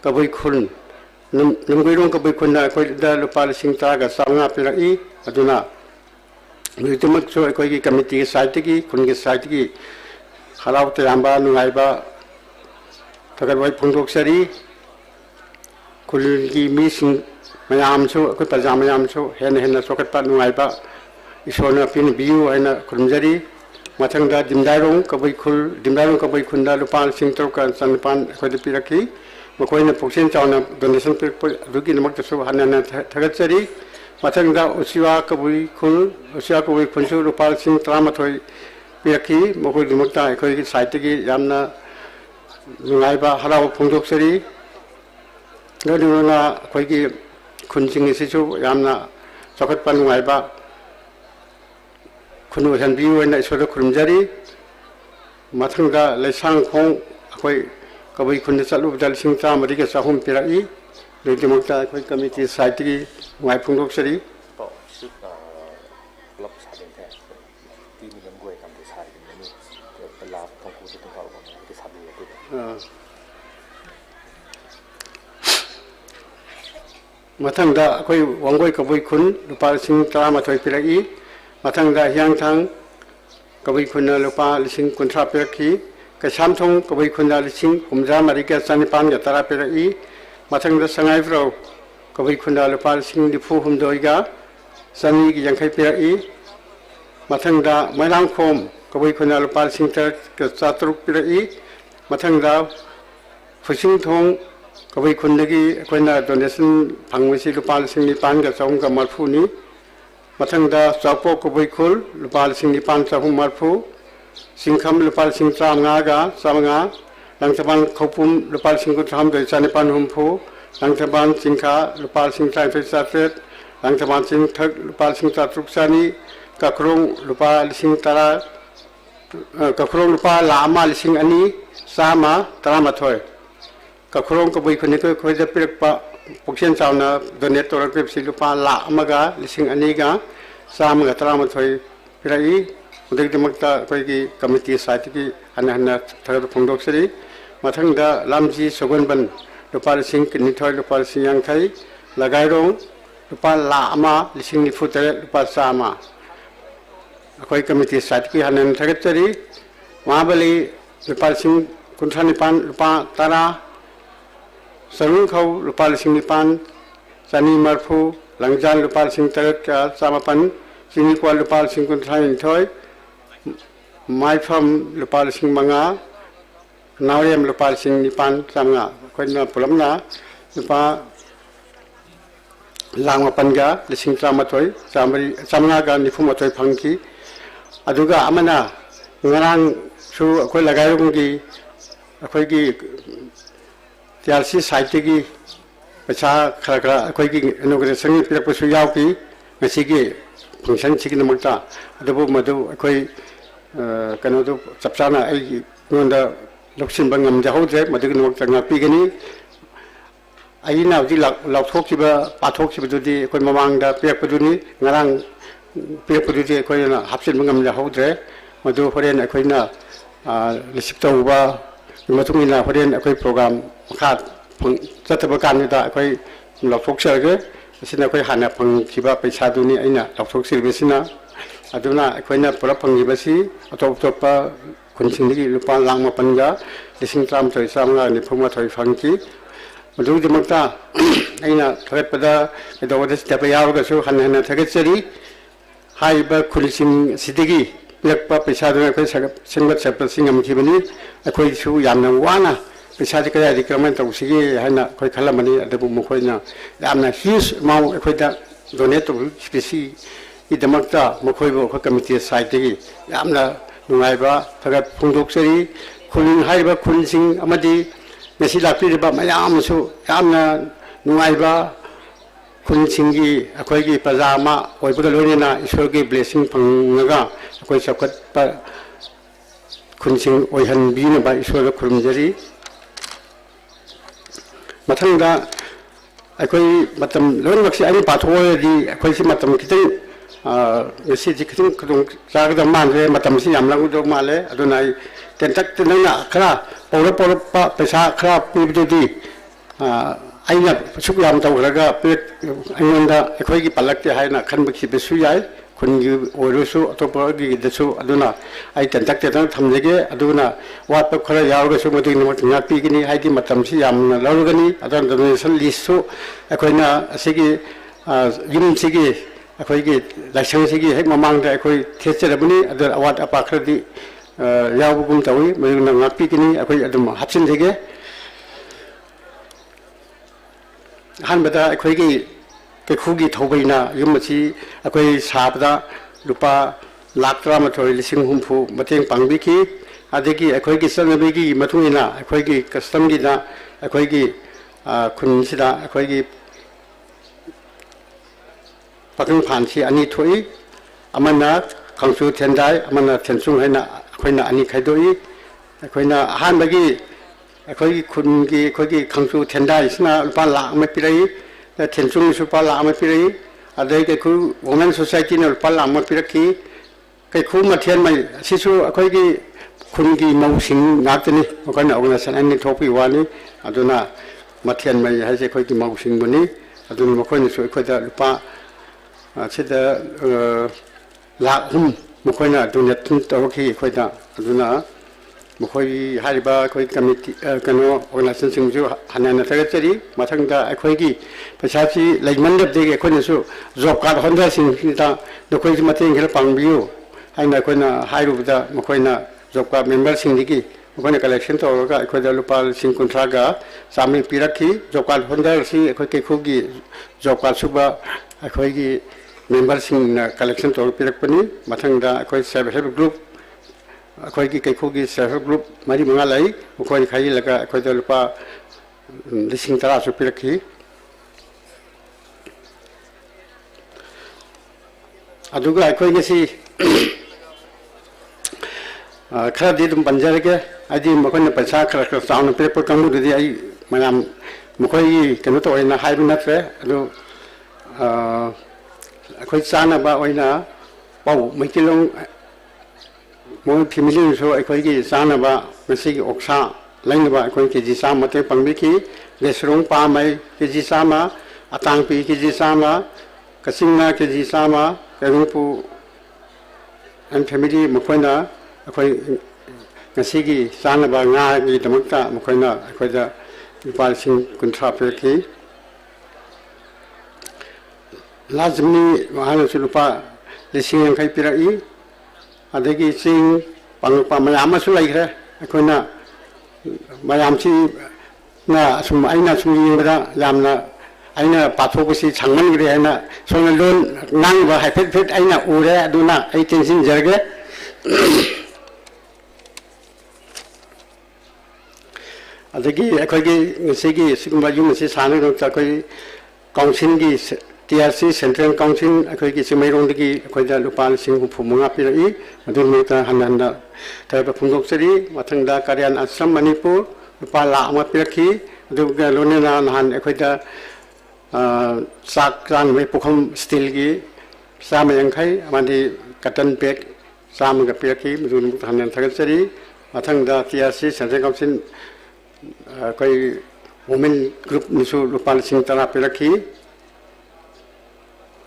kabui khun namguirong kabui khun na koi da lupa lising ta ga sanga pirai aduna Nitimak so koi committee site ki khun ki site ki halau te amba nungai ba tagar wai phungdok sari khul ki mi sing mayam so koi parja mayam so hen sokat pa nungai ba isona pin biu aina khurumjari mathang da dimdairong kabui khun da lupa sing tor kan sanpan koi de piraki makoi na poksen chauna donation pe dugi namak so hanana thagat sari mathang da usiwa kabui khun su lupa sing trama thoi piraki makoi dimakta koi ki site ki yamna nungai ba halau phungdok sari noduna koi ki khun sing si chu yamna sokat pa nungai ba khunu han biu na isoda khurumjari mathangda leisang khong akoi kabui khun chalu dal sing ta mari ka sahum pirai leimokta akoi committee site ki ngai phungdok sari lop sa den the ti mi lam goi kam de sa ri ni te la thong ku te ka ko te sa bi te mathangda akoi wangoi kabui khun lupa sing ta ma thoi pirai mathangda hyang thang kabui khun lupa lising kuntra piraki kasam thong kabui khun lising humja mari ka sanipan ya tara pirai mathangda sangai fro kabui khun lupa lising lifu humdoi ga sani ki yangkai pirai mathangda mairang khom kabui khun lupa lising ta ka chatruk pirai mathangda phusing thong kabui khun gi koina donation phangwisi lupa lising ni pan ga chong ga marfu ni mathangda chapo kabui khul lupa lising ni pan chahum marfu singkham lupa lising tramnga ga samanga langtaban khopum lupa lising ku tham doi chani pan humfu langtaban singkha lupa lising trai fe satret langtaban sing thak lupa lising chatruk sani kakrong lupa lising tara kakrong lupa lama lising ani sama taramathoi kakrong kabui khun ko khoi da pirak pa poksen chawna donate torak pe si lupa la amaga lising ani ga sama ga taramathoi pirai udik dimakta koi ki committee site ki hanna thar phungdok sari mathangda lamji sogonban lupa lising ni thoi lupa lising yang thai lagai rong lupa la ama lising ni futare lupa sama koi committee site ki hanna thagat sari mabali lupa lising kunthani pan lupa tara sarung khau lupa lising ni pan chani marfu langjan lupa lising tarat ka samapan sini kwa lupa lising kunthani thoi mai pham lupa lising manga nawrem lupa lising ni pan samanga koina pulamna lupa langma panga lising tramathoi samanga ga nifuma thoi phangki aduga amana ngarang su akoi lagai rong gi akoi gi TRC site ki pacha khara akoi ki inauguration ni pirak pasu yaw ki ngasi ki function chi ki namakta adabu madu akoi kano du chapchana ai ngonda loksin bangam jahode madu ki namakta ngapi gani ai na ji lathok ki ba pathok ki bududi akoi mamang da pirak paduni ngarang pirak padudi akoi na hapsin bangam jahode madu horen akoi na receive tawba matungina horen akoi program khát rất là can da akoi lọc thuốc sơ ge sina akoi hana phang khiba paisa duni aina lọc thuốc sir be sina aduna akoi na pura phang gi basi atop pa khunching gi lupa lang ma panga lising tram thoi samga ni phuma thoi phang ki madu dimakta aina thagat pada edawade step yaw ga su hana thagat sari hai ba khulsing sidigi yakpa paisa duna akoi singbat chapta singam khibani akoi su yamna wana paisa ji kaya di kraman tau sigi hana koi khalamani adabu mukoi na yamna huge amount akoi da donate to speci idamakta mukoi bo committee site gi yamna nungai ba thagat phungdok sari khulin hai ba khulsing amadi ngasi lakpi ba mayam su yamna nungai ba khulsing gi akoi gi pajama oi bu loni na ishwar gi blessing phangaga akoi sakat pa khulsing oi han bi na ba ishwar khurumjari mathangda akoi matam lon maksi ani pathoi di akoi si matam kiteng ngasi ji kiteng kudung jaga man re matam si yam lang do male adunai tentak tenang na khra pora pa paisa khra pi di ꯑꯩꯅ ꯁꯨꯛ ꯌꯥꯝ ꯇꯧꯈ꯭ꯔꯒ ꯑꯩꯉꯣꯟꯗ ꯑꯩꯈꯣꯏꯒꯤ ꯄꯜꯂꯛꯇꯦ ꯍꯥꯏꯅ ꯈꯟꯕꯈꯤꯕꯁꯨ ꯌꯥꯏ ꯈꯨꯟꯒꯤ ꯑꯣꯏꯔꯁꯨ ꯑꯇꯣꯞꯄꯒꯤꯗꯁꯨ ꯑꯗꯨꯅ ꯑꯩ ꯇꯦꯟꯇꯛ ꯊꯝꯖꯒꯦ ꯑꯗꯨꯅ ꯋꯥꯠꯄ ꯈꯔ ꯌꯥꯎꯔꯒꯁꯨ ꯃꯗꯨꯒꯤꯗꯃꯛꯇ ꯉꯥꯛꯄꯤꯒꯅꯤ ꯍꯥꯏꯗꯤ ꯃꯇꯝꯁꯤ ꯌꯥꯝꯅ ꯂꯧꯔꯒꯅꯤ ꯑꯗꯨꯅ ꯗꯣꯅꯦꯁꯟ ꯂꯤꯁꯁꯨ ꯑꯩꯈꯣꯏꯅ ꯑꯁꯤꯒꯤ ꯌꯨꯝꯁꯤꯒꯤ ꯑꯩꯈꯣꯏꯒꯤ ꯂꯥꯏꯁꯪꯁꯤꯒꯤ ꯍꯦꯛ ꯃꯃꯥꯡꯗ ꯑꯩꯈꯣꯏ ꯊꯦꯠꯆꯔꯕꯅꯤ ꯑꯗꯨꯅ ꯑꯋꯥꯠ ꯑꯄꯥ ꯈꯔꯗꯤ ꯌꯥꯎꯕꯒꯨꯝ ꯇꯧꯏ ꯃꯗꯨꯅ ꯉꯥꯛꯄꯤꯒꯅꯤ ꯑꯩꯈꯣꯏ ꯑꯗꯨꯝ ꯍꯥꯞꯆꯤꯟꯖꯒꯦ ꯑꯍꯥꯟꯕꯗ ꯑꯩꯈꯣꯏꯒꯤ ꯀꯩꯈꯨꯒꯤ ꯊꯧꯕꯩꯅ ꯌꯨꯝ ꯑꯁꯤ ꯑꯩꯈꯣꯏ ꯁꯥꯕꯗ ꯂꯨꯄꯥ ꯂꯥꯛ 13,60,000 ꯃꯇꯦꯡ ꯄꯥꯡꯕꯤꯈꯤ ꯑꯗꯒꯤ ꯑꯩꯈꯣꯏꯒꯤ ꯆꯠꯅꯕꯤꯒꯤ ꯃꯇꯨꯡ ꯏꯟꯅ ꯑꯩꯈꯣꯏꯒꯤ ꯀꯁꯇꯝꯒꯤꯗ ꯑꯩꯈꯣꯏꯒꯤ ꯈꯨꯟꯁꯤꯗ ꯑꯩꯈꯣꯏꯒꯤ ꯄꯥꯈꯪ ꯐꯥꯟꯁꯤ ꯑꯅꯤ ꯊꯣꯛꯏ ꯑꯃꯅ ꯈꯪꯁꯨ ꯊꯦꯟꯗꯥꯏ ꯑꯃꯅ ꯊꯦꯟꯆꯨꯡ ꯍꯥꯏꯅ ꯑꯩꯈꯣꯏꯅ ꯑꯅꯤ ꯈꯥꯏꯗꯣꯛꯏ ꯑꯩꯈꯣꯏꯅ ꯑꯍꯥꯟꯕꯒꯤ ꯑꯩꯈꯣꯏꯒꯤ ꯈꯨꯟꯒꯤ ꯑꯩꯈꯣꯏꯒꯤ ꯈꯪꯁꯨ ꯊꯦꯟꯗꯥꯏꯁꯤꯅ ꯂꯨꯄꯥ ꯂꯥꯛ 1 ꯄꯤꯔꯛꯏ ꯊꯦꯟꯆꯨꯡꯁꯨ ꯂꯨꯄꯥ ꯂꯥꯛ 1 ꯄꯤꯔꯛꯏ ꯑꯗꯩ ꯀꯩꯈꯨ ꯋꯨꯃꯦꯟ ꯁꯣꯁꯥꯏꯇꯤꯅ ꯂꯨꯄꯥ ꯂꯥꯛ 1 ꯄꯤꯔꯛꯈꯤ ꯀꯩꯈꯨ ꯃꯊꯦꯟꯃꯩ ꯑꯁꯤꯁꯨ ꯑꯩꯈꯣꯏꯒꯤ ꯈꯨꯟꯒꯤ ꯃꯧꯁꯤꯡ ꯉꯥꯛꯇꯅꯤ ꯃꯈꯣꯏꯅ ꯑꯣꯔꯒꯅꯥꯏꯖꯦꯁꯟ ꯑꯅꯤ ꯊꯣꯛꯄꯒꯤ ꯋꯥꯅꯤ ꯑꯗꯨꯅ ꯃꯊꯦꯟꯃꯩ ꯍꯥꯏꯁꯦ ꯑꯩꯈꯣꯏꯒꯤ ꯃꯧꯁꯤꯡꯕꯨꯅꯤ ꯑꯗꯨꯅ ꯃꯈꯣꯏꯅꯁꯨ ꯑꯩꯈꯣꯏꯗ ꯂꯨꯄꯥ ꯁꯤꯗ ꯂꯥꯛ 3 ꯃꯈꯣꯏꯅ ꯗꯣꯅꯦꯠ ꯇꯧꯔꯛꯈꯤ ꯑꯩꯈꯣꯏꯗ ꯑꯗꯨꯅ ꯃꯈꯣꯏꯒꯤ ꯍꯥꯏꯔꯤꯕ ꯑꯩꯈꯣꯏ ꯀꯝꯃꯤꯇꯤ ꯀꯩꯅꯣ ꯑꯣꯔꯒꯅꯥꯏꯖꯦꯁꯟꯁꯤꯡꯁꯨ ꯍꯟꯅ ꯊꯥꯒꯠꯆꯔꯤ ꯃꯊꯪꯗ ꯑꯩꯈꯣꯏꯒꯤ ꯄꯩꯁꯥꯁꯤ ꯂꯩꯃꯟꯗꯕꯗꯒꯤ ꯑꯩꯈꯣꯏꯅꯁꯨ ꯖꯣꯕ ꯀꯥꯔꯗ ꯍꯣꯜꯗꯔꯁꯤꯡꯁꯤꯗ ꯅꯈꯣꯏꯁꯨ ꯃꯇꯦꯡ ꯈꯔ ꯄꯥꯡꯕꯤꯌꯨ ꯍꯥꯏꯅ ꯑꯩꯈꯣꯏꯅ ꯍꯥꯏꯔꯨꯕꯗ ꯃꯈꯣꯏꯅ ꯖꯣꯕ ꯀꯥꯔꯗ ꯃꯦꯝꯕꯔꯁꯤꯡꯗꯒꯤ ꯃꯈꯣꯏꯅ ꯀꯂꯦꯛꯁꯟ ꯇꯧꯔꯒ ꯑꯩꯈꯣꯏꯗ ꯂꯨꯄꯥ 50,000 ꯄꯤꯔꯛꯈꯤ ꯖꯣꯕ ꯀꯥꯔꯗ ꯍꯣꯜꯗꯔꯁꯤ ꯑꯩꯈꯣꯏ ꯀꯩꯈꯨꯒꯤ ꯖꯣꯕ ꯀꯥꯔꯗ ꯁꯨꯕ ꯑꯩꯈꯣꯏꯒꯤ ꯃꯦꯝꯕꯔꯁꯤꯡꯅ ꯀꯂꯦꯛꯁꯟ ꯇꯧꯔ ꯄꯤꯔꯛꯄꯅꯤ ꯃꯊꯪꯗ ꯑꯩꯈꯣꯏ ꯁꯦꯜꯐ ꯍꯦꯜꯞ ꯒ꯭ꯔꯨꯞ ꯑꯩꯈꯣꯏꯒꯤ ꯀꯩꯈꯨꯒꯤ ꯁꯦꯜꯐ ꯍꯦꯜꯞ ꯒ꯭ꯔꯨꯞ 4-5 ꯂꯩ ꯃꯈꯣꯏ ꯈꯥꯏꯖꯤꯜꯂꯒ ꯑꯩꯈꯣꯏꯗ ꯂꯨꯄꯥ 10,000 ꯄꯤꯔꯛꯈꯤ ꯑꯗꯨꯒ ꯑꯩꯈꯣꯏ ꯉꯁꯤ ꯈꯔꯗꯤ ꯑꯗꯨꯝ ꯄꯟꯖꯔꯒꯦ ꯍꯥꯏꯗꯤ ꯃꯈꯣꯏꯅ ꯄꯩꯁꯥ ꯈꯔ ꯆꯥꯎꯅ ꯄꯤꯔꯛꯄ ꯀꯥꯡꯕꯨꯗꯨꯗꯤ ꯑꯩ ꯃꯌꯥꯝ ꯃꯈꯣꯏꯒꯤ ꯀꯩꯅꯣ ꯇꯧꯔꯦꯅ ꯍꯥꯏꯕ ꯅꯠꯇ꯭ꯔꯦ ꯑꯗꯨ ꯑꯩꯈꯣꯏ ꯆꯥꯅꯕ ꯑꯣꯏꯅ ꯄꯥꯎ ꯃꯩꯇꯩꯂꯣꯟ ꯃꯣꯏ ꯐꯦꯃꯤꯂꯤꯅꯁꯨ ꯑꯩꯈꯣꯏꯒꯤ ꯆꯥꯅꯕ ꯉꯁꯤꯒꯤ ꯑꯣꯛꯁꯥ ꯂꯩꯅꯕ ꯑꯩꯈꯣꯏ ꯀꯦꯖꯤ 100 ꯃꯇꯦꯡ ꯄꯥꯡꯕꯤꯈꯤ ꯂꯦꯁꯔꯣꯡ ꯄꯥꯃꯩ ꯀꯦꯖꯤ 100 ꯑꯇꯥꯡꯄꯤ ꯀꯦꯖꯤ 100 ꯀꯆꯤꯡꯅ ꯀꯦꯖꯤ 100 ꯀꯩꯔꯣꯡꯄꯨ ꯑꯦꯟ ꯐꯦꯃꯤꯂꯤ ꯃꯈꯣꯏꯅ ꯑꯩꯈꯣꯏ ꯉꯁꯤꯒꯤ ꯆꯥꯅꯕ ꯉꯥꯒꯤꯗꯃꯛꯇ ꯃꯈꯣꯏꯅ ꯑꯩꯈꯣꯏꯗ ꯂꯨꯄꯥ 50,000 ꯄꯤꯔꯛꯈꯤ ꯂꯥꯖꯃꯤ ꯃꯍꯥꯛꯅꯁꯨ ꯂꯨꯄꯥ 50,000 ꯄꯤꯔꯛꯏ ꯑꯗꯒꯤ ꯆꯤꯡ ꯄꯥꯡꯉꯛꯄ ꯃꯌꯥꯝ ꯑꯃꯁꯨ ꯂꯩꯈ꯭ꯔꯦ ꯑꯩꯈꯣꯏꯅ ꯃꯌꯥꯝꯁꯤꯅ ꯑꯁꯨꯝ ꯑꯩꯅ ꯁꯨꯝ ꯌꯦꯡꯕꯗ ꯌꯥꯝꯅ ꯑꯩꯅ ꯄꯥꯊꯣꯛꯄꯁꯤ ꯁꯥꯡꯃꯟꯈ꯭ꯔꯦ ꯍꯥꯏꯅ ꯁꯣꯝꯅ ꯂꯣꯟ ꯉꯥꯡꯕ ꯍꯥꯏꯐꯦꯠ ꯑꯩꯅ ꯎꯔꯦ ꯑꯗꯨꯅ ꯑꯩ ꯇꯦꯟꯁꯤꯟꯖꯔꯒꯦ ꯑꯗꯒꯤ ꯑꯩꯈꯣꯏꯒꯤ ꯉꯁꯤꯒꯤ ꯁꯤꯒꯨꯝꯕ ꯌꯨꯝ ꯑꯁꯤ ꯁꯥꯅꯕꯒꯤꯗꯃꯛꯇ ꯑꯩꯈꯣꯏ ꯀꯥꯎꯟꯁꯤꯜꯒꯤ TRC ꯁꯦꯟꯇ꯭ꯔꯦꯜ ꯀꯥꯎꯟꯁꯤꯜ ꯑꯩꯈꯣꯏꯒꯤ ꯆꯤꯡꯃꯩꯔꯣꯡꯗꯒꯤ ꯑꯩꯈꯣꯏꯗ ꯂꯨꯄꯥ 65,000 ꯄꯤꯔꯛꯏ ꯃꯗꯨꯒꯤꯗꯃꯛꯇ ꯍꯟꯅ ꯊꯥꯒꯠꯄ ꯐꯣꯡꯗꯣꯛꯆꯔꯤ ꯃꯊꯪꯗ ꯀꯔꯤꯌꯥꯟ ꯑꯁ꯭ꯔꯝ ꯃꯅꯤꯄꯨꯔ ꯂꯨꯄꯥ ꯂꯥꯛ 1 ꯄꯤꯔꯛꯈꯤ ꯑꯗꯨꯒ ꯂꯣꯏꯅꯅ ꯅꯍꯥꯟ ꯑꯩꯈꯣꯏꯗ ꯆꯥꯛ ꯆꯥꯅꯕꯒꯤ ꯄꯨꯈꯝ ꯁ꯭ꯇꯤꯜꯒꯤ 150 ꯑꯃꯗꯤ ꯀꯇꯟ ꯕꯦꯛ 100 ꯄꯤꯔꯛꯈꯤ ꯃꯗꯨꯒꯤꯗꯃꯛꯇ ꯍꯟꯅ ꯊꯥꯒꯠꯆꯔꯤ ꯃꯊꯪꯗ TRC ꯁꯦꯟꯇ꯭ꯔꯦꯜ ꯀꯥꯎꯟꯁꯤꯜ ꯑꯩꯈꯣই ꯋꯨꯃꯦꯟ ꯒ꯭ꯔꯨꯞꯅꯁꯨ ꯂꯨꯄꯥ 10,000 ꯄꯤꯔꯛꯈꯤ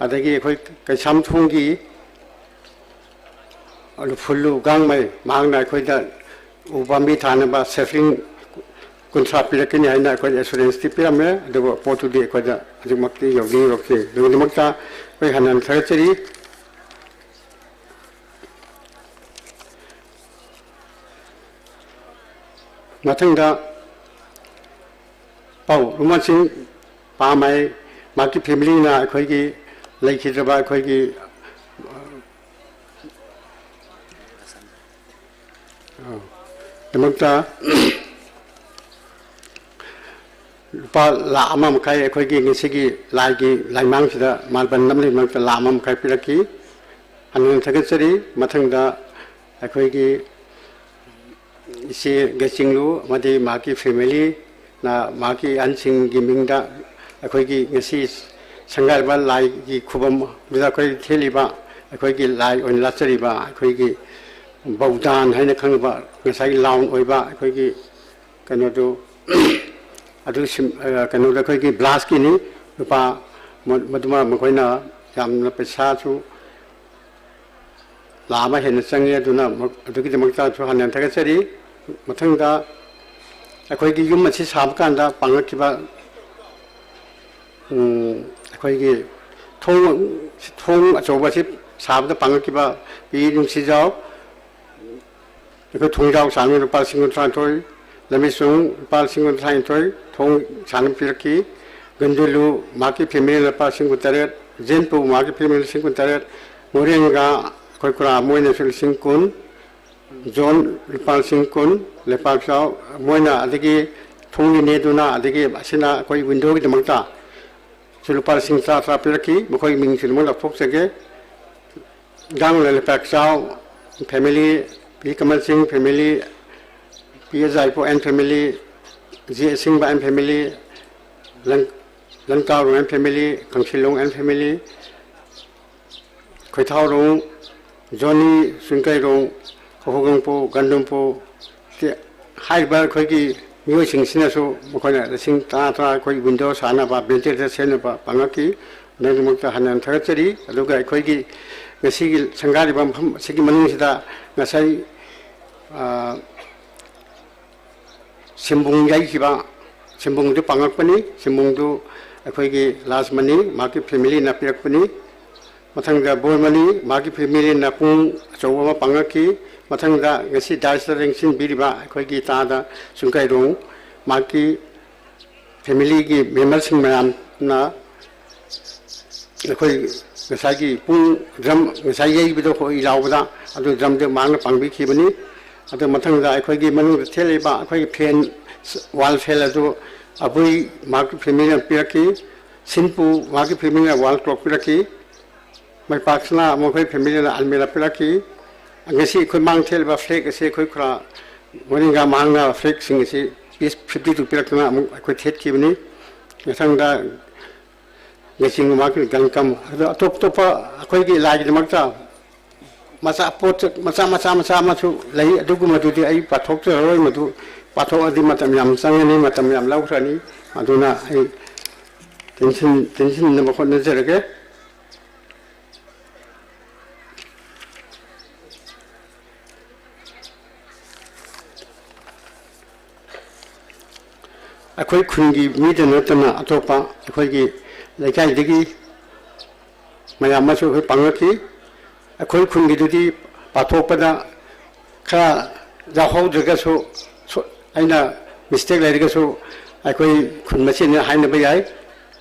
ꯑꯗꯒꯤ ꯑꯩꯈꯣই ꯀꯩꯁꯥꯝꯊꯣꯡꯒꯤ ꯐꯨꯜꯂꯨ ꯒꯥꯡꯃꯩ ꯃꯍꯥꯛꯅ ꯑꯩꯈꯣꯏꯗ ꯎ ꯄꯥꯝꯕꯤ ꯊꯥꯅꯕ ꯁꯦꯐ꯭ꯂꯤꯡ 50 ꯄꯤꯔꯛꯀꯅꯤ ꯍꯥꯏꯅ ꯑꯩꯈꯣꯏ ꯑꯦꯁꯨꯔꯦꯟꯁꯇꯤ ꯄꯤꯔꯝꯃꯦ ꯑꯗꯨꯕꯨ ꯄꯣꯠꯇꯨꯗꯤ ꯑꯩꯈꯣꯏꯗ ꯍꯧꯖꯤꯛꯃꯛꯇꯤ ꯌꯧꯔꯛꯇꯦ ꯑꯗꯨꯒꯤꯗꯃꯛꯇ ꯑꯩꯈꯣꯏ ꯍꯟꯅ ꯊꯥꯒꯠꯆꯔꯤ ꯃꯊꯪꯗ ꯄꯥꯎ ꯔꯨꯃꯥꯁꯤꯡ ꯄꯥꯃꯩ ꯃꯥꯒꯤ ꯐꯦꯃꯤꯂꯤꯅ ꯑꯩꯈꯣꯏꯒꯤ ꯂꯩꯈꯤꯗ꯭ꯔꯕ ꯑꯩꯈꯣꯏꯒꯤ ꯗꯃꯛꯇ ꯂꯨꯄꯥ ꯂꯥꯛ 1.5 ꯑꯩꯈꯣꯏꯒꯤ ꯉꯁꯤꯒꯤ ꯂꯥꯏꯒꯤ ꯂꯥꯏꯃꯥꯡꯁꯤꯗ ꯃꯥꯜꯕꯟ ꯑꯃꯒꯤꯗꯃꯛꯇ ꯂꯥꯛ 1.5 ꯄꯤꯔꯛꯈꯤ ꯍꯟꯅ ꯊꯥꯒꯠꯆꯔꯤ ꯃꯊꯪꯗ ꯑꯩꯈꯣꯏꯒꯤ इसे गचिंगलु मदे माकी फैमिली ना माकी अनसिंगी मिंगदा अखोगी ngasi संगारबा लाई की खुबम बिदा कोई थेलिबा अखोगी लाई ओन लाचरिबा अखोगी बौदान हैना खंगबा ngसाई लाउन ओइबा अखोगी कनो दो अदु कनोदा कोई की ब्लास्ट की नहीं रुपा मधुमा मकोइना यामना पैसा चु लामा हेन चंगे अदुना अदुगी दमकता चु हनन थगचरी मथंगदा अखोई की युम मछि साब कांदा पांगकिबा अखोई की थोंग अचौबसि साबदा पांगकिबा पी नुसिजाव अखोई थोंजाव सामने रुपा सिंगुन ट्रांटोय लमिसुंग रुपा सिंगुन ट्रांटोय थोंग सामने पिरकी गंजुलु माकी फैमिली रुपा सिंगुन तरेट जेनपु माकी फैमिली सिंगुन तरेट मोरेंगा अखोई कुरा मोइना सिंगुन जोन रुपा सिंगुन लेपा साव मोइना अदगी थोंगी नेदुना अदगी असिना अखोई विंडो की दमकता सुलुपा सिंग सा पिरकी मखोई मिंग सिलमो लफोक सके गांग लेपा साव फैमिली पी कमल सिंह फैमिली पी जाइपो and family G Singh and family लंकाव एंड फैमिली कंसिलोंग एंड फैमिली खोइथावरों जोनी सुनकाइरों होगंपो गंडुमपो के हाइबा खोइकी मियो सिंगसिनासो मखोना सिंग ता खोइ विंडो सानाबा वेंटिलेटर सेनबा पांगाकी नगमक्ता हनन थगचरी अदुगा खोइकी ngasi sangari bam sigi manung sida ngasai simbung jai kiba simbung du pangak pani simbung du akhoi gi last mani maki family na pirak pani mathang da boy mani maki family na pung chowa ma pangaki mathang da ngasi daisering sin biriba akhoi gi ta da sungkai rong maki family gi member sing mayam na akhoi ngasai pung drum ngasai yei bido ko ilawda adu drum de mang pangbi khibani adu mathang da akhoi gi manu theleba akhoi gi fan wall fel adu abui mark family piraki simpu mark family wall clock piraki mai paksna mo khoi family na almira piraki ngasi khoi mang thelba flag ase khoi khra moringa manga flag sing ase piece 52 pirakna akhoi thet khibani mathang da ngasi mark gangkam top akhoi gi lagi makta masa pot masa masu lai adugu madu di ai pathok te roi madu pathok adi matam yam sangani matam yam laukrani aduna ai tension na bakon na jerege akhoi khungi mi de natana atopa akhoi gi laikai digi mayam masu khoi pangaki akhoi khungi dudi pathokpada kha jahau jagasu aina mistake lairigasu akhoi khun machine haina bayai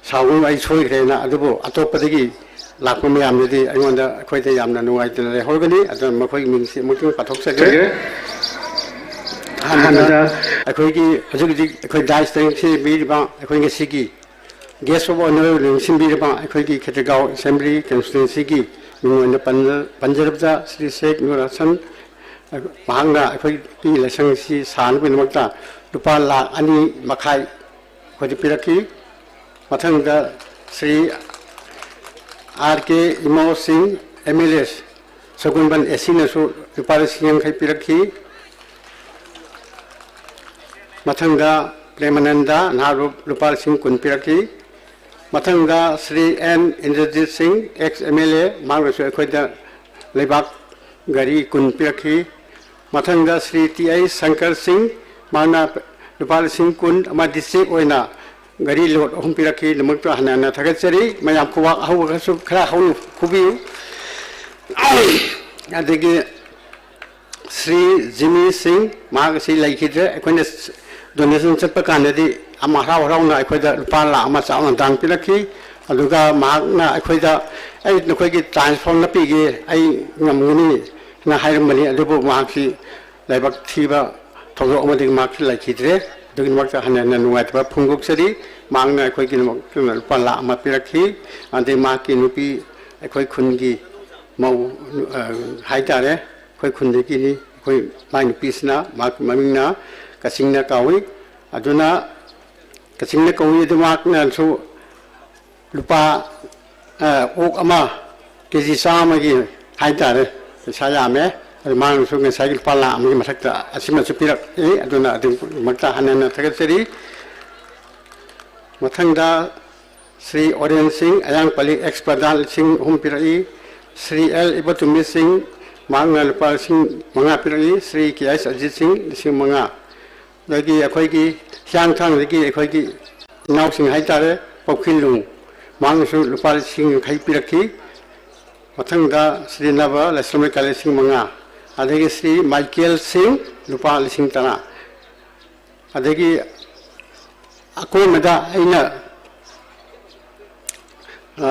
sawu ai soi khena adubo atopadagi lakpa mayam dudi aingonda akhoi te yamna nuai tena le horgani adu makhoi mingsi mutu pathok sage hanada akhoi gi ajugi akhoi dai string si bi ba akhoi ngi sigi guest of honor ling bi ba akhoi gi Keikhu assembly constituency gi mingon panjarabda Sri Sheikh Inaugurantion mahangna akhoi ki lesang si san bin makta rupa lakh ani makhai khoi piraki mathang da Sri RK Imo Singh MLS Sagunban Esina su rupa sing khai piraki mathang da Premananda Naru rupa sing kun piraki mathang da Sri N Indrajit Singh ex MLA mangrasu akhoi da leibak gari kun piraki mathang da Sri TI Shankar Singh mangna rupa sing kun ama district oina gari lot hum piraki namakta hanana thagachari mayam kuwa hawa su khara hawu khubi adegi Sri Jimmy Singh magasi laikhidre akhoi donation chapa kanadi ama harau na akhoi da rupa la ama chauna dang pilaki aduga magna akhoi da ai nokhoi gi transform na pi gi ai ngamuni na hairamani adubu magsi laibak thiba thogo amadi magsi laikhidre adugi magta hanana nuai ta phunguk sari magna akhoi gi rupa la ama pilaki ande maki nupi akhoi khungi mau haitare akhoi khundiki ni akhoi mai nupi sna mak mamingna kasingna kawi aduna kasingna kawi adumak na su lupa ok ama keji sama gi haitare sayame mang su ngai sai pala am gi mathakta asima su pirak aduna adu makta hanana thagachari mathang da Sri N Indrajit Singh ex MLA mangna rupa sing kun piraki mathang da Sri TI Shankar Singh mangna rupa sing kun ama district oina gari lot hum piraki mathang da Sri Jimmy Singh magasi laikhidre akhoi da donation chapa kanadi ama harau na akhoi da rupa la ama chauna dang pilaki adugi magta hanana nuai ta phunguk sari magna akhoi gi rupa la ama pilaki ande maki nupi akhoi khungi mau haitare akhoi khundiki ni akhoi mai nupi sna mak mamingna kasingna kawi aduna mathangda Sri Orion Singh ayang pali ex-pradhan Singh Humpirai, Sri L. Ibatumi Singh Manga Lupa Singh Manga Pirai, Sri K.S. Ajit Singh Singh Manga. Lagi akoigi Hyang Thang lagi akoigi Nau Singh Haitare Pokilung Manga Su Lupa Singh Hai Piraki. Mathangda Sri Nava Laslamai Kale Singh Manga. Adagi Sri Michael Singh Lupa Singh Tana. Adagi ako mada aina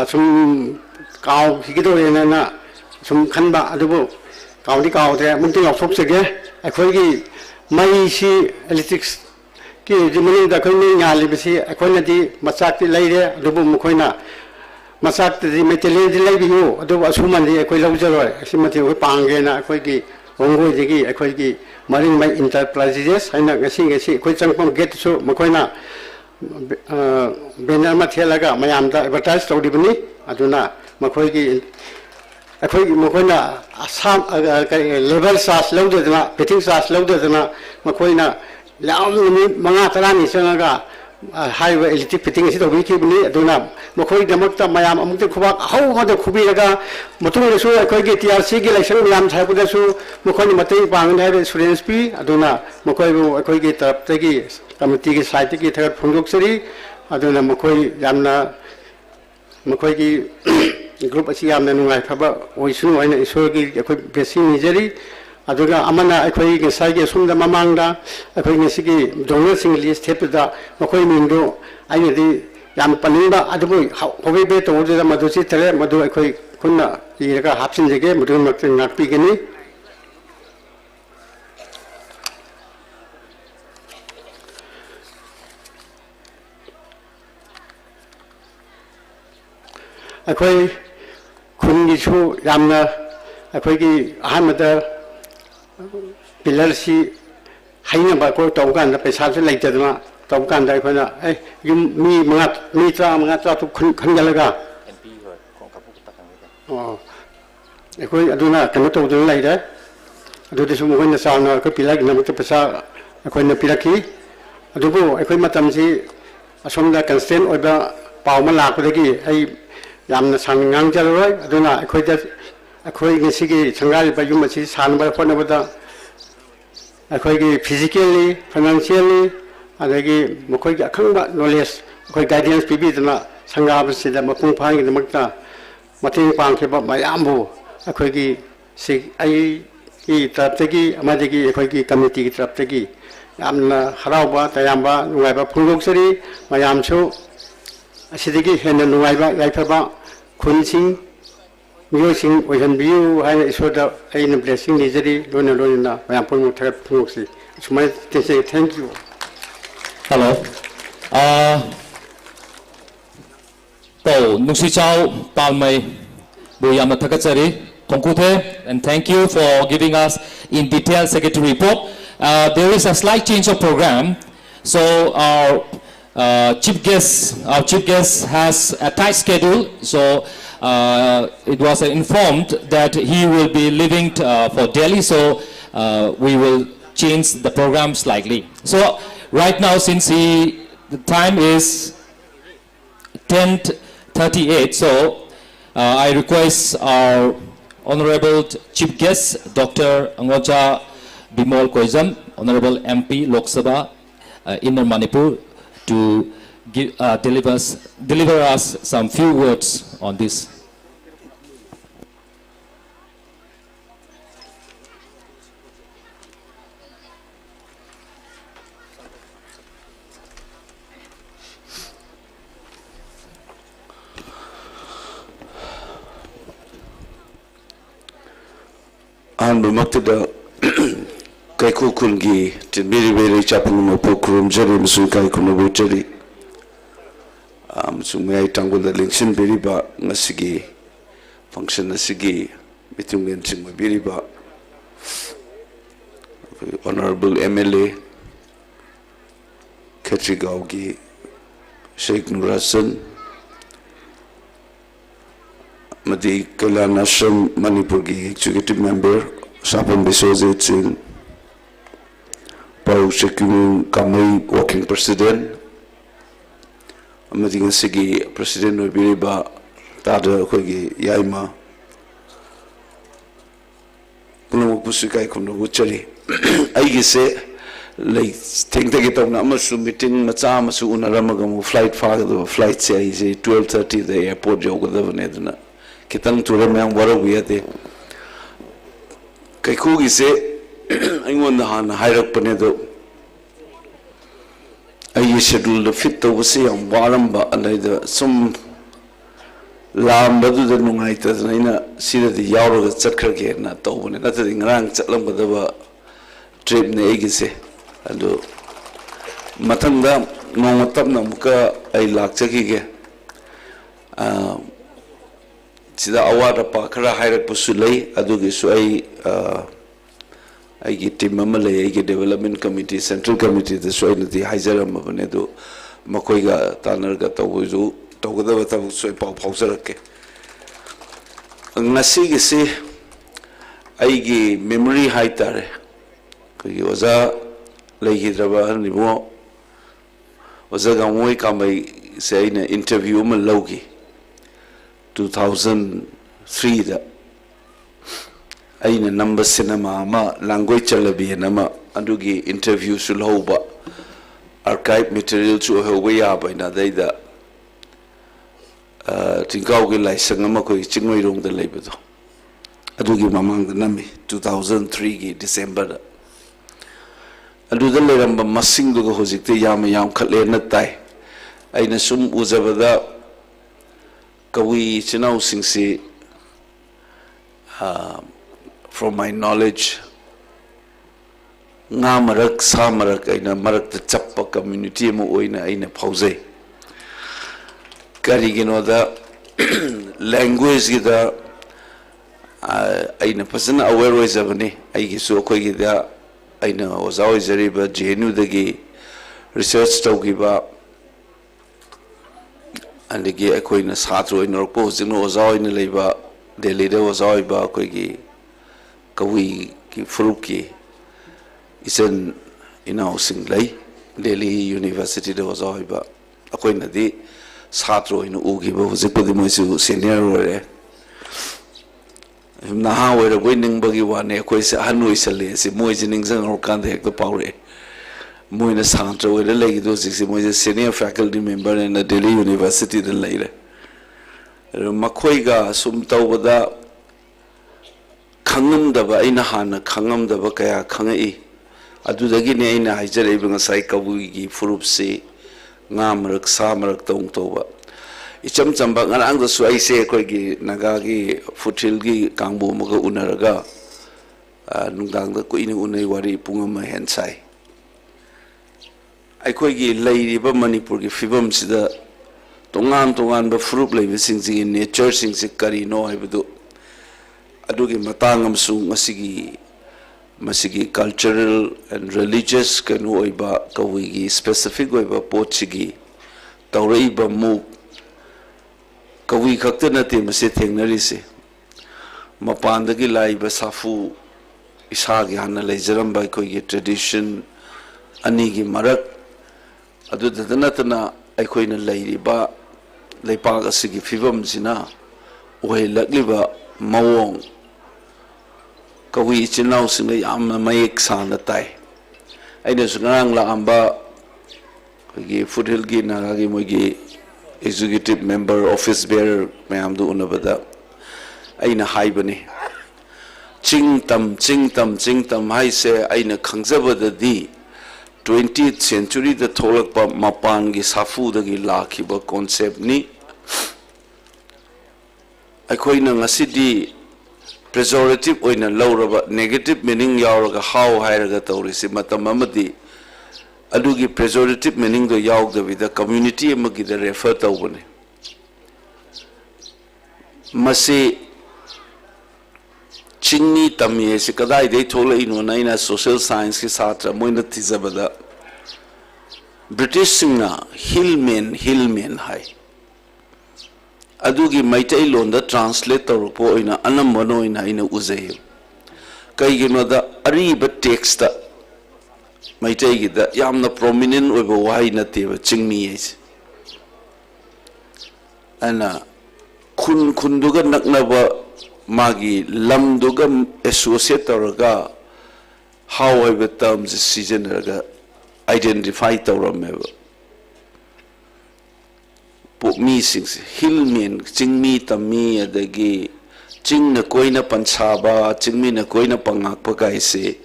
sum kau hikido na sum khanba adubu kau di kau de munting lok sege akhoi mai si electrics ki jimani da khoi ni ngali bisi akhoi na di machak ti leire adubu mkhoi na machak ti metele di lei biu adubu asuman di akhoi lau jaroi asimati hoi pangge na akhoi ki hongoi digi akhoi ki maring mai enterprises haina ngasi akhoi changpam gate su mkhoi na banner mathelaga mayamda advertise tawdibani aduna makhoigi akhoi makhoina asam level charge lawdedna fitting charge lawdedna makhoina lam manga tarani sangaga highway electric fitting si tawbi kibni aduna makhoi damakta mayam amukte khubak hau mada khubiraga matung su akhoigi TRC gi election mayam thaipuda su makhoini matei pangin hai insurance pi aduna makhoi akhoigi taraptagi committee ki site ki third phungdoksari aduna makhoi yamna makhoi ki group asi yamna nungai phaba oisunu aina isor gi akhoi blessing nijari aduga amana akhoi ki sai gi sumda mamangda akhoi ngasi gi donor sing list thepda makhoi mingdo aina di yam paninda adubu hobe be to de madusi tele madu akhoi kunna iraga hapsin jege mudu makte ngakpi gini akhoi khungi chu yamna akhoi gi ahamada pillar si haina ba ko tawgan da paisa se leitadma tawgan da khona yum mi tra tu khangalaga MP ho kong kapu ta kang akhoi aduna kanu to du leida adu de sumu khona sa na ko pillar gi namta paisa akhoi na piraki adubu akhoi matam si asomda constant oiba pawma lakudagi ai yamna sangang jaloi aduna akhoi ngisigi sangali ba yum asi sanba phonabada akhoi gi physically financially adagi makhoi gi akhangba knowledge akhoi guidance pibi dana sangab sida mapung phang gi damakta mating pang kheba mayambu akhoi gi si ai ki taptagi amadagi akhoi gi committee gi taptagi yamna harauba tayamba nungaiba phungdoksari mayamsu asidagi hena nungaiba yaifaba khunsing miyosing oihanbiu haina isoda aina blessing nijari lona mayam pon thagat phungsi sumai tese thank you. Hello. To nungsi chao palmai bu yamna thagatsari tongkuthe and thank you for giving us in detail secretary report. There is a slight change of program, so our chief guest has a tight schedule, so it was informed that he will be leaving for Delhi, so we will change the program slightly. So right now, since the time is 10:38, so I request our honorable chief guest, Dr. Angocha Bimol Koizam, honorable MP Lok Sabha, Inner Manipur, to deliver us some few words on this. Maktada Keikhu kungi tinbiri beri chapun mapu kurum jari musu Keikhu nabu jari musu mayai tanggul da lingsin beri ba ngasigi function nasigi meeting ngensing beri ba honorable MLA Keikhu gi Sheikh Nurasan Madi Kalum Manipur gi executive member Sapon Biswajit Singh, Socio-economic Kamai working president, amadi ngasigi president oibiriba tada akoigi yaima punamu pusu Keikhu no uchari aigi se like thingtagi tawna amasu meeting macha amasu unaramaga mu flight fagado flight se ai se 12:30 the airport jogadavane duna kitang turamyang warawi ate Keikhu gi se aingon han hairakpane do ai schedule the fit to se am waramba anaida sum lambadu da nungai ta naina sida di yawra chakhrage na tawbane natadi ngrang chatlam badaba trip ne egi se ado matanda nomatam namka ai lakchaki ge sida awara pa khara hairak pusulai adugi su ai aigi team mamale aigi development committee central committee the so in the haijaram bane do makoi ga tanar ga tawju tawgada taw so pau phaujarake ngasi gi se aigi memory haitare koi oza leihidraba nibo oza ga moi kamai se ina interview ma logi 2003 da aina number cinema ma language chalabi nama adugi interview sulhoba archive material chu howe ya baina daida Tingkao ge laisang ama koi chingoi rong da leibado adugi mamang da nami 2003 gi December da adu da leramba masing do go hojikte yam khatle na tai aina sum uzabada kawi chinau singsi from my knowledge nga marak sa marak aina marak ta chappa community mo oina aina phauzai kari gino da language gi da aina pasana aware wa zabani ai gi so khoi gi da aina ozawai zariba jenu dagi research tawgiba andigi akoina satro inorpo jino ozawai na leiba Delhi da ozawai ba koi gi kawi ki furuki isen inau singlai Delhi University da ozawai ba akoina di satro inu ugi ba hujikpadi moisu senior ore naha wera goining bagi wane koi se hanoi sale se moi jining jang or kan hek to paure moi na satro wera legi do sisi moi senior faculty member in the Delhi University da laire makhoi ga sum tawbada khangam daba aina hana khangam daba kaya khangai adudagi ne aina haijare ibanga sai kabugi gi furup se ngamarak samarak tong toba icham chamba ngarang da su aise koi gi naga gi futil gi kangbu maga unaraga nungdang da koini unai wari pungama hensai ai koi gi leiriba Manipur gi fibam sida tongan ba furup leibe singji nature singsi kari no haibudu adugi matangam su masigi cultural and religious kanu oiba kawigi specific oiba pochigi tawreiba mu kawi khakta nate mase thengnari se mapandagi laiba safu isagi hanna leijaram bai koigi tradition anigi marak adu dadanatana aikoina leiriba leipak asigi fibam sina ohe lakliba mawong kawi chinau singa yamna mayek sana tai aina sunang la amba gi foothill gi nagagi mogi executive member office bearer mayam du unabada aina haibani chingtam hai se aina khangjabada di 20th century da tholakpa mapan gi safu da gi lakhiba concept ni aikoina ngasidi pejorative oina lauraba negative meaning yauraga how hairaga tawrisi matam amadi adugi pejorative meaning do yaugdabida community amagi da refer tawbane masi chingni tamye se kadai dei thola ino naina social science ki satra moina tizabada British singna hillman hai adugi maitai londa translate tawpo oina anamano ina uzai kai gino da ariba text da maitai gi da yamna prominent oiba wai na teba chingmi yes ana kun duga naknaba magi lam duga associate tawraga how I terms season raga identify tawrameba po mi sings hilmin chingmi tammi adagi chingna koina pansaba chingmi na koina pangakpa kaise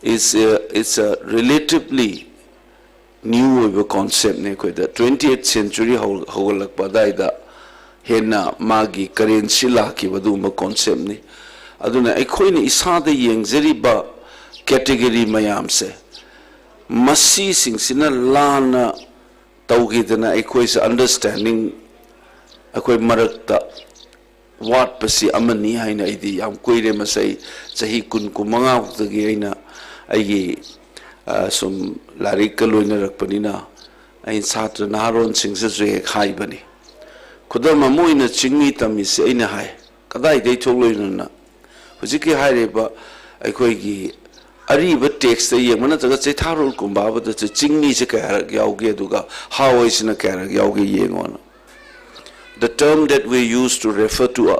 is it's a relatively new concept ne ko the 20th century hawlak padai da hena magi currency la ki baduma concept ni aduna ekhoina isada yengjari ba category mayam se masi singsina lana tawgidana ekhois understanding ekoi marakta what pasi amani haina idi yam koire masai chahi kun kumanga dagi aina ai sum larik loina rakpanina ai satra naron singse je khai bani khudama moina chingmi tami se aina hai kadai dei thogloina na hujiki haire ba aikoi gi ari ba text ye mana taga che tharul kumba ba da chingmi se ka yauge duga how is na ka yauge yengona the term that we use to refer to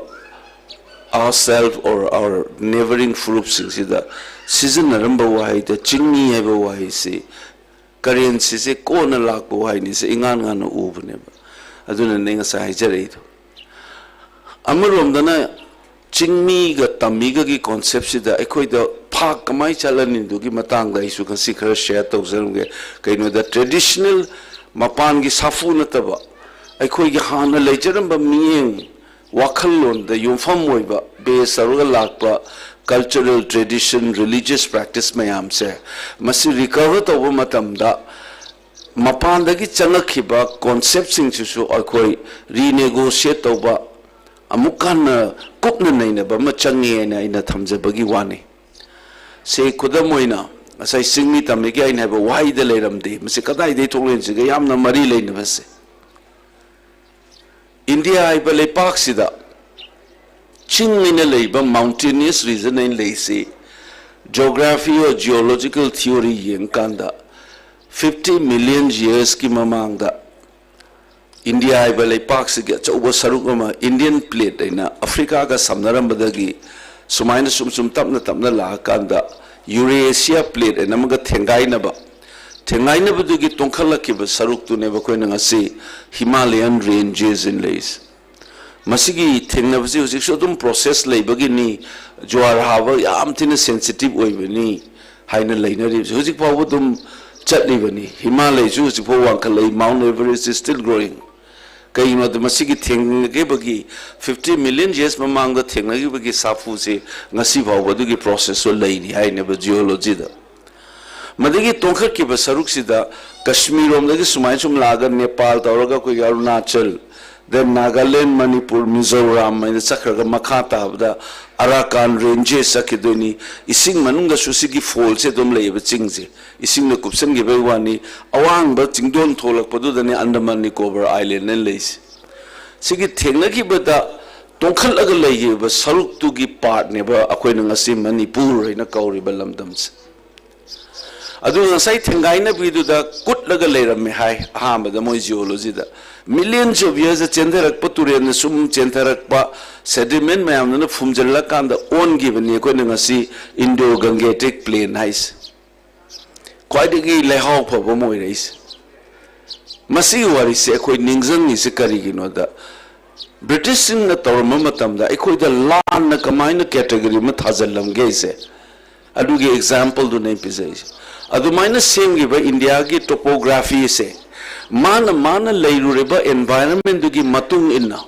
ourselves or our neighboring groups is the season number why the chingni eba why se currency se kona lak why ni se ingan ngan ubne aduna nenga sa hajare amarom dana chingmi ga tamiga gi concept se da ekoi da phak kamai chalan du gi matang da isu kan sikhar share to zarunge kaino the traditional mapan gi safu na taba ekoi gi hana lejaram ba mieng wakhallon da yumfam moiba be saruga lakpa cultural tradition religious practice mayam se masi recover to matam da mapan da gi changakhiba concept sing su akoi renegotiate to ba amukan kupna naina ba ma changi na ina thamje bagi wani se kudamoina asai singmi tamge gi ina ba wai da leram de masi kadai de thonglen se ga yamna mari leina base India ai ba lepak sida chingmina leiba mountainous region in leise geography or geological theory yenkanda 50 million years ki mamangda India ai ba lepak siga choba sarukama Indian plate ina Africa ga samnaram badagi sumaina sum tapna la kanda Eurasia plate ina maga thengai na ba thengai na budugi tongkhala ki ba saruk tu ne ba koina ngasi Himalayan ranges in leise masigi thengna basi hujik so dum process leibagi ni joar hawa yam thina sensitive oibani haina leinari hujik paw dum chatli bani Himalaya ju hujik paw wankalai Mount Everest is still growing kai no dum masigi thengge bagi 50 million years mamang da thengna gi bagi safu se ngasi paw badugi process so leini haina ba geology da madagi tongkhar ki ba saruk sida Kashmir om dagi sumai sum laga Nepal tawraga koi Arunachal then Nagaland, Manipur, Mizoram, and the Sakraga Makata, the Arakan ranges, Sakidoni, Ising Manunga Susiki Falls, Edom Lay, but Singzi, Ising the Kupsen Givewani, Awang, but Tingdon Tolak Padudani, Andaman Nicobar Island, and Lace. Sigi Tenaki, but the Tonkalagalay, but Saruk to give part never acquainting a sim Manipur in a Kauri Balamdams. Adu sai thengaina bidu da kut laga leram me hai ahamba da moi geology da millions of years chendarak pa turen sum chendarak pa sediment mayam na fumjalla kan da on given ne ko ngasi Indo Gangetic plain hais kwaidigi lehaw pa ba moi rais masi wari se koi ningzang ni se kari gi no da British sin na torma matam da ekoi da lan na kamaina category ma thajallam ge se adu ge example do nei pisai Adumaina same giba India ki topography se mana layrureba environment dugi matung inna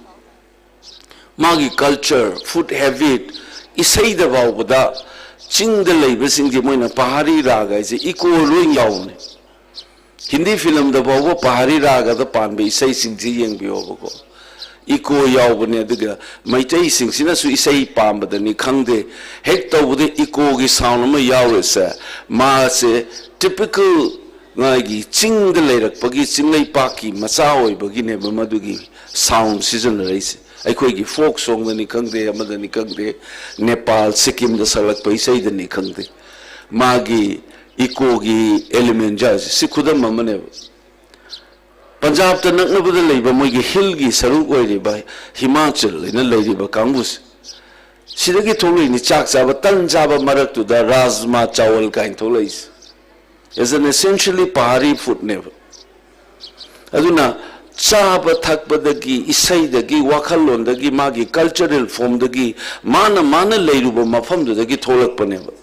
magi culture food habit isai da bawda ching da leiba singdi moina pahari raga ise eco loing yaune Hindi film da bawba pahari raga da panbe isai singji yengbi obako eco yawbane duga maitai singsina su isai pamba ni khangde hek tawde eco gi sound ma yawre sa ma se typical ngai ching de lerak pagi chinglei paki macha hoi bagi ne madugi sound season raise ai khoi gi folk song ni khangde amada ni khangde Nepal Sikkim da salak paisai da ni khangde magi eco gi element jaz sikhudam mamane Punjab ta naknabada leiba moigi hill gi saruk oiriba Himachal ina leiriba kangus sidagi tholoi ni chak chaba tan chaba marak tu da rajma chawal kain tholais is an essentially pahari food never aduna chaba thakpadagi isaidagi wakhalondagi magi cultural form dagi mana leiruba mafam dagi tholak paneba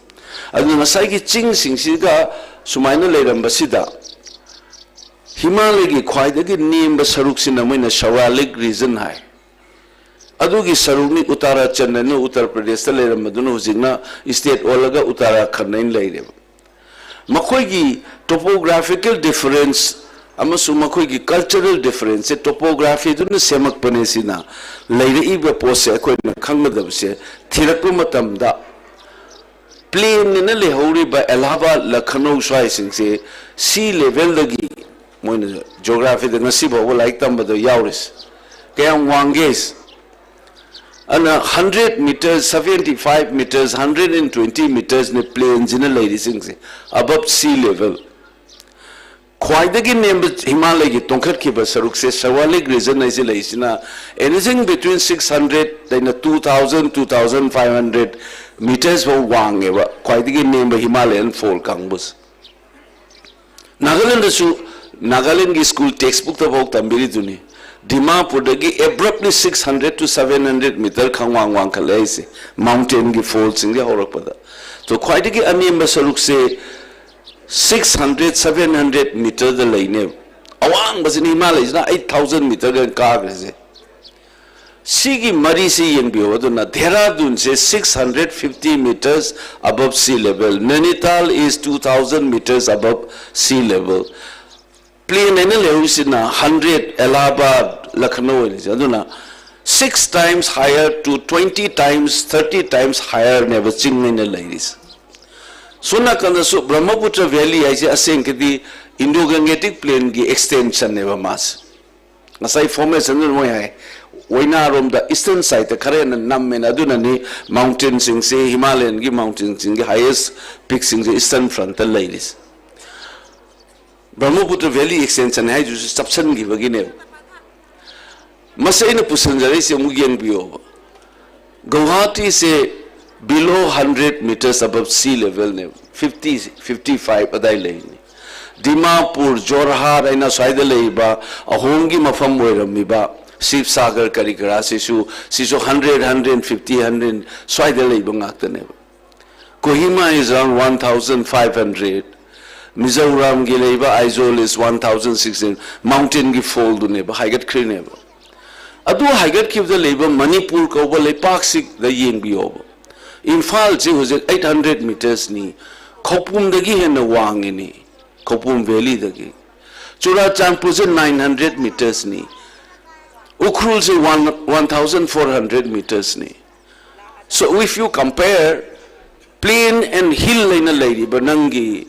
aduna sai gi ching sing siga sumaina leiramba sida Himalaya ki khwaidagi nimba saruk sina moina Shawalik region hai adugi saruk ni Uttarachand na Uttar Pradesh ta leiram maduna hujigna state olaga Uttarakhand nain leireba makhoi gi topographical difference amasu makhoi gi cultural difference topography dun semak pane sina leire iba pose khoi na khangmadab se thirakpu matam da plain ni na lehori ba Allahabad Lucknow swai sing se sea level dagi moina geography the nasiba wo like tam bado yauris kayang wanges ana 100 meters 75 meters 120 meters ne plains in a lady sing above sea level khwaidagi name Himalaya gi tongkhat ki basaruk se Shawalik region is laisina anything between 600 then 2000 2500 meters wo wangeba khwaidagi name Himalayan fall kangbus Nagaland su Nagaland ki school textbook ta bok tambiri duni Dimapur dagi abruptly 600 to 700 meter khangwang wang khalai se mountain ki falls inge horak pada to khwaidagi anim basaruk se 600 700 meter the line awang basin Himalaya is na 8000 meter gan ka se sigi mari si yen bi oduna Dehradun se 650 meters above sea level Nainital is 2000 meters above sea level plain ene leusina 100 Allahabad Lucknow is aduna 6 times higher to 20 times 30 times higher never chingna ladies Suna kanda su Brahmaputra Valley aise aseng kedi Indo-Gangetic Plain ki extension neva mas. Nasai formation nun mo hai. Waina rom the eastern side khare na nam men aduna ni mountain sing se Himalayan ki mountain sing ki highest peak sing se eastern front the ladies. Brahmaputra Valley extension hai ju subsan gi bagi ne. Masai na pusanjari se mugyan biyo. Guwahati se below 100 meters above sea level ne 50 55 adai leini Dimapur Jorhat aina saida leiba ahongi mafam oirami ba Sivsagar karikara sisu 100 150 100 saida leiba ngakta ne Kohima is around 1500 Mizoram gi leiba Aizawl is 1600 mountain gi fold ne ba haigat khri ne ba adu haigat khib da leiba Manipur ko ba lepak sik da yeng bi oba Infal ji was 800 meters ni Khopum dagi hena wangi ni Khopum Valley dagi Churachandpur se 900 meters ni Ukhrul se 1400 meters ni So if you compare plain and hill laina lady banangi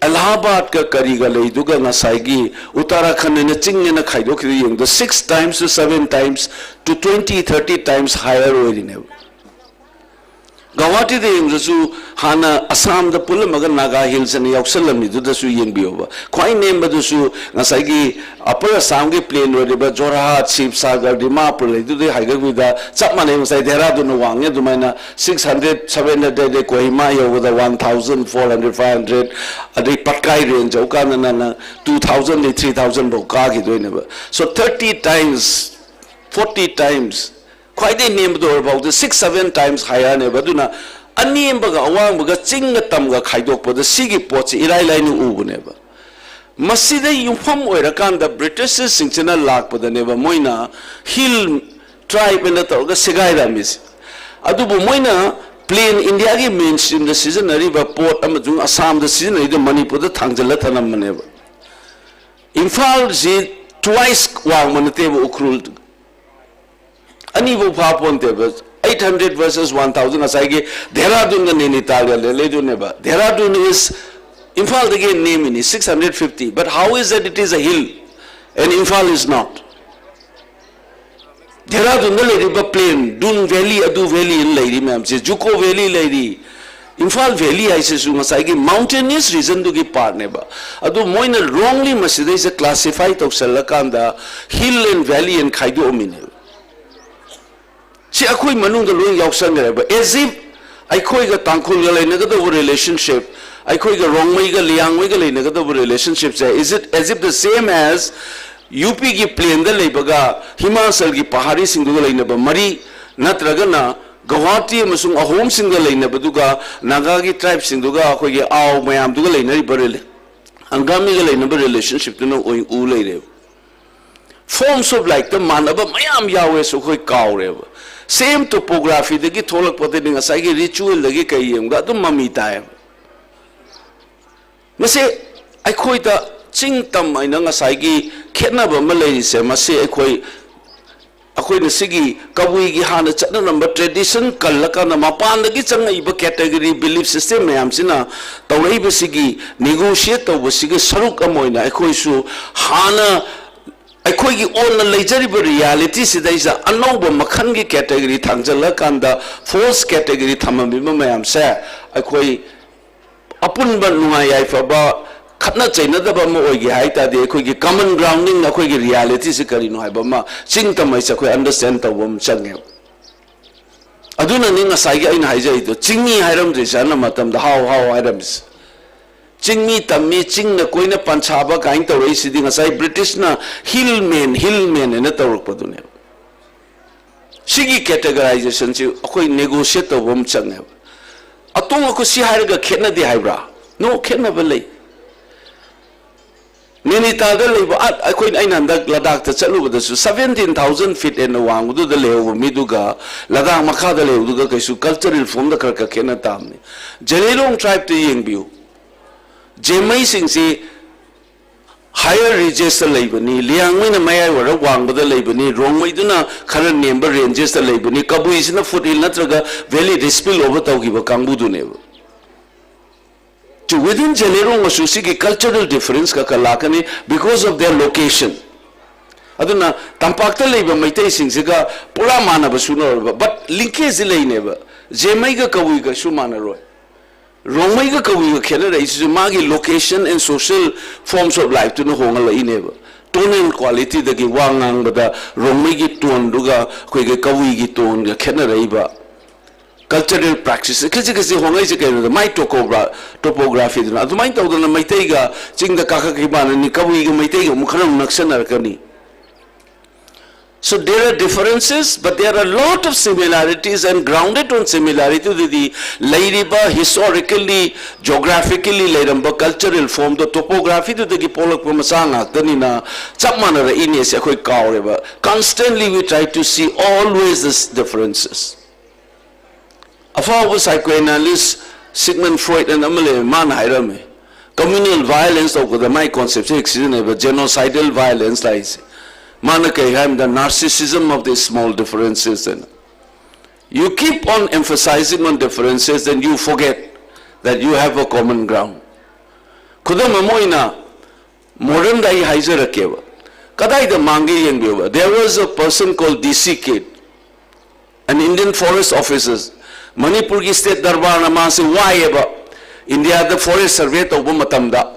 Allahabad ka kariga leiduga ngasai Uttarakhand na ching na khaidok yeng the 6 times to 7 times to 20 30 times higher oirine Guwahati de yengsu hana Assam da pulamaga Naga Hills and Yauksalami do the su yengbiova. Quite name but the su Nasagi upper Assam plain whatever Jorhat, Sivsagar, Dimapur, do the higher with the Chapman say Dehradun Wang, Dumana 600, 700 de Kohima over the 1400, 500 at the Patkai range, Okanana 2000, 3000 Bokagi do So 30 times, 40 times. Quite a name door about the 6-7 times higher never do not. A name baga awang baga chinga tamga kaidok for the sigi pots irailinu ubu never. Masida yufam oirakan the British singchana lak for the never moina hill tribe in the Torga Sigaira miss. Adubu moina plain India gi mainstream the season river port Amazon Assam the season the money for the Tangjalatana never. In fact, she twice wang manateva ukrul. Anibu Papon tables 800 versus 1000 asage Dehradun and Nainital ledu neba Dehradun is Infal again name in is 650 but how is that it is a hill and Infal is not Dehradun the lady but plain Dun Valley Adu Valley in lady ma'am says Juko Valley lady Imphal Valley haise ngasai mountainous region du gi part neba adu moina wrongly masidai se classify tawsalakanda hill and valley and khaidu omine si akhoi manung da loi yausang ba as if akhoi ga tangkhul ga leina ga relationship akhoi ga wrongmai ga liangmai ga leina ga relationship is it as if the same as UP ki plain da leibaga Himachal ki pahari sing du ga leina ba mari natraga na Guwahati amasung ahom singa leina baduga Naga ki tribe sinduga akhoi ge aw mayam duga leina ri barele angami ga leina ba relationship tu no oi u leire forms of like the manaba mayam yawe so khoi kaw re same topography de ki tholak pote ninga sai ge ritual de ki kai yem ga dum mami ta mase akhoi ta chingtam aina nga sai gi khetna ba ma leiri se mase akhoi akhoi na sigi kabui gi hana chana number tradition kallaka na mapan da gi changai ba category belief system mayam sina tawai ba sigi negotiate to ba sigi saruk amoina akhoi su hana akhoi gi on na leijari ba reality sida isa anau ba makhan gi category thangjala kanda false category thamami ma mayam sa akhoi apun ba nungai ai fa ba Katna China da ba mo oigi haita de khoi gi common grounding na khoi gi reality se kari no hai ba ma chingtam mai sa khoi understand ta bom change aduna ni nga sai gi aina haijai to chingi hairam de sa na matam da how hairam chingi tammi ching na koi na pancha ba kain to rei sidi nga sai British na hillman na tawruk padune sigi categorization chi khoi negotiate to bom change atong ko si hair ga khetna de haibra no khetna ba lei Ninita da leba akhoi aina ndak Ladakh ta chalu da su 17,000 feet in wang du da lew mi du ga Ladakh makha da lew du ga kaisu cultural form da kar ka khena tam ni Jelirong tribe te yeng biu Jemai sing si higher ranges da lebani liang mai na mai wa Ragwang da lebani rongmai du na khara nember ranges da lebani kabui sina foothill natraga valley spill over taw gi ba kangbu du ne to within Jelirong Masusi ki cultural difference ka kalakani because of their location. Aduna tampakta leiba maitai singsiga pura mana ba suno but linkage lei neba jemai ga kawi ga su mana roi rongmai ga kawi ga khela rai su magi location and social forms of life to no honga lai neba tonal quality da gi wangang ba rongmai gi ton duga khoi ga kawi gi ton ga khela rai ba cultural practices kasi hongai se kaino mai topography duna adu mai tawda na maitai ga chingda kaka ki bana ni kawi ga maitai ga mukhanam naksanar kani so there are differences but there are a lot of similarities and grounded on similarity to the lairiba historically geographically lairamba cultural form the topography to the polak masanga tanina chapmana ra ini se khoi kawreba constantly we try to see always these differences Afawa psychoanalyst Sigmund Freud and Amale man hairame communal violence of the my concept genocidal violence lies manake ham the narcissism of the small differences and you keep on emphasizing on differences then you forget that you have a common ground kudam moina modern dai haizer keva kadai the mangi yengbewa there was a person called DC Kid an Indian forest officer Manipur ki state darbar na ma se waiba India the forest survey to bu matam da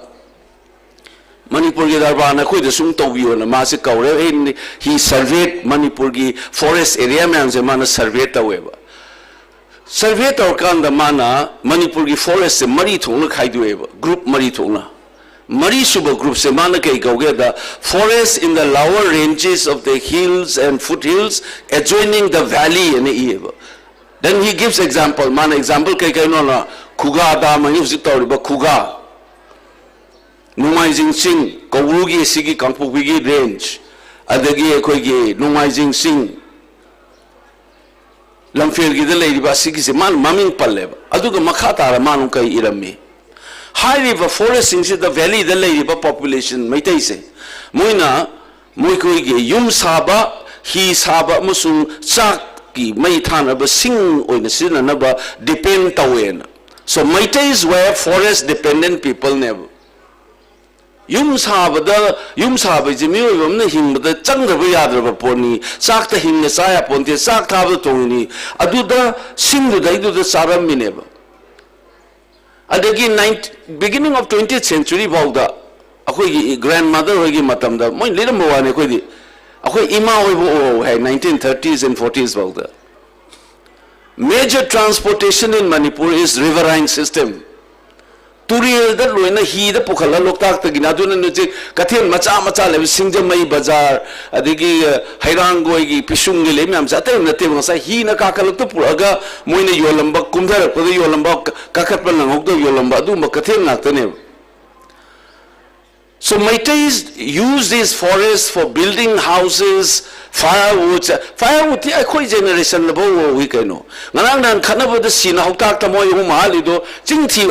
Manipur ki darbar na khoi de sung to biyo na ma se kaure he surveyed Manipur ki forest area man se mana survey ta weba survey to kan da mana Manipur ki forest se mari thong na khai dueba group mari thong na mari suba group se mana kai kauge the forest in the lower ranges of the hills and foothills adjoining the valley and eba Then he gives example. Man example kai no na khuga da mani usi tori ba khuga. Numai jing sing kawugi sigi kangpugi gi range. Adagi koi gi numai jing sing. Lamfir gi dalai ba sigi se man maming palle ba. Adu ka makha tara manu kai irami. High river forest sing se the valley dalai ba population mai tai se. Moina moi koi gi yum saba hi saba musung chak Mai thana ba sing oina sina na ba depend tawena so Maitais were forest dependent people never yum saba jimi oyom na hingba changda ba yadra ba poni sak ta hingna saya ponte sak tha ba tongni adu da sing du dai du da saram mi neba adagi beginning of 20th century bauda akoi grandmother hoigi matamda moi liram bawane koi di akoi ima hoibo hai 1930s and 40s bauda. Major transportation in Manipur is riverine system. Turiel that loina he the pukhala loktak ta gina dun nu je kathen macha le singjamai bazar adigi hairangoi gi pisung le myam jate na te ngasa hi na ka kalok to puraga moina yolamba kumdar ko yolamba kakhat pan ngok do yolamba du ma kathen na tane. So Meiteis use these forests for building houses, firewood. Firewood ti akoi generation labo we kaino. Ngarang nan khana bo the sina hoktak ta moi mahali do singthi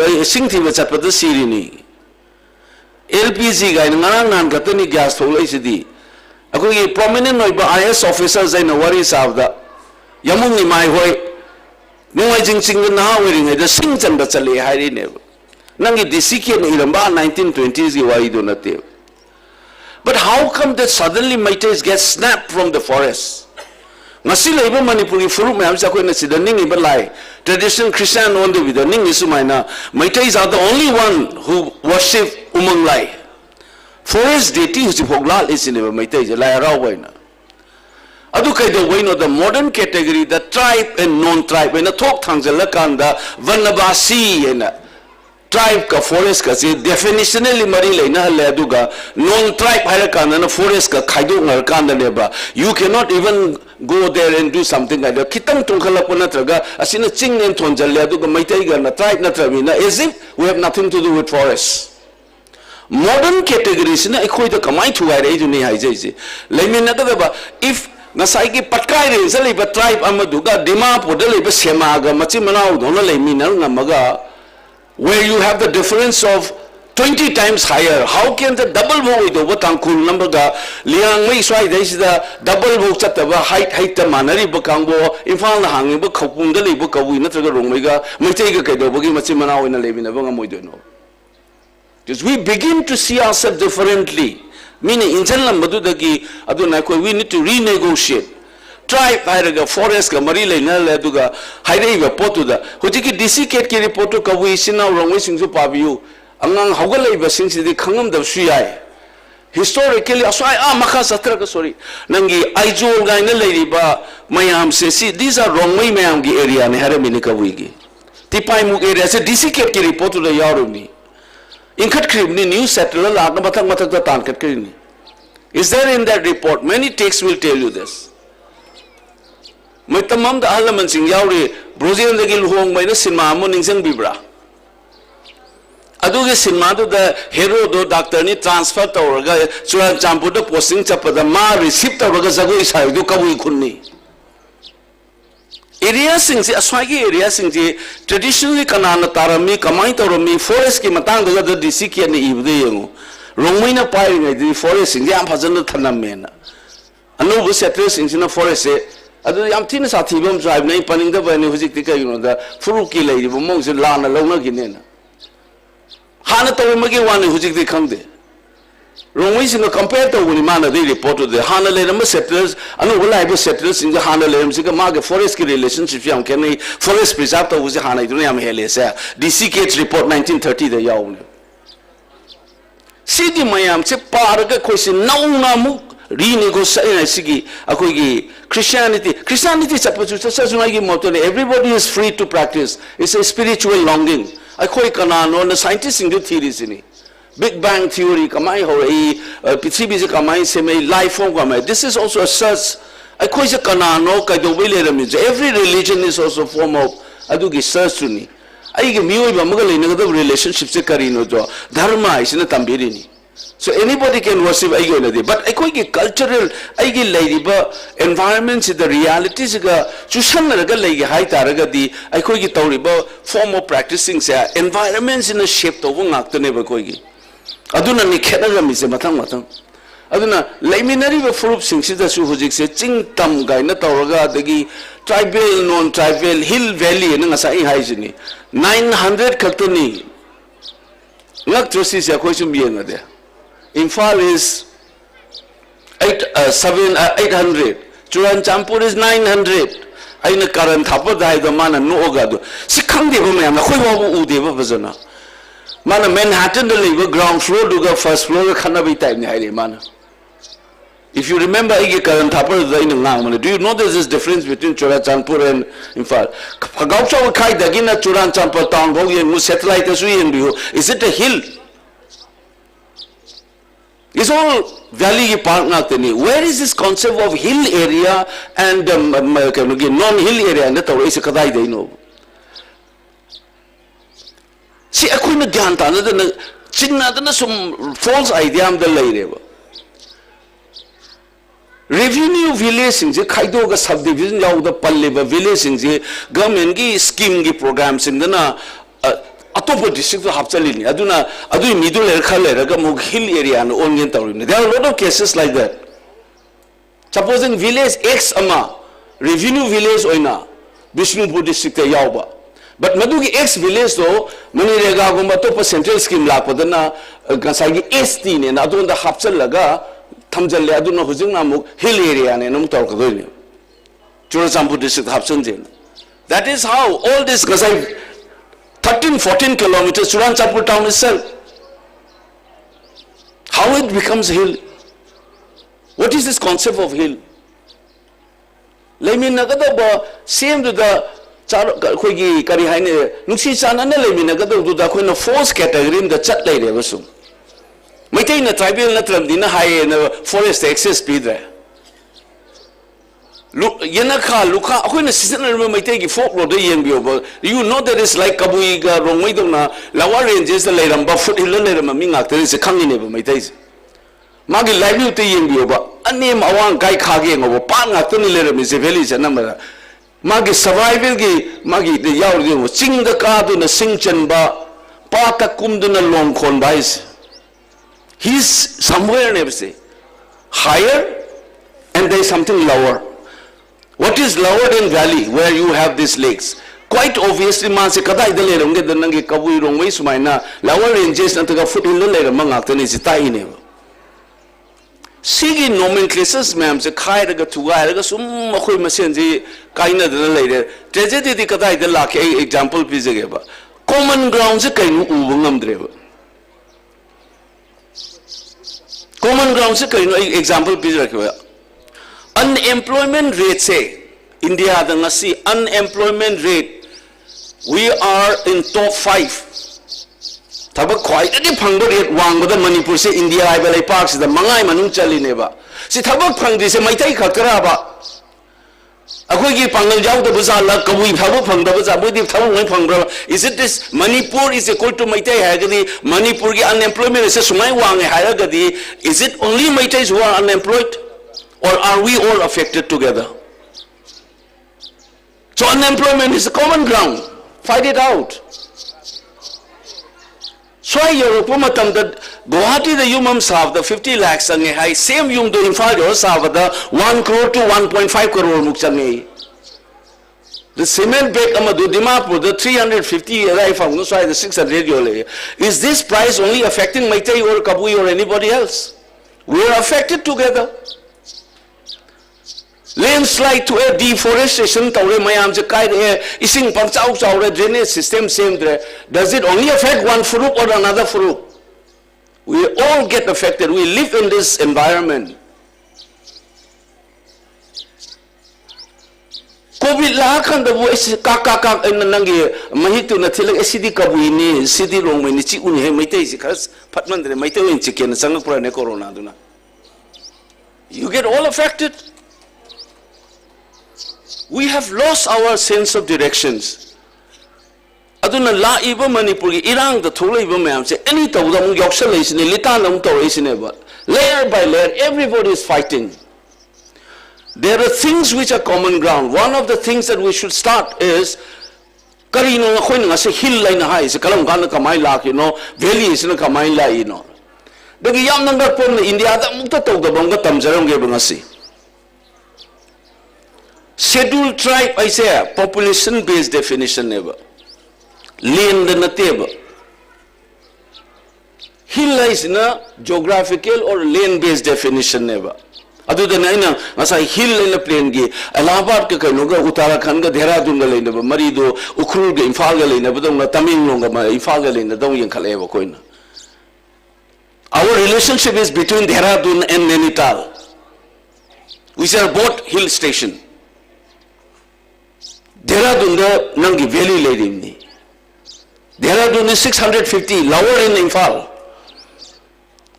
ba chat da sirini. LPG ga ngarang nan gatani gas tholai sidi. Akoi prominent noi ba IS officers in worry savda. Yamung ni mai hoi. Ngai jing na wering da sing chan ba chale hairi ne. Nangi disiki na iramba 1920s ki wari do nate. But how come that suddenly Meiteis get snapped from the forest? Ngasi laiba Manipur ki furu mayam sa koi na sida ning iba lai. Traditional Christian on the vida ning isu maina. Meiteis are the only one who worship umang lai. Forest deity husi phoglal isi neba Meiteis lai rao waina. Adu kaido waino the modern category, the tribe and non-tribe. Waina thok thangzala kanda Vanabasi ena. Tribe ka forest ka si definitionally mari leina le aduga non-tribe haira kanda na forest ka khaido ngar kanda leba. You cannot even go there and do something like that. Kitang tungkhala po na traga asina ching nen thonjal le aduga Meitei ga na tribe na tramina as if we have nothing to do with forests. Modern categories na ikoi da kamai thuai re ju ni hai jai lemin na ka if nasai ki patkai re sa leba tribe amaduga Dimapur da leba sema ga machi manau dona lemin na ngamaga where you have the difference of 20 times higher. How can the double vote do what angkul number ga liang mai swai dai sida double vote chataba height ta manari ba kangbo infal na hangi ba khopung da leibu kawi na traga rong mai ga Meitei ga kaido ba gi machi manau ina lebina ba ngamoi do no. Because we begin to see ourselves differently. Meaning in general madu da gi aduna ko we need to renegotiate. Tribe hairaga forest ka mari leina le aduga hairaiba potu da hojiki DC ket ki report to kawi sina rongwei singsu pabiu angang hogalaiba singsi khangam da su yai historically aswai makha satra ka sorry nangi aijol ga ina leiriba mayam se si these are rongwei mayam gi area ne hare mini kawi gi tipai muk area se DC ket ki report to da yaruni inkhat krib ni new settler la na mathak da tan kat krini. Is there in that report? Many texts will tell you this. May tamam da alaman sing yauri Brazil de gil hong may na sinma mo ningsang bibra. Adu ge sinma do da hero do doctor ni transfer ta orga chuan champu do posting chapada ma receipt ta orga zago isai do kabui khunni. Area sing si aswagi area sing si traditionally kanana tarami kamai tarami forest ki matang do da DC ki ni ibde yengu. Rongmai na pai ngai di forest sing am phajan na thanam mena. Anu bu settle sing na forest se adu yam tin sa thibam drive nei paning da bani hujik ti kai no da furu ki lei bu mong se la na launa ki ne na hana to ma ge wani hujik ti khangde rongwei sing compare to woni mana de report de hana le ram settlers anu wala ibu settlers in hana le ram sing ma ge forest ki relationship yam ken nei forest preserve to uji hana idune yam hele sa DCK report 1930 de yaw ne sidi mayam se par ga khoisi nauna mu renegotiate Christianity everybody is free to practice. It's a spiritual longing. Scientists in theories in Big Bang theory kamai ho pithibi se kamai se mai life form kamai. This is also a search. Every religion is also a form of adugi search to ni. Relationship se karino jo dharma is in a tambirini. So anybody can worship but cultural environments the realities form of practicing environments in a shape to aduna ni khena mi se mathang aduna laiminari ba furup sing sida su hujik se ching tam gai na tawraga dagi tribal non tribal hill valley na ngasai haijini 900 khatuni ngak trosi se khoi sum yeng ade Infal is 800. Churan Champur is 900. aina karan thapa dai da mana no ga do si khang de ba ma na khoi ba u de ba bajana mana Manhattan da le ground floor do ga first floor ga khana bi time ni hai le mana. If you remember, do you know there is difference between Churachandpur and Imphal? Satellite is it a hill? It's all valley park. Where is this concept of hill area and non-hill area? See, I couldn't get some false idea. Revenue village singje khaido ga subdivision yaw da palle ba village singje government gi scheme gi program sing dana atopo district to hapchali ni aduna adu middle layer khale ra ga mug hill area no ongen tawri there are a lot of cases like that. Supposing village X ama revenue village oina Bishnupur district yaw ba but madu gi X village to manirega gumba to central scheme la padana gasai gi ST ne na adu da hapchal laga Tamjal aduna hujing namuk hill area ne num talk doini Churachandpur district hapsan. That is how all this 13-14 kilometers Churachandpur town itself, how it becomes hill. What is this concept of hill? Lemin nagada ba same to the khoi kari haine nuksi chana na lemin nagada to da khoi na force category in the chat lai re basum Maitai na tribal na tramdina high na forest access speed there. Look, Yanaka, Luka, when a seasonal Maitai folklore the young people, you know that it's like Kabuiga, Romidona, Lawa ranges, the Ladam, Buffet, Minga, there is a coming neighbor, Maitais. Magi lively to young people, a name I want Guy Kaging over Panga, Tony Ledam is a village and number. Magi survival, Magi the Yaw, sing the card in a sing chamber, Paka Kumduna long con buys. He's somewhere never say higher and there is something lower. What is lower than valley where you have these lakes? Quite obviously, man se kada idale ronge danange kabui rongway sumaina lower ranges nantaga foothill le mangaktan is tai ne. Sigi nomenclatures ma'am se khai daga tuga daga sum makhoi masen ji kaina dana le tragedy di kada idal lakhe example pizege ba common ground se kainu ubungam dreba. Common ground se kaino example piece rakhiwa unemployment rate say India da ngasi unemployment rate we are in top 5 tabak khwai adi phangba rate wangba Manipur se India ai balai park se da mangai manung chali ne ba si tabak phangdi se maitai khakra ba akhoi gi pangal jaw da buza la kabui phabu phangda buza budi thabu ngai phangbra is it this Manipur is equal to maitai hagadi Manipur gi unemployment is sumai wang hagadi is it only maitais who are unemployed or are we all affected together? So unemployment is a common ground, fight it out. So Europe matam that Guwahati the yumam sav the 50 lakhs ange hai same yum do Imphal jo sav the 1 crore to 1.5 crore mukchange. The cement bag amadu Dimapur the 350 arrive from the 600 yole. Is this price only affecting Maitai or Kabui or anybody else? We are affected together. Landslide to a deforestation tawre mayam je kai de ising pangchau chawre drainage system same there. Does it only affect one fruit or another fruit? We all get affected. We live in this environment. COVID la kan da bo kak en nangi mahitu na thilak acidi kabui ni city long ni chi uni he maitai si khas phatman de maitai in chicken sang pura ne corona duna. You get all affected. We have lost our sense of directions. Aduna la iba Manipur gi irang da thola iba mayam se any tawda mu yoksha leisine litan lam tawisine ba layer by layer everybody is fighting. There are things which are common ground. One of the things that we should start is karino na khoi na se hill line ha is Kalum kan kamai la valley is na kamai la dagi yam nang pon India da mukta tawda bangga tamjaram ge bangasi. Scheduled tribe, I say, population-based definition never. Land na table. Hill is na geographical or land-based definition never. adudana ina ngasai hill in plain gi Allahabad ka kaino ga Uttarakhand ga Dehradun ga leina ba mari do Ukhrul ga Imphal ga leina ba dong na Tamenglong ga Imphal ga leina dong yang khale ba koina. Our relationship is between Dehradun and Nainital, which are both hill station. Dehradun da nangi valley ledim ni. Dehradun is 650 lower in Imphal.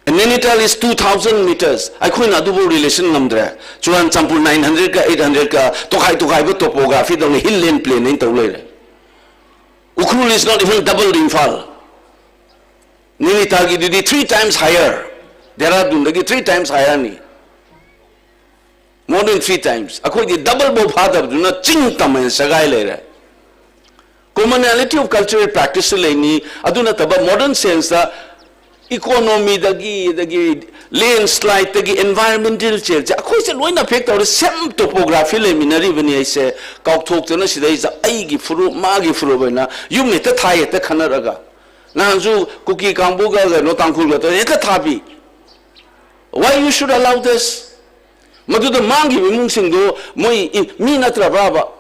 And Nainital is 2,000 meters. I couldn't adubo relation namdra. Chuan Champur 900 ka 800 ka tokai ba topography dong hill and plain in tawle. Ukhrul is not even double Imphal. Nainital gi didi 3 times higher. Dehradun gi 3 times higher ni. More than 3 times. Akoi di double bo father do not ching tamay sagai le. Commonality of cultural practice le ni aduna taba modern sense da economy dagi landslide dagi environmental change akoi se loina affect or same topography le minari bani aise kauk thok tena sidai za ai gi furu ma gi furu bana yum ne ta thai ta khanaraga nanzu kuki kambu ga no tangkhul ga to eta thabi. Why you should allow this? Madu the mangi mung sing do moi mi natra braba.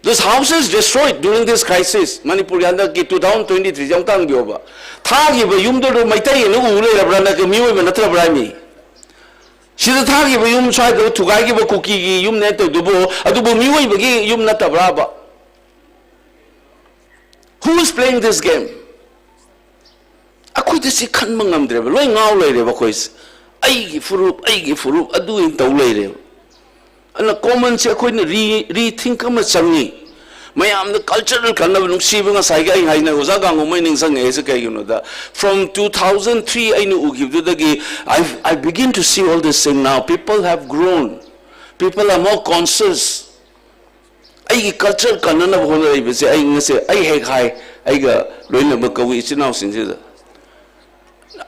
This house is destroyed during this crisis. Manipur yanda ki 2023 jang tang gyoba. Thagi ba yum do maitai no ule rabrana ke miwe ba natra brami. Sida thagi ba yum chai do thugai ki ba kuki gi yum ne to dubo adubo miwe ba gi yum nata braba. Who is playing this game? Akoi de si khan mangam dre ba loi ngaw loi re ba kois. Ai gi furup adu in taw loi re. Ana common se akoi ne rethink ma changi. Mayam the cultural kind of nuksiba nga sai ga ai na uza ga ngomai ning sang e se kai you know da. From 2003 I know ugiv do dagi I begin to see all this thing now. People have grown. People are more conscious. I culture kanana bhona ai bese ai ngase ai he khai ai ga loina ba kawi chinau sin se da.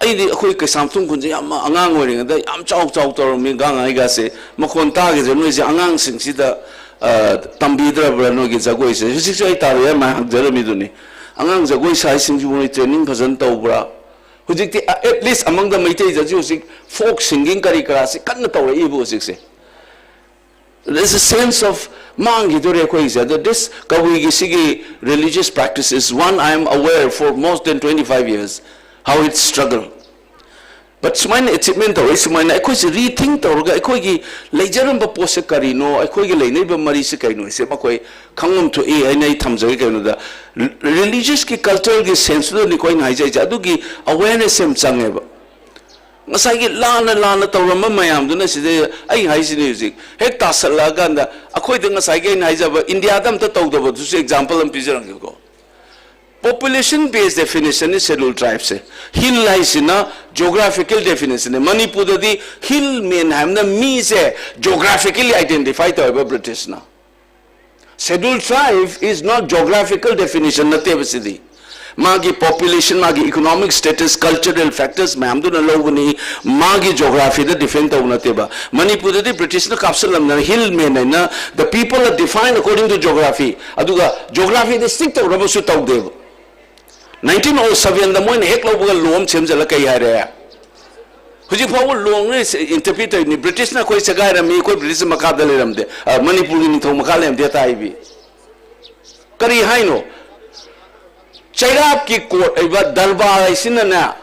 Ai di khoi ke samsung kun je am angang ori da am chau tor mi gang ai ga se makon ta ge je no je angang sin si da tambidra brano ge jagoi se si ai tar ya ma hak jara mi du ni angang jagoi sai sin ju ni training phajan tau bra hujik at least among the maitai ja ju sik folk singing kari kara se kan tau re ibu sik se. There's a sense of mangi dore ko is that this kawi gi religious practices one I am aware for more than 25 years how it struggle. But sumain achievement or sumain akoi se rethink tor ga akoi gi leijaram ba pose kari no akoi gi leinai ba mari se kai no se makoi khangum to e ai nai thamjai kai no da religious ki cultural ki sense do ni koi nai jai ja du gi awareness sem change ba ngasai gi lana tawram mayam du na se ai hai si music hek ta sala ga da akoi de ngasai gi nai ja ba India dam ta taw do ba du example am pijarang ko. Population based definition is scheduled tribes. Hill lies in a geographical definition. Manipur the hill men have the me say geographically identified by British now. Scheduled tribe is not geographical definition. Natevasidi. Magi population, magi economic status, cultural factors. Ma'am do na loguni magi geography the defend of Nateba. Manipur the British na capsule na hill men na the people are defined according to geography. Aduga geography the strict of Rabasu Tawdev. 1907 the moin hek lo bugal lom chem jala kai hare huji phaw long ne interpreter ni British na koi sagai ram koi British makab dale ram de Manipur ni thong makalem de tai bi kari haino chairap ki court eba darbar isina na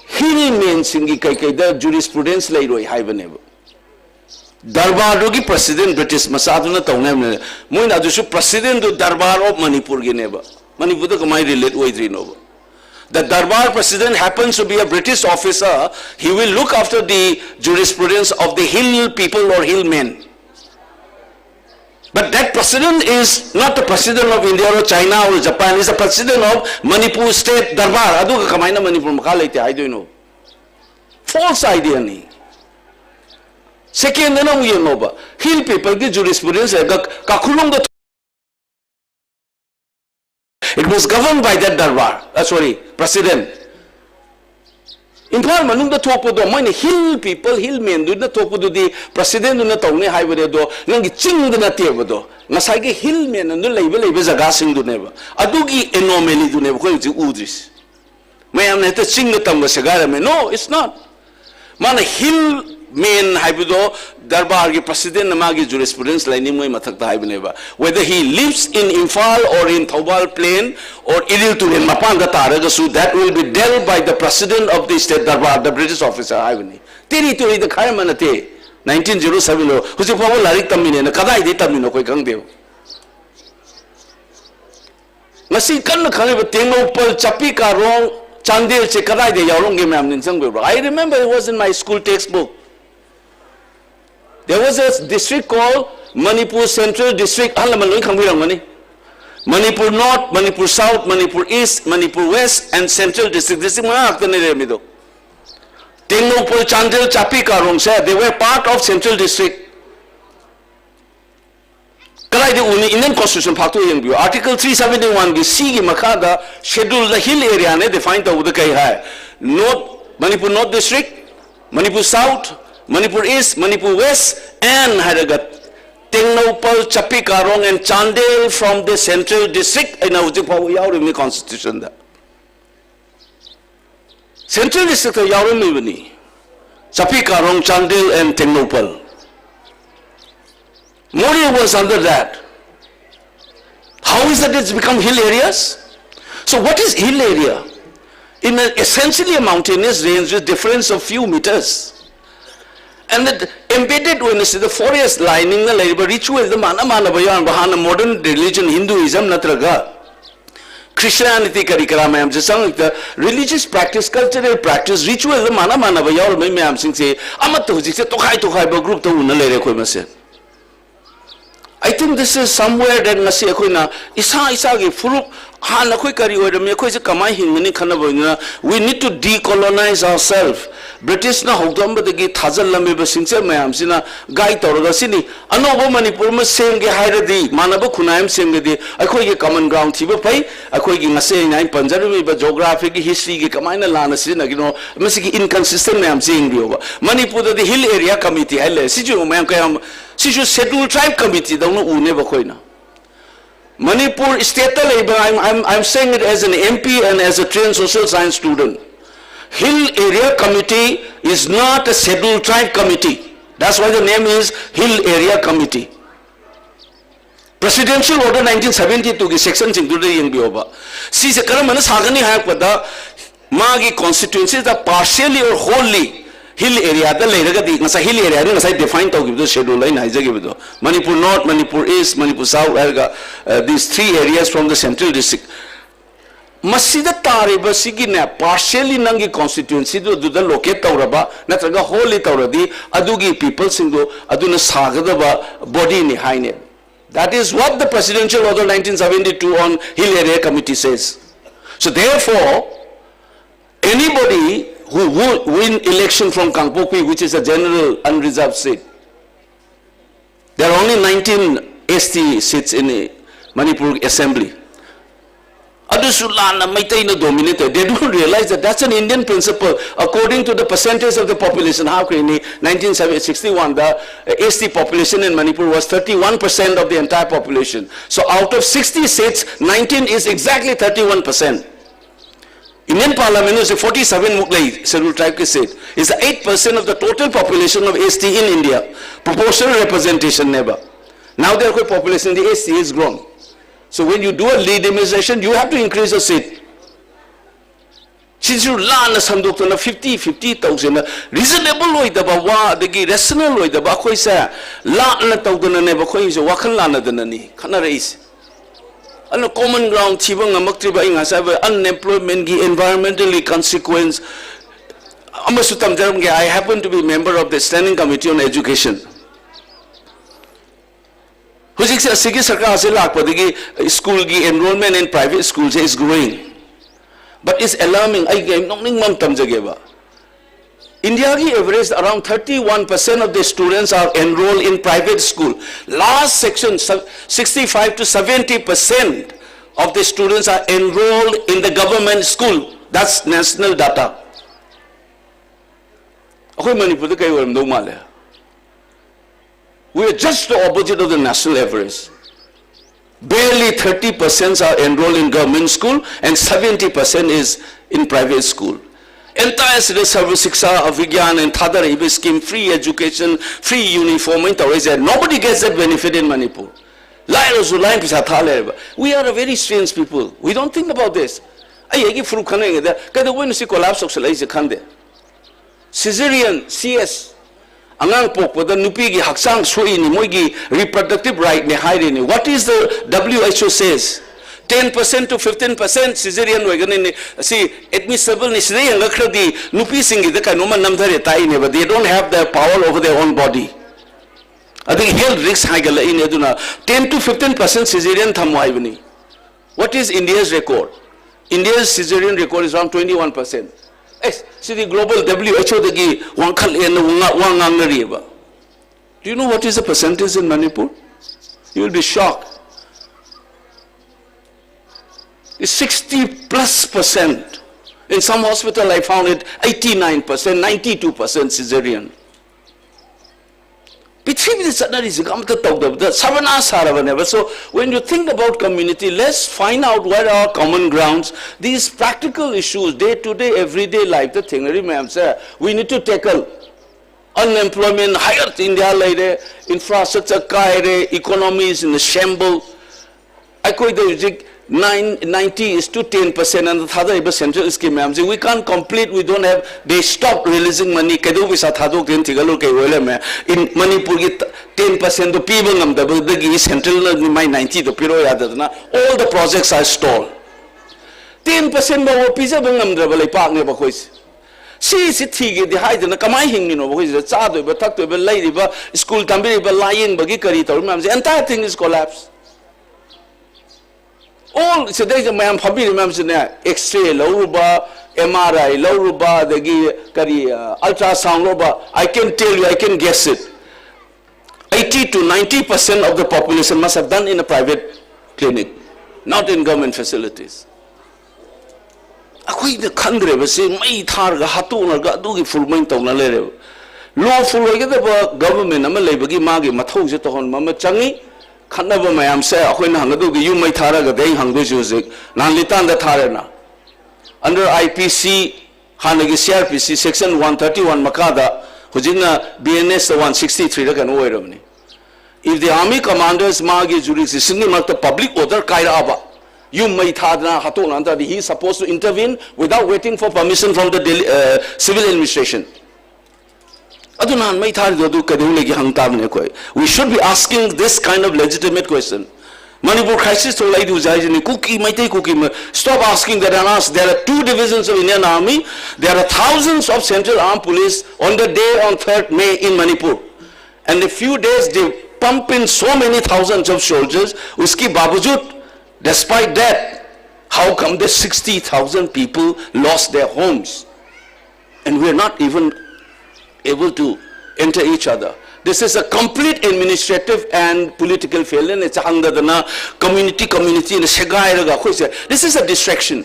hill men singi kai kai da jurisprudence lai roi hai bane darbar do ki president British masadu na tawne moin adu su president do darbar of Manipur gi neba Manipur ko mai relate with no. The Darbar president happens to be a British officer. He will look after the jurisprudence of the hill people or hill men. But that president is not the president of India or China or Japan. He is the president of Manipur state Darbar. Adu ka kamai na Manipur makalaite. I don't know. False idea ni. Second na mo no ba. Hill people ki jurisprudence ka khulong da. It was governed by that Darbar, president. In Parliament, manung da topo do, mine hill people, hill men do na topo do the president do na tawne highway do, nangi ching do na tiya do. Nasai ke hill men do lebe zaga sing do neba. Adugi anomaly do neba ko yung udris. Mayam na ito ching na tamba sagara me. No, it's not. Mana hill main haibudo darbar ki president namagi jurisprudence laini moi mathak ta haibuneba. Whether he lives in Imphal or in Thobal Plain or Iril Turin Mapanga Taragasu, that will be dealt by the president of the state darbar, the British officer haibuni. Tiri turi the kaya manate 1907 lo husi pawa larik tamine na kadai di tamino koi kangdeo. Masi kan khaliba Tingkao chapi ka rong chandel che kadai de yaurong ge mam ninsang be. I remember it was in my school textbook. There was a district called Manipur Central District. Manipur North, Manipur South, Manipur East, Manipur West, and Central District. This is Tingkao Chandel Chapi Karong said they were part of Central District. Indian Constitution Article 371 ki C ki makada schedule the hill area ne defined the kai hai. North Manipur North District, Manipur South, Manipur East, Manipur West, and Hadagat Tingkao Chapi Karong and Chandel from the Central District in the Constitution. Central District Yaurumi Chapi Karong, Chandel, and Tingkao. Mori was under that. How is that it's become hill areas? So what is hill area? In essentially a mountainous range with difference of few meters. And that embedded when the forest lining the labor ritual, the modern religion, Hinduism, Natraga, Christianity, Karikaram, the religious practice, cultural practice, ritual, the Manamana, Mayam Sing say, Amatu, Tokai group to Unale. I think this is somewhere that Nasi Akuna Isagi Furup Han Akukari or the Mikosa Kamai Himini Kanabuna. We need to decolonize ourselves. British na Hogdamba the Gate Hazal Lameba Sincere Mayamsina, Gaita or the Sini, Anobo Manipurma same Gahiradi, Manabo Kunaim same the Akoy common ground Tiba Pai, Akoy Nase nine Panjari, but geographic history, Kamina Lana Sina, Missiki inconsistent Mayam saying Bioba. Manipur the Hill Area Committee, Siju Mayam. Siju Scheduled Tribe Committee, the never koina. Manipur state labor, I'm saying it as an MP and as a trained social science student. Hill Area Committee is not a Scheduled Tribe Committee. That's why the name is Hill Area Committee. Presidential Order 1972 ki section included in Bioba. See, the Karamana Sagani Hapada Magi constituencies are partially or wholly hill area, the later hill area, I defined the schedule line. Manipur North, Manipur East, Manipur South, these three areas from the Central District. Masida Tariba Sigina, partially Nangi constituency, do the locate Tauraba, Natraga wholly Tauradi, Adugi people singo, Aduna Sagadaba, body in Haine. That is what the Presidential Order 1972 on Hill Area Committee says. So therefore, anybody who would win election from Kangpokpi, which is a general unreserved seat. There are only 19 ST seats in the Manipur Assembly. Adusulana Maitaina dominated. They don't realize that that's an Indian principle. According to the percentage of the population, how can in 1961 the ST population in Manipur was 31% of the entire population. So out of 60 seats, 19 is exactly 31%. Indian Parliament is a 47 Muklai scheduled tribe seat. Is 8% of the total population of ST in India. Proportional representation never. Now their population in the ST is grown. So when you do a legitimization, you have to increase the seat. Since you learn a 50,000 reasonable way the bawa, the rational way the bakoi say, la na tawdana never coins a wakan lana than any kana race. On a common ground, Chibang Maktriba Ingas, unemployment, environmentally consequence. I happen to be a member of the Standing Committee on Education. School enrollment in private schools is growing. But it's alarming. India average around 31% of the students are enrolled in private school. Last section, 65 to 70% of the students are enrolled in the government school. That's national data. We are just the opposite of the national average. Barely 30% are enrolled in government school and 70% is in private school. entire service siksha avigyan and thadar scheme, free education, free uniform, nobody gets that benefit in Manipur. We are a very strange people. We don't think about this. Caesarean, CS, angang pokpada nupi gi haksang sui ni moigi reproductive right ne haire ni. What is the WHO says? 10% to 15% Caesarean wagani see admissible ni sida yang akradi nupi singi the kanoma namdare tai ne, but they don't have the power over their own body. I think health risks haigala in eduna 10 to 15% Caesarean thamwaibani. What is India's record? India's Caesarean record is around 21%. See the global WHO dagi wangkhal en wangangari ba. Do you know what is the percentage in Manipur? You will be shocked. It's 60+%. In some hospital I found it 89%, 92% Caesarean. So when you think about community, let's find out what are our common grounds. These practical issues, day-to-day, everyday life, the thing we need to tackle. Unemployment, higher India, infrastructure, economy is in the shambles. 90 is to 10% and the other central scheme. We can't complete, we don't have, they stopped releasing money. In Manipur, 10% to people, the central 90 to Piro, all the projects are stalled. 10% of pizza park never quiz. See, the height and the Kamai, you know, which is a child, but talk to a lady, school, Tambi, lying, Bagikari, the entire thing is collapsed. All today the man family members in X-ray, Lauruba, MRI, Lauruba, the ultrasound, Lauruba. I can tell you, I can guess it. 80 to 90% of the population must have done in a private clinic, not in government facilities. Akoy the country was saying, "May tharga hatuna ga dugi fulmain tawna lere." Lawful ga government ama lebagi magi mathau je tohon mama changi. Khanaba mayam se akhoi na hangadu gi yum mai thara ga dei hangdu juzik nan litan da tharena under IPC hanagi CRPC section 131 makada hujina BNS 163 ra kan oiramni. If the army commanders magi jurisdiction ni the public order kaira aba yum mai thadna hatona anda he is supposed to intervene without waiting for permission from the civil administration. We should be asking this kind of legitimate question. Manipur crisis, stop asking that and ask. There are 2 divisions of Indian Army. There are thousands of Central Armed Police on the day on 3rd May in Manipur. And in a few days they pump in so many thousands of soldiers. Uski babujut, despite that, how come the 60,000 people lost their homes? And we are not even able to enter each other. This is a complete administrative and political failure. It's a community in the this is a distraction.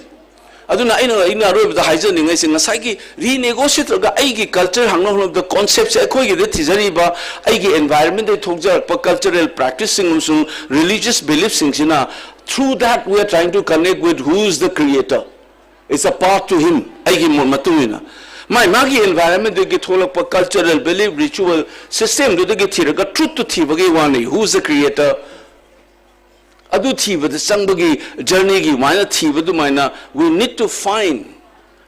Aduna ina rob the hygiene is in Nasaki renegotiate the culture the concepts the environment they cultural practicing religious beliefs through that we are trying to connect with who is the creator. It's a part to him. My magi environment they get cultural belief, ritual system do they get truth to who is the creator? Adu thiba the sangbagi journey gi mana thiba du mana we need to find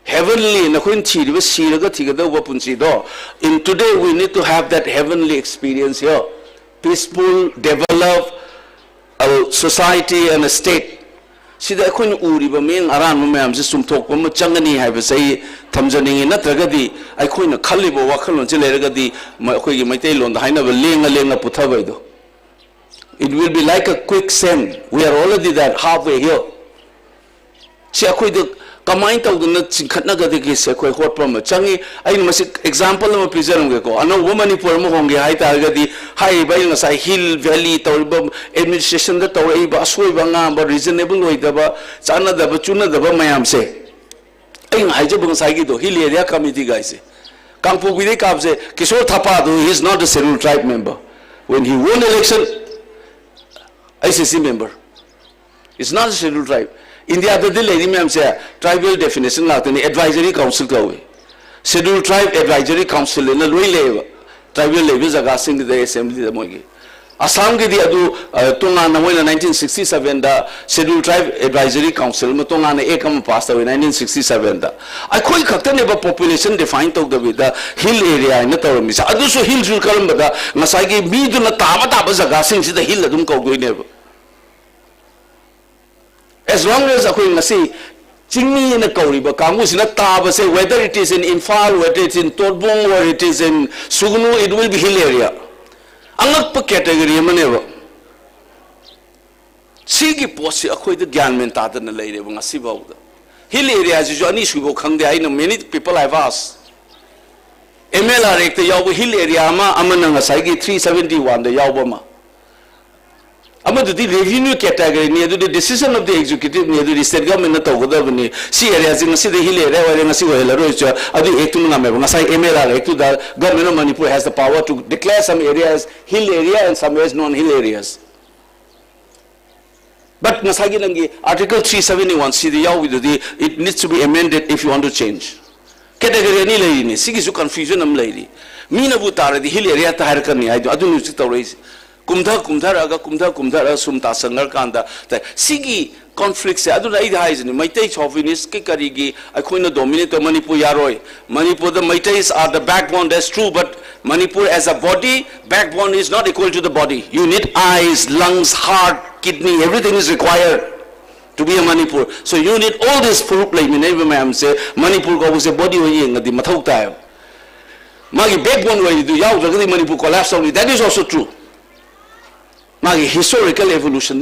heavenly na kun thiba siraga thigada wa punchi do. In today we need to have that heavenly experience here. Peaceful, develop a society and a state. Sida akoin uriba meng aran mo mayam sum thok mo changani haiba sei thamjani natragadi akoin khalibo wakhalon che leragadi akoi gi maitai lon da haina ba lenga puthabai do. It will be like a quicksand. We are already that halfway here. See, akoi the kamain tau na chinkhatna ga de ki se koi hot pam changi ai ma example ma present ge ko ano woman ni por mo honge hai ta ga di hai bai na sai hill valley tau administration da tau ai ba soi ba nga ba reasonable oi da ba chana da ba chuna da ba mayam se ai ngai je bang sai gi do hill area committee guys se kangpu gi de kap se Kishore Thapa do he is not a scheduled tribe member. When he won election ICC member. It's not a scheduled tribe. India the lady ma'am say tribal definition like the advisory council ka we. Scheduled Tribe Advisory Council in the Lui tribal level jaga sing the assembly the mogi. Assam ki di adu tunga na 1967 da Scheduled Tribe Advisory Council ma tunga na ekam pass away 1967 da. I koi khakta ne ba population define to the hill area na tawmi sa adu so hill jul kalam bada ngasai ki mi du na taba jaga sing si the hill adum ko goi ne. As long as akoi ngasi Chingmi in a Koriba, Kamus in a Taba, say whether it is in Imphal, whether it is in Todbong, or it is in Sugnu, it will be hill area. Angat pa category maneva. Sigi posi akoy the Gyanmen Tata na lady of Nasiba. Hill areas is Johnny Shubo Kangde. I know many people I've asked. MLR Rek the Yabu Hill area, Amananga Saigi 371, the Yabama. Among the revenue category near the decision of the executive near the state government of see areas in the hill area and see where the government of Manipur has the power to declare some areas hill area and some areas non-hill areas. But Nasagilangi Article 371 see the it needs to be amended if you want to change. Category any lady, Sigisu confusion lady. Mina Butara, the hill area Taharkani, I don't know raise. Kumdha sumta sangar kanda sigi conflicts se adu rai hais ni maitai chauvinist ke karigi akoina dominate Manipur yaroi Manipur the Maitais are the backbone, that's true, but Manipur as a body backbone is not equal to the body. You need eyes, lungs, heart, kidney, everything is required to be a Manipur. So you need all this fruit like ma'am say Manipur go was a body when the mathau time magi backbone way do yaw Manipur collapse only. That is also true. Historical evolution,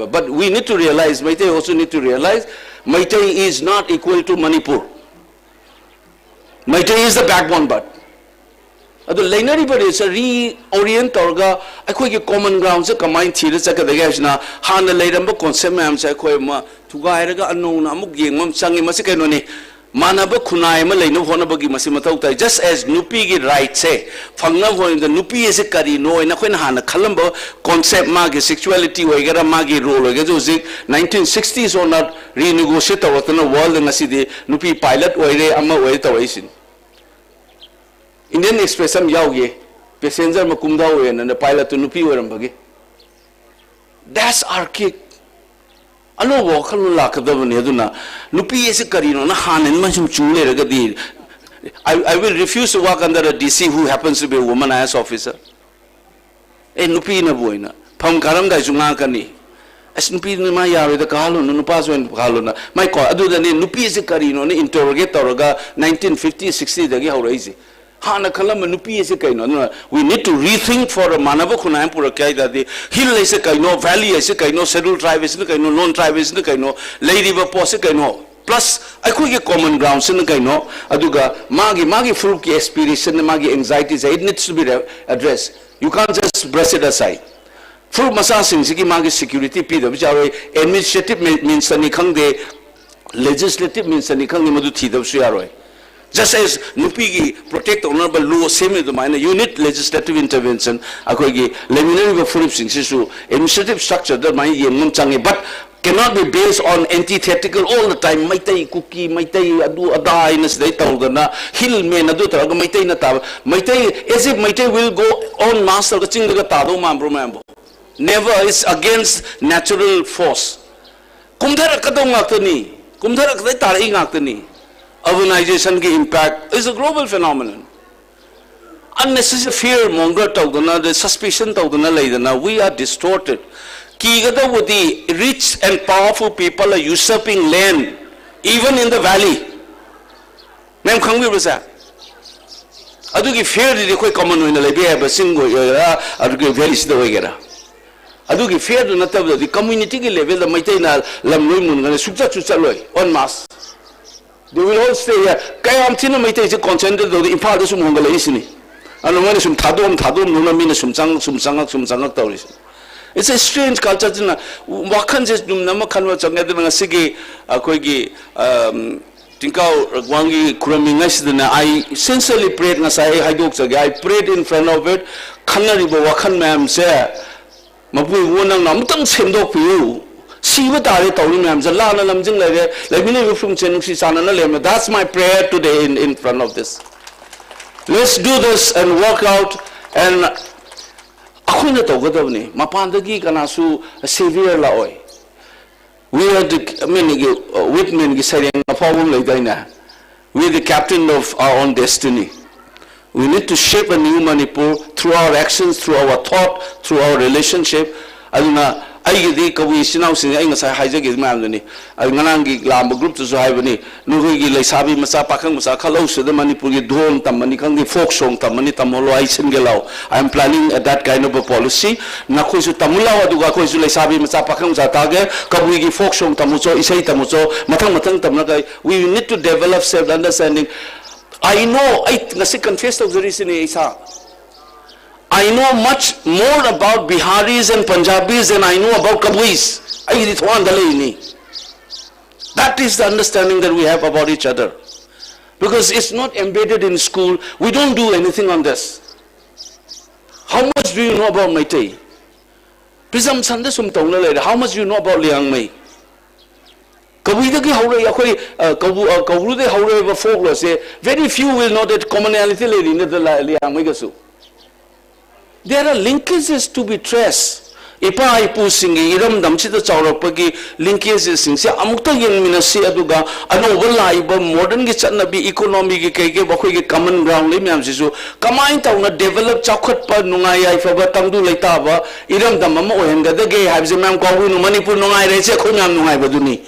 but we need to realize, Meitei also need to realize, Meitei is not equal to Manipur. Meitei is the backbone, but the Lainari but is a reorient orga, I quite common grounds, a combined theatre, Sakadagashna, Hana Laidamba, Consemam, Sakoema, Tugairaga, unknown, Amugi, Mamsangi, Masikanoni. Manaba kunai malay no honabagi masimatauta just as Nupi right say Fangna in the Nupi is a kari no in a hana Kalumba concept magi sexuality wagera magi role against 1960s or not renegotiate within the world and the Nupi pilot or amma waiting. Indian Express am yauge passenger makumda and the pilot to Nupi were that's archaic. I will refuse to work under a DC who happens to be a woman IS officer. Nupi na buena. Pam karam da Zungakani. As Nupi ma yari the Kalum, Nupas when Kaluna. My call, other than Nupi is a carino, interrogate Toraga 1950, 60, the Gaurazi. Hana Kalam and Nupi is a kaino. We need to rethink for a Manava Kunampura Kai that the hill is a kaino, valley is a kaino, Scheduled Tribe is a kaino, lone tribe is a kaino, Lady Vapos a kaino. Plus, I could get common grounds in the kaino, Aduga, Magi Fruki aspiration, Magi anxieties, it needs to be addressed. You can't just brush it aside. Fruit Masasing, Siki Magi security, Peter, which are administrative means the Nikang, legislative means the Nikang Maduti of Shiaroi. Just as Nupigi protect honorable law, same as the minor unit legislative intervention, Akogi, Leminary Philipsing, Sisu, administrative structure, that my Yamchangi, but cannot be based on antithetical all the time. Maitai cookie, Maitai Adu Ada in a state Taldana, Hill men Adu Taraga, Maitai Natava, Maitai, as if Maitai will go on master the Chinga Tado Mambromambo. Never is against natural force. Kumdara Kadong Actani, Kumdara Taring Actani. Urbanization ki impact is a global phenomenon. Unnecessary fear monger tawdana, the suspicion tawdana laydana, we are distorted. Kigada with the rich and powerful people are usurping land, even in the valley. Ma'am Kangwi was that. Aduki fear did quite common in the Libya, but single Aduki very still. Aduki fear do not have the community level, the Maitena Lamlumun and Sucha Chuchaloi, en masse. They will all stay here. Kayam Tina Mate is concentrated on the impartation of Mongolisini. And when some Tadum, Nunamina, Sumsangak Tauris. It's a strange culture. Wakan just do Namakan Changadan Sigi, Akogi, Tingkao, Ragwangi, Kuramingas. I sincerely prayed Nasai Haidoks. I prayed in front of it. Kanaribo Wakan Mam say, Mapu Wunang Namtang Sendo for you. That's my prayer today in front of this. Let's do this and work out. And akhuna togadavni mapandagi kanasu savior laoi. We are the Whitman saying a problem like that. We are the captain of our own destiny. We need to shape a new Manipur through our actions, through our thought, through our relationship. Aduna aigidi kawi sinau sin ai ngasai haijagi mamni nganangi lamba group to haibani nugi leisabi masa pakhang masa khalau se the Manipur gi dhol tamani khangi folk song tamani tamolo ai singelau. I am planning that kind of a policy. Nakhoi su tamula aduga khoi su leisabi masa pakhang masa tage kawi gi folk song tamucho isai tamucho mathang tamna we need to develop self understanding. I know I confess of the reason isa I know much more about Biharis and Punjabis than I know about Kabuis. That is the understanding that we have about each other. Because it's not embedded in school. We don't do anything on this. How much do you know about Meitei? How much do you know about Liang Mei? Very few will know that commonality. There are linkages to be traced. Ipa ipu singi iram damchita chawrapagi linkages singse amukta yengminasi aduga anoba laiba modern gi chatnabi economy gi kege bakhoi gi common ground le myam sisu kamain tawna develop chakhat pa nungai ai fa tangdu leita ba iram dam ma ohenga de ge habje myam kawu nu Manipur nungai re che khoi myam nungai baduni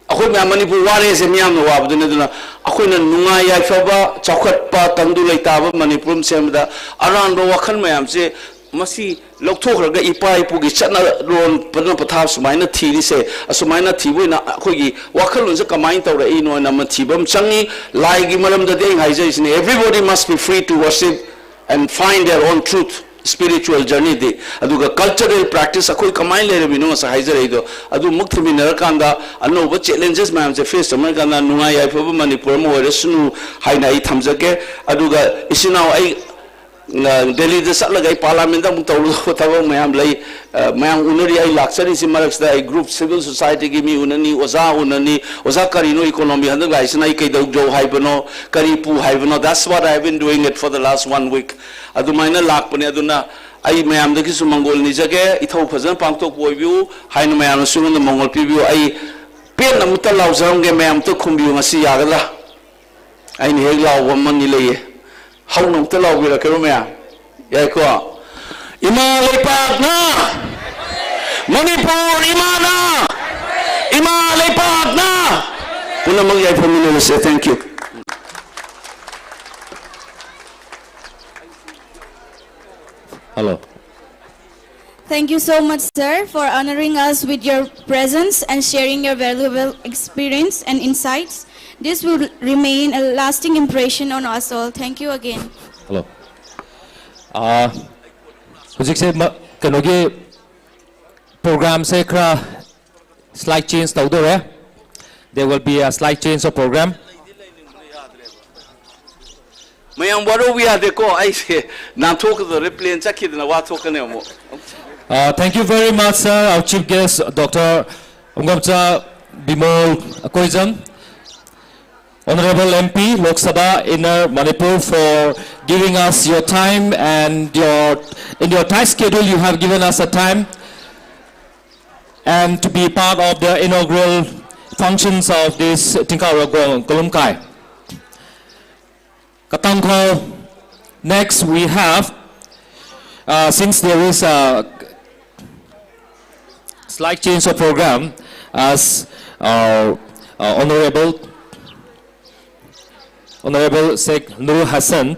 akhoi myam Manipur ware se myam no wabdune duna akhoi na nungai ai fa ba chakhat pa tangdu leita ba Manipur semda aran ro wakhan myam se masi lokthokraga ipa ipugi chatna ron padna patha sumaina thiri se asumaina thiboina akhogi wakhalun se kamain tawra ino na ma thibam changi lai gi malam da dei haijai sine everybody must be free to worship and find their own truth spiritual journey de aduga cultural practice akhoi kamain le binu sa haijai do adu mukthi minar kanda anoba challenges ma am se face samar kanda nungai ai phoba Manipur mo resunu haina I thamjake aduga isinau ai Delhi the Salagai Parliament Mayam Lay Mayam Unari Laksari Simaraksta group civil society give me Unani Oza Karino economy and the guys and I Joe Hibano Karipu Hibano. That's what I've been doing it for the last 1 week. Adumina Lakpanaduna I Mayam the Kisumangol Nizake Ito Pazan Panto Poivu Hainu Mayam Suman the Mongol Pibu I Pen Mutala Zange Mayam to Kumbu Masi Yagala I Hegla woman Nile. How long to love with a Kerumia? Yakwa Imalepatna Manipur Imana Imalepatna Punamaya for me to say thank you. Hello. Thank you so much, sir, for honoring us with your presence and sharing your valuable experience and insights. This will remain a lasting impression on us all. Thank you again. Hello. Kanogi program se kra slight change tawdore. There will be a slight change of program. Mayam waro we are the ko I say na talk the replay and check it na wa talk ne mo. Thank you very much, sir. Our chief guest, Dr. Ungapcha Bimol Akoizam. Honorable MP, Lok Sabha, Inner Manipur, for giving us your time and in your tight schedule you have given us a time and to be part of the inaugural functions of this Tingkao Ragwang Kalum Kai. Katangko. Next we have, since there is a slight change of program, as Honorable Sheikh Nur Hassan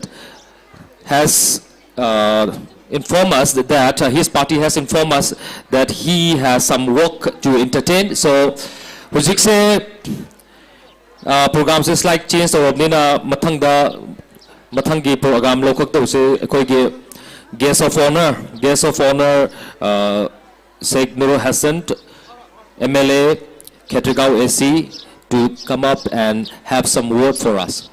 has informed us that his party has informed us that he has some work to entertain. So, Hujik se program se slight change or nina mathangi program lokak to se koi guest of honor Sheikh Nur Hassan, MLA Keikhu AC, to come up and have some word for us.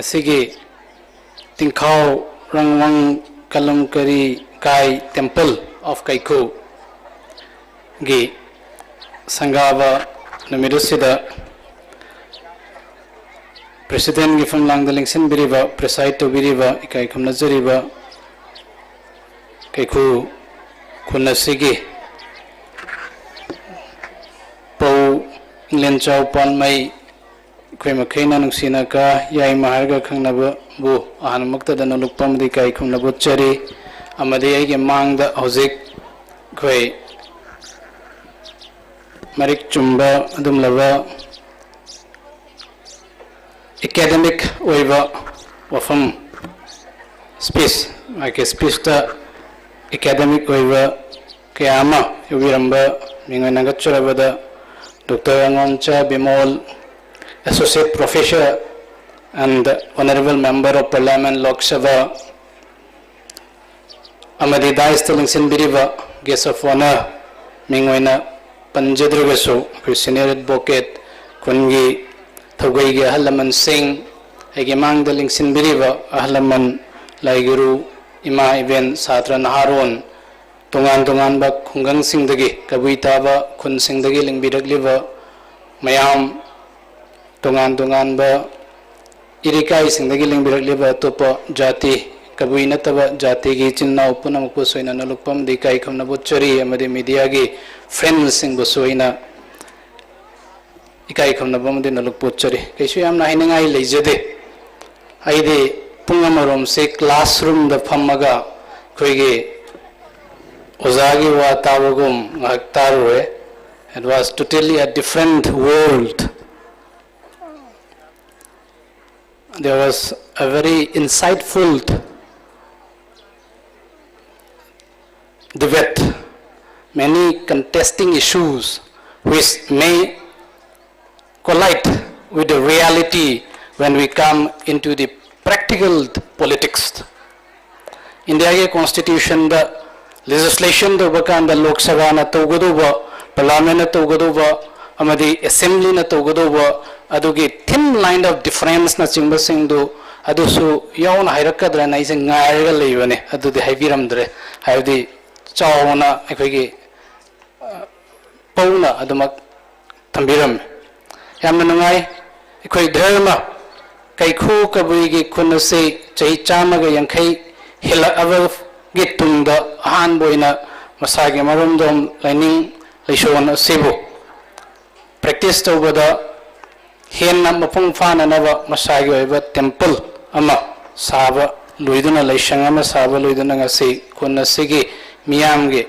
asigi Tingkao Ragwang Kalum Kai Temple of Keikhu gi Sangava Namirusida President Gifam Lang the Lingsin Biriva, Preside to Biriva, Ikaikum Nazariva, Keikhu Kunasigi Pau England Chow Pan Mai Quemakina Nusinaka, Yai Maharga Kangnaba, Bu, Ahanmukta, the Nulupam, the Kaikum Nabuchari, Amadi Mang the Hozik, Quay Marik Chumba, Adum Lava. Academic waiver wafam space like a space ta academic waiver kayama yubiramba minganagachurabada Dr. Angoncha Bimol Associate Professor and Honorable Member of Parliament Lok Sabha Amadi Dais Talingsin Biriva Guest of Honor Mingwena Panjadrugasu Senior Advocate Kungi Thogay Ahalaman Singh, Egemang the Lingsin Biriva, Ahalaman, Laiguru, Ima Even, Satra Naharon, Tungan Bak, Kungang Singdagi, Kabuitaba, Kun Singdagi, Lingbidagliva, Mayam, Tungan Ba, Irikai Singdagi, Lingbidagliva, Topa, Jati, Kabuinataba, Jati, Gichin, Punamukusoina, Nalupam, the Kaikum Nabuchari, Amadi Mediagi, Friends Sing Busoina. Ikai kam na bamde na luk pochari kaisu yam na hininga ai leijade ai de pungamarom se classroom da phammaga koige ozagi wa tawagum ngaktarwe. It was totally a different world. There was a very insightful debate, many contesting issues which may collide with the reality when we come into the practical politics. India constitution, the legislation, the Bakan, the Lok Sabha na Togoduba, Parliament na Togoduba, Amadi Assembly na Togoduba, Adugi thin line of difference na Chimba Singdu, Adusu Yawn Hirakadra na ising Naraga Levane, Adu the Haviramdre, have the Chawana, Equigi Pona, Adumak Tambiram. Yamanangai, Equi Dharma, Keikhu Kabuigi Kunase, Chay Chamaga Yankai, Hilla Avel Gitung the Han Boina, Masagi Marundom, Lining, Lishon Sibu. Practiced over the Hena Mapung Fan and Ava Masagi over Temple, Ama, Sava, Luiduna Lishangama, Sava Luidunangasi, Kunasigi, Miamgi,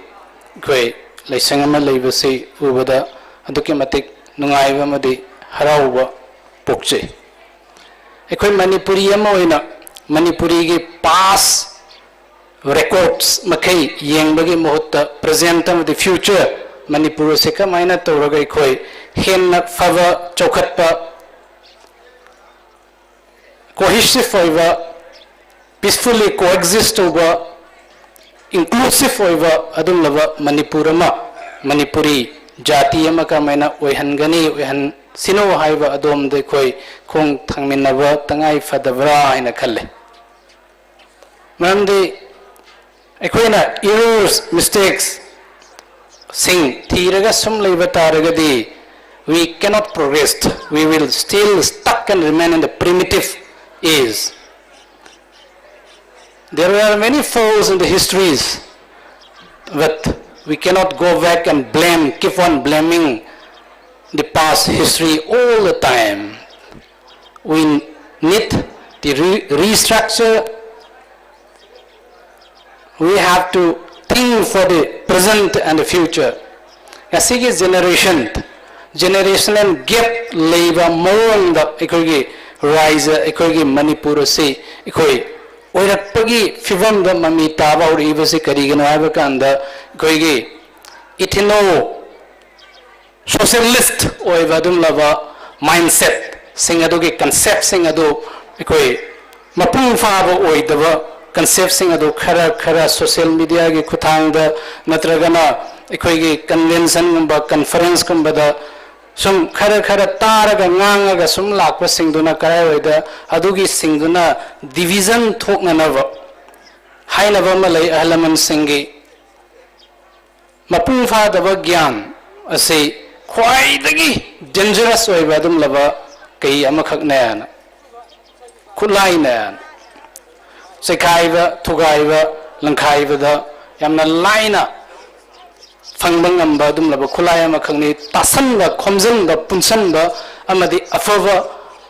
Gray, Lishangama Livasi, over the Adukimatic Nungaiva Madi. Harauba Pokche. Ekoi Manipuri Amoina, Manipuri past records, Makai, Yangbagi Mohota, present of the future, Manipur Seka Mina Toraga Koi, Hen Fava Chokatpa, cohesive over, peacefully coexist over, inclusive over, Adulava, Manipurama, Manipuri, Jati Yamaka Mina, Wehangani, Wehan. Sino haiva adom de koi kong thangminaba tangai fadavra ina khalle mamdi ekoina errors mistakes sing thiraga sum leiba taragadi we cannot progress, we will still stuck and remain in the primitive age. There are many faults in the histories, but we cannot go back and blame, keep on blaming the past history all the time. We need to restructure. We have to think for the present and the future. As a generational gap labor more on the economic rise, economic Manipur say, economic. Oirakpagi fivam the mami taba or evasi karigano avakanda, economic. Itino socialist or evadum lava mindset, singadogi concept singado, economic. Mapung fava or the concept singado kara social media ge kutang the natragana. Equigi convention conference kumbada sum khara taraga ngangaga sum lakpa singduna karai waida adugi singduna division thokna nava hainava malai ahalaman singi mapung phadaba gyan ase khwaidagi dangerous oiba adum laba kai amakhak na khulai na sekaiba thugaiba langkhaiba da yamna laina fangbang ngamba dum laba khulai ama khangni tasanba khomjangba punsanba amadi afava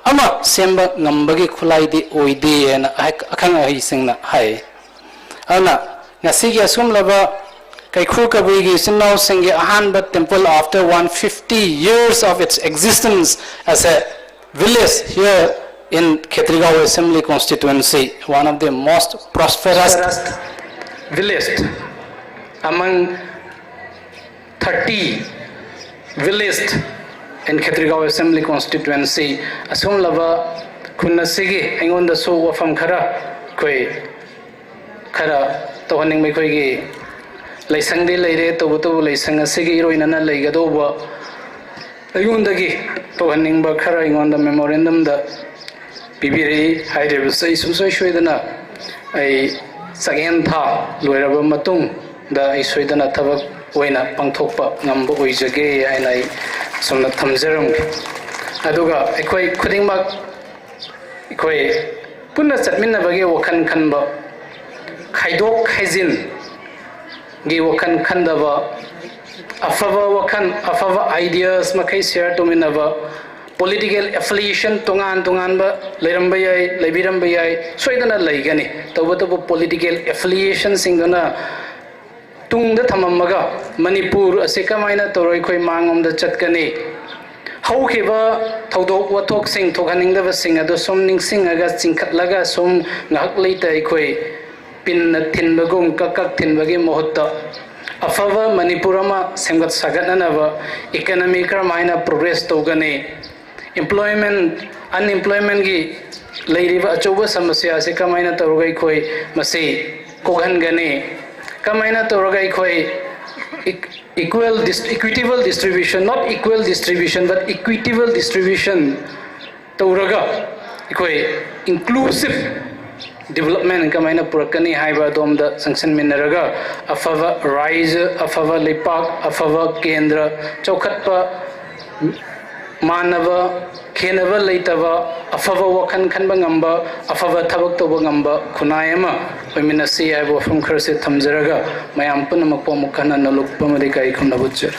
ama semba ngambagi khulai di oide na akhang ai singna hai ana ngasigi asum laba Keikhu Kabui Sinau Singi Ahanba temple after 150 years of its existence as a village here in Ketrigao Assembly constituency, one of the most prosperous villages among 30 villages in Ketrigao Assembly constituency. Asum lava kunna sigi aingonda so wafam khara koi khara tohaning mai koi gi laisang de leire to laisang asigi iroina na leigadoba ayundagi tohaning ba khara aingonda memorandum da pibiri haire sai sumsoi shoidana ai second tha loiraba matung da ai soidana thabak oina pangthokpa ngamba oijage ainai somna thamjaram aduga ekoi khudingmak ekoi punna chatminna bage wakhan khanba khaidok khaijin gi wakhan khandaba afava wakhan afava ideas makai share to minaba political affiliation tungan ba leiramba yai leibiramba yai soidana leigani tobo political affiliation singana tungda thamamaga manipur ase kamaina toroi khoi mangom da chatkani haukiba thodok wathok sing thokhaningdaba sing ado som ningsing aga chingkhatlaga som ngak leita khoi pin thinbagum kakak thinbagi mohutta afava manipurama semgat sagatnanaba economy kramaina progress togani employment unemployment gi leiriba achoba samasya ase kamaina torogai khoi masi koghangani kamaina torogai khoi equitable distribution, not equal distribution but equitable distribution toraga khoi inclusive development kamaina purakani haiba domda sanction minaraga afava rise afava lepak afava kendra chokhatpa manava khenava leitava afava wakhan khanba ngamba afava thabak toba ngamba khunayama oimina si aibo from kharse thamjaraga mayam punamak pomukhana nalukpa mari kai khunna butcher.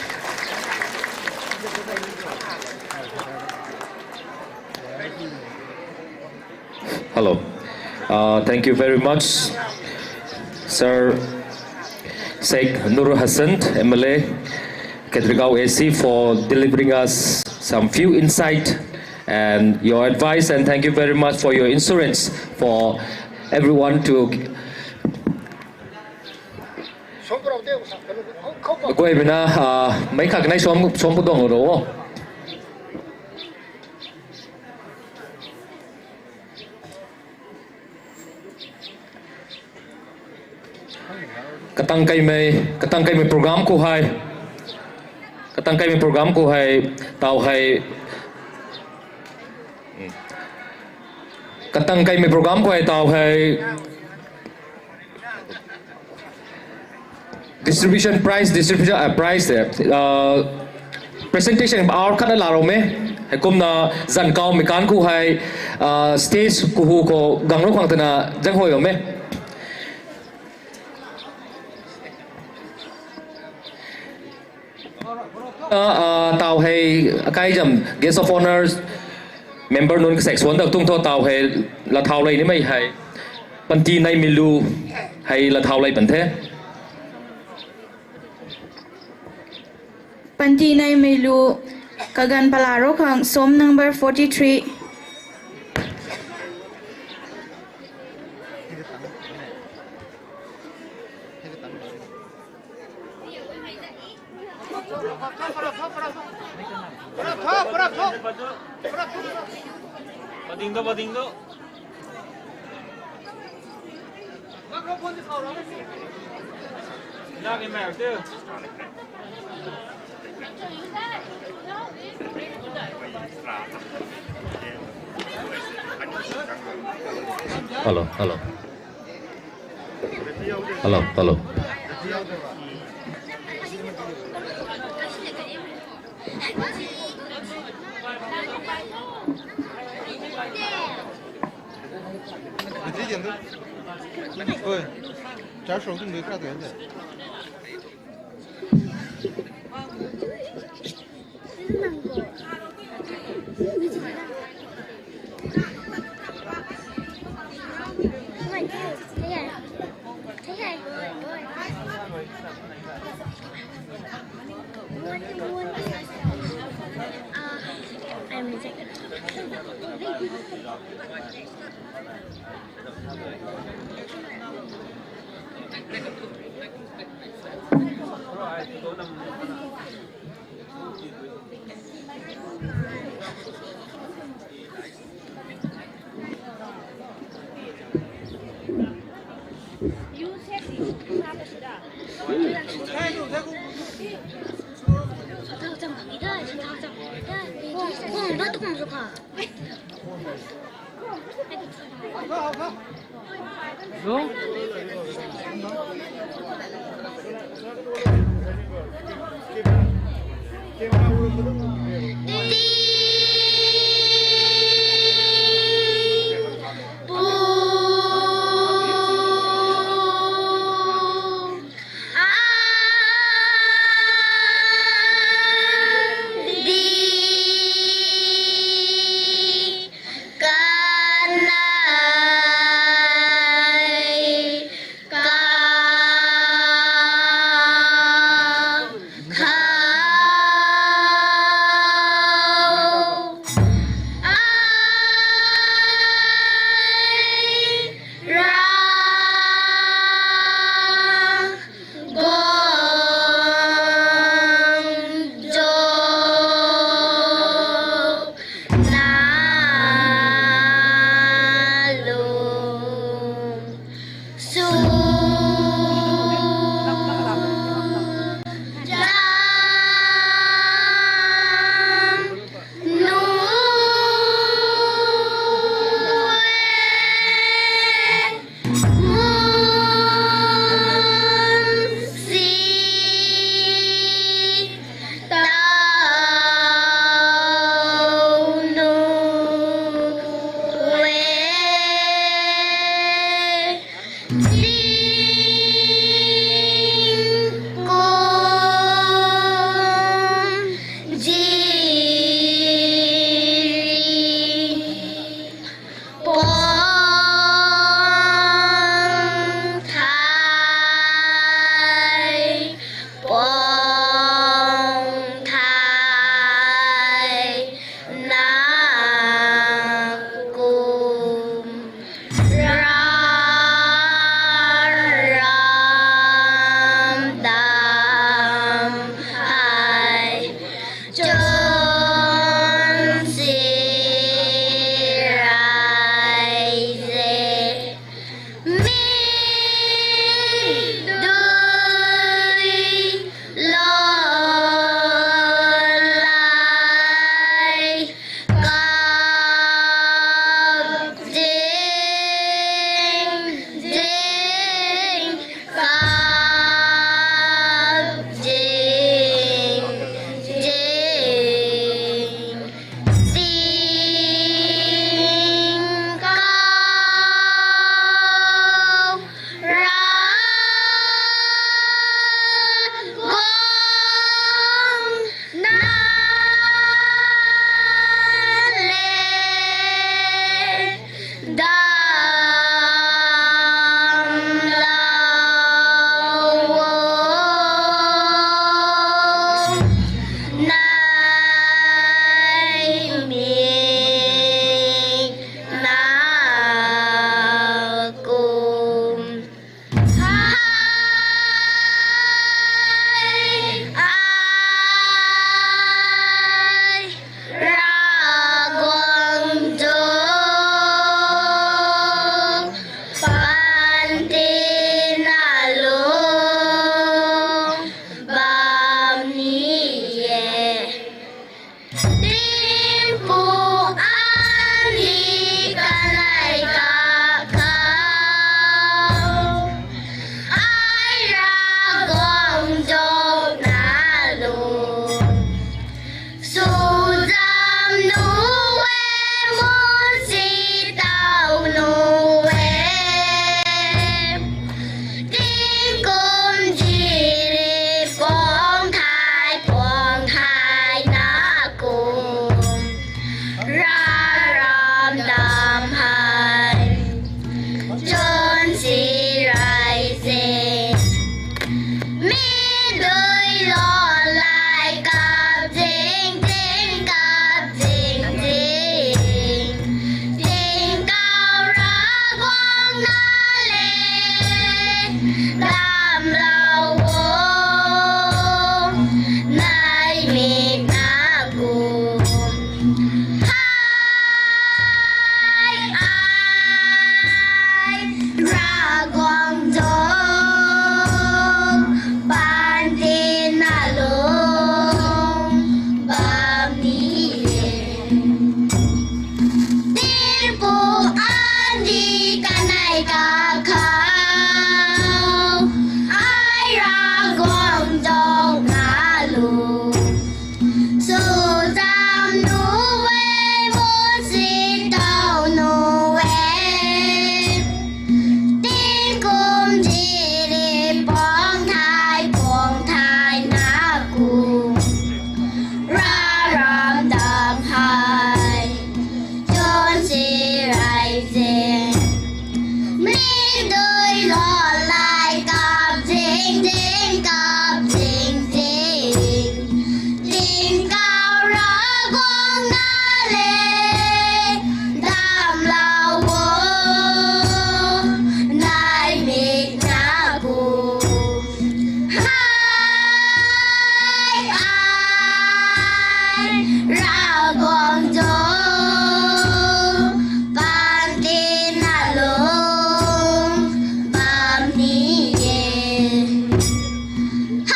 Hello. Thank you very much, Sir Sheikh Nurul Hassan, MLA, Ketrigao AC, for delivering us some few insight and your advice, and thank you very much for your insurance for everyone to quay bên mấy khắc này xóm bút đồng rồi đúng không? Katang kay may program ko hay tao hay katang kay may program ko hay tao hay distribution price presentation our kana laro me hay kum na zan kao me kan ko hay stage ko hu ko gangro khang tana jang hoi me tao hay cái dầm guest of honors member nun section được tung thô tao hay là thao lây ni mai hay panti nay milu hay là thao lây bản thế Panti nay milu kagan palaro khang som number 43. Bading do. Lagi mer tu. Hello, hello. Hello, hello. Ôi, trái sầu từng người khác thế nhỉ? Tam lao vô nai mi na cùng hai ai ra quang dông ban tin na lung bam ni tin cô an đi cả này cả khao ai ra quang dông ngã lù su tam nu ve vô si tao nu ve tin cùng chỉ đi bong thai na cùng ra ram đam hai chôn si rai dên mi đôi lo lại cặp dinh dinh cặp dinh dinh tình cao ra quang na lê đam lao vô nai mi na cùng hai ai ra quang dông ban tin na lung bam ni yen hai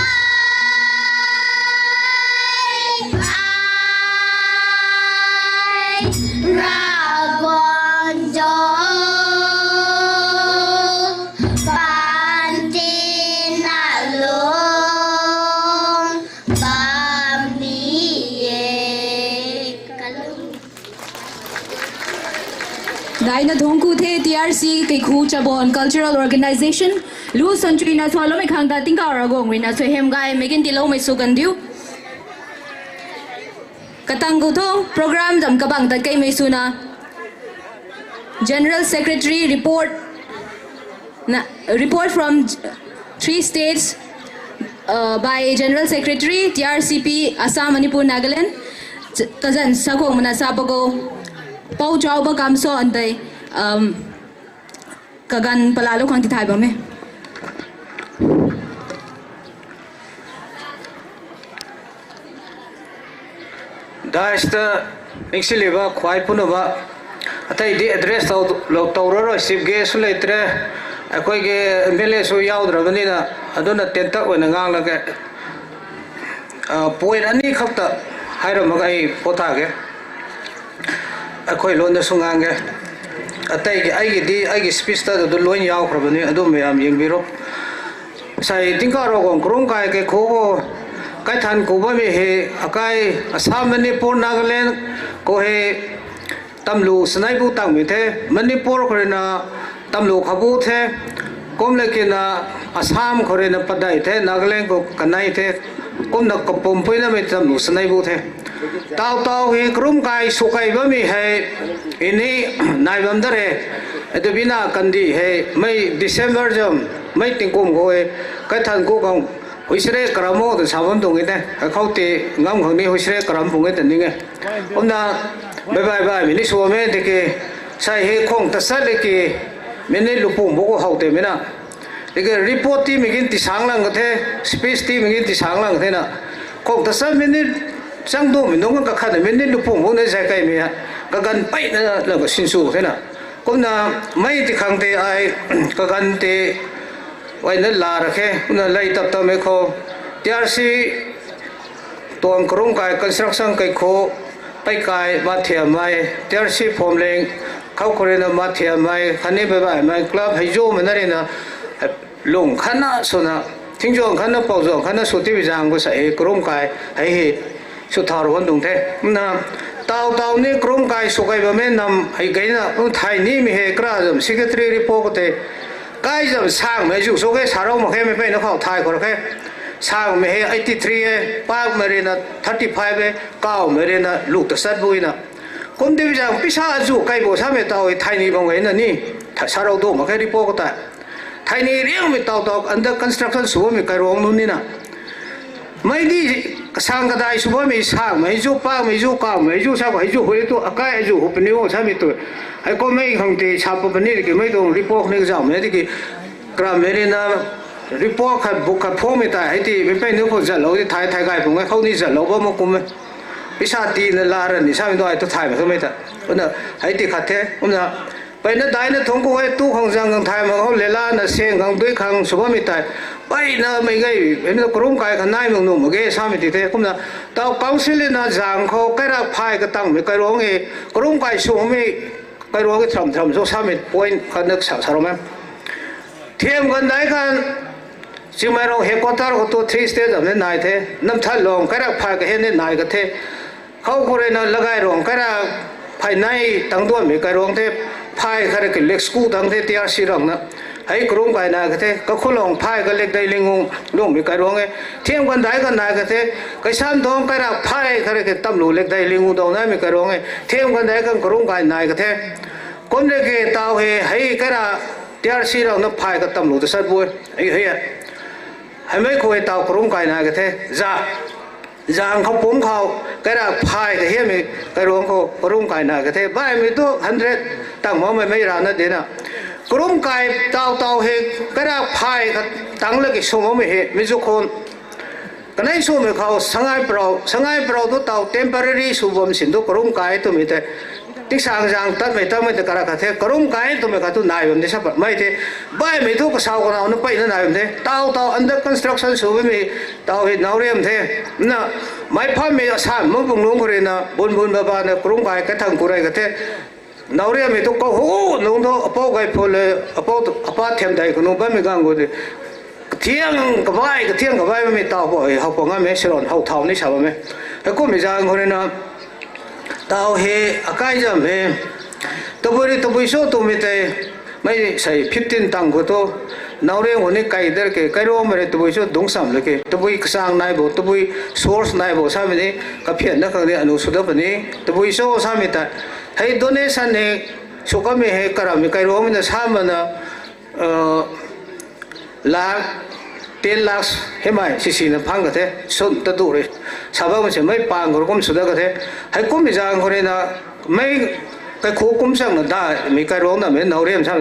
ai ra quang dông ban tin na lung bam ni yen Kalum. Dai na thong ku the TRC Keikhu Chabon Cultural Organization Lu Sanchui na swalo me khang da Tingkao Ragwang we na so hem gai megin tilo me sugan diu Katang gu tho program jam kabang ta kai me suna General Secretary report from 3 states by General Secretary TRCP Assam Manipur Nagaland kazan sakong mana sabago pau chawba kamso andai kagan palalo khang ti thai ba me Daista Nixiliva Kwai Punova Atai di address Tauroro Sip Gas later Akoige Mele so Yaudra Vanina Adona Tenta when a gang like Poet Ani Kapta Hiramagai Potage Akoi Londa Sungange Atai I speech the Loin Yaw Probably Adum Yang Biro Sai Tingkao Krunkai Keikhu Kai than Kuba me he Akai Assam Manipur Nagaland ko he Tamlu Snaibu Tang me the Manipur Korena Tamlu Khabu the Kom lekina Assam Korena Padai the Nagaland ko Kanai the Kom na Kapum Pina me Tamlu Snaibu the Tao he Krunkai Sukai ba me he ini Naibam dare Edubina Kandi he May December jam May Tingkum ko he Kai than ko kong Husre Karamo the Savon Dungite, a county Ngam Honi Husre Karampunga and Ninga. Ona Bye Miniswame de Sai He Kong Tasaleki, Mene Lupum Boko Hautemina. The report team again the Sanglang, space team again the Sanglang Tena. Kong Tasal Minute Sangdom, no one can Mene Lupum, Hone Zakamia, Gagan Paina Sinsu Tena. Kona Mighty Kante I Kagante. Why not Larake, light up Tomeko, TRC Tom Krunkai construction Keikhu, Paikai, Matia Mai, TRC Pomling, Kaukorina Matia Mai, Haneba, my club, Hijo Manarina, Lung Kana Sona, Tinjo Kana Pozo, Kana Sutivizang was a Krunkai, I hate Sutar Wandunte. Tao ni Krunkai Sukai Menam, I gain up tiny me, Grasm, Secretary Report. Cái giờ sang mấy chủ số cái sản phẩm mà khi mình phải nó khảo thai của cái sang mấy 83 park mấy na 35 cao mấy na lục tất sát vui na cũng đi rằng biết sao chủ cái bộ sao mình tàu thay ni bằng cái này nè sản phẩm đồ mà cái report của ta thay ni riêng mình tàu under construction số mình cái rong luôn nè mấy đi sang cái đại số mình sang mấy chủ park mấy chủ cao mấy chủ sao mấy chủ hồi tôi cái chủ hộp nhiều sao mình tôi hay có mấy hàng thì chạp bên này cái mấy đồng report này cái mấy thì cái กราเมรินารีพอร์ตขัดบุกขัดพ่อไม่ตายให้ที่ไม่เป็นนึกพอจะเราที่ไทยไกลผมไงเขานี่จะเราบ่มากุมไหมพิชาตีนลาระนี่ใช่ไหมตัวไอ้ตัวไทยมันเขาไม่ตายเพราะน่ะให้ที่ขัดเท่เพราะน่ะไปนั่นได้นั่นทงกูไอ้ตู้ของจังของไทยมันเขาเลล่าน่ะเสียงของด้วยขังสุภาพไม่ตายไปน่ะไม่ไงเห็นน่ะกลุ่มกายขันนายมึงนุ่มเกย์สามีที่เท่เพราะน่ะตาวกาวซิลิน่ะจังเขาใกล้รักพายก็ตั้งไม่ใกล้ร้องเอกลุ่มกายสูงไม่ใกล้ร้องก็ทำโซ่สามีป่วยขันนึกสาวมั้ยเทียมกันได้กันจึงไม่เราเฮกตาร์ก็ตัว3 stage แบบนี้นายเท่น้ำทัดลงใกล้รักพายก็เห็นนี่นายก็เท่เขาก็เลยน่ะละไงร้องใกล้รักภายในตั้งตัวมีใครร้องเท่พายใครก็เล็กสกูตั้งเท่ที่อาศิรังนะให้กลุ่มกันนายก็เท่ก็ขลงพายก็เล็กได้ลิงงลุงมีใครร้องเที่ยงกันได้กันนายก็เท่ก็ซ้ำท้องใครรักพายใครก็ตั้มลูเล็กได้ลิงงตรงนั้นมีใครร้องเที่ยงกันได้กันกลุ่มกันนายก็เท่คนเด็กเต่าให้ใครรักที่อาศิรังนับพายก็ตั้มลูจะสัตว์บุญไอ้เหี้ยให้ไม่คุยเต่ากลุ่มกันนายก็เท่จ้าจางเขาปุ่มเขากระดาษพายก็เฮียมีกระรวงเขากลุ่มกายน่ะก็เทบ้านมีตัว100ตั้งหม้อไม่ร้านนั่นเดียวนะกลุ่มกายเต่าเฮกระดาษพายก็ตั้งเลยก็ส่งไม่เฮมีทุกคนก็ในส่วนของเขาสังเกตตัวเต่า temporary สุบมสินตัวกลุ่มกายตัวมีแต่ที่สร้างตัดไม่แต่กระดาษก็เทกลุ่มกายตัวมีก็ตัวนายแบบนี้ใช่ปะไม่เทบ้านมีตัวก็สาวกันเอาหนุ่มไปนั่นนายแบบนี้เต่า under construction สุบมีเต่าเห็นนาวเรียมเทน่ะไม่พอมีสามมึงปุ่งลุงคนนี้นะบุญบ้านเนี่ยกลุ่มกายก็ทั้งกุไรก็เทนาวเรียมมีตัวก็โหนุ่งตัวอปอไก่พอเลยอปอเทียมใดก็นุ่งบ้านมีกังกูดิเที่ยงกับไว้ไม่มีเต่าบ่อยเขาบอกว่าไม่สลอนเขาเท่านี่ใช่ไหมไอ้กูมีจางคนนี้นะเต่าเฮอากาศจะไม่ตัวบุยโซ่ตัวมีแต่ไม่ใช่15ตังกูตัวนาวเรียมคนนี้ไกลเด็กไกลรู้ไหมตัวบุยโซ่ดงสามเลยตัวบุยสร้างนายบ่ตัวบุย source นายบ่สามีนี่กับเพียรนักเรียนอนุสุดแบบนี้ตัวบุยโซ่สามีแต่ให้ donation เนี่ยสุขมีให้กระมีไกลรู้ไหมนะสามีนะlakh 10 lakhs เห็นไหมสิ่งนั้นพังกันเถอะสุดตัวเลยชาวบ้านมันจะไม่ปังก็คุ้มสุดกันเถอะให้คุ้มมีจางคนนี้นะไม่ก็คุ้มสั่งนั่นได้มีใครร้องนั่นไม่เอาเรื่องสั่ง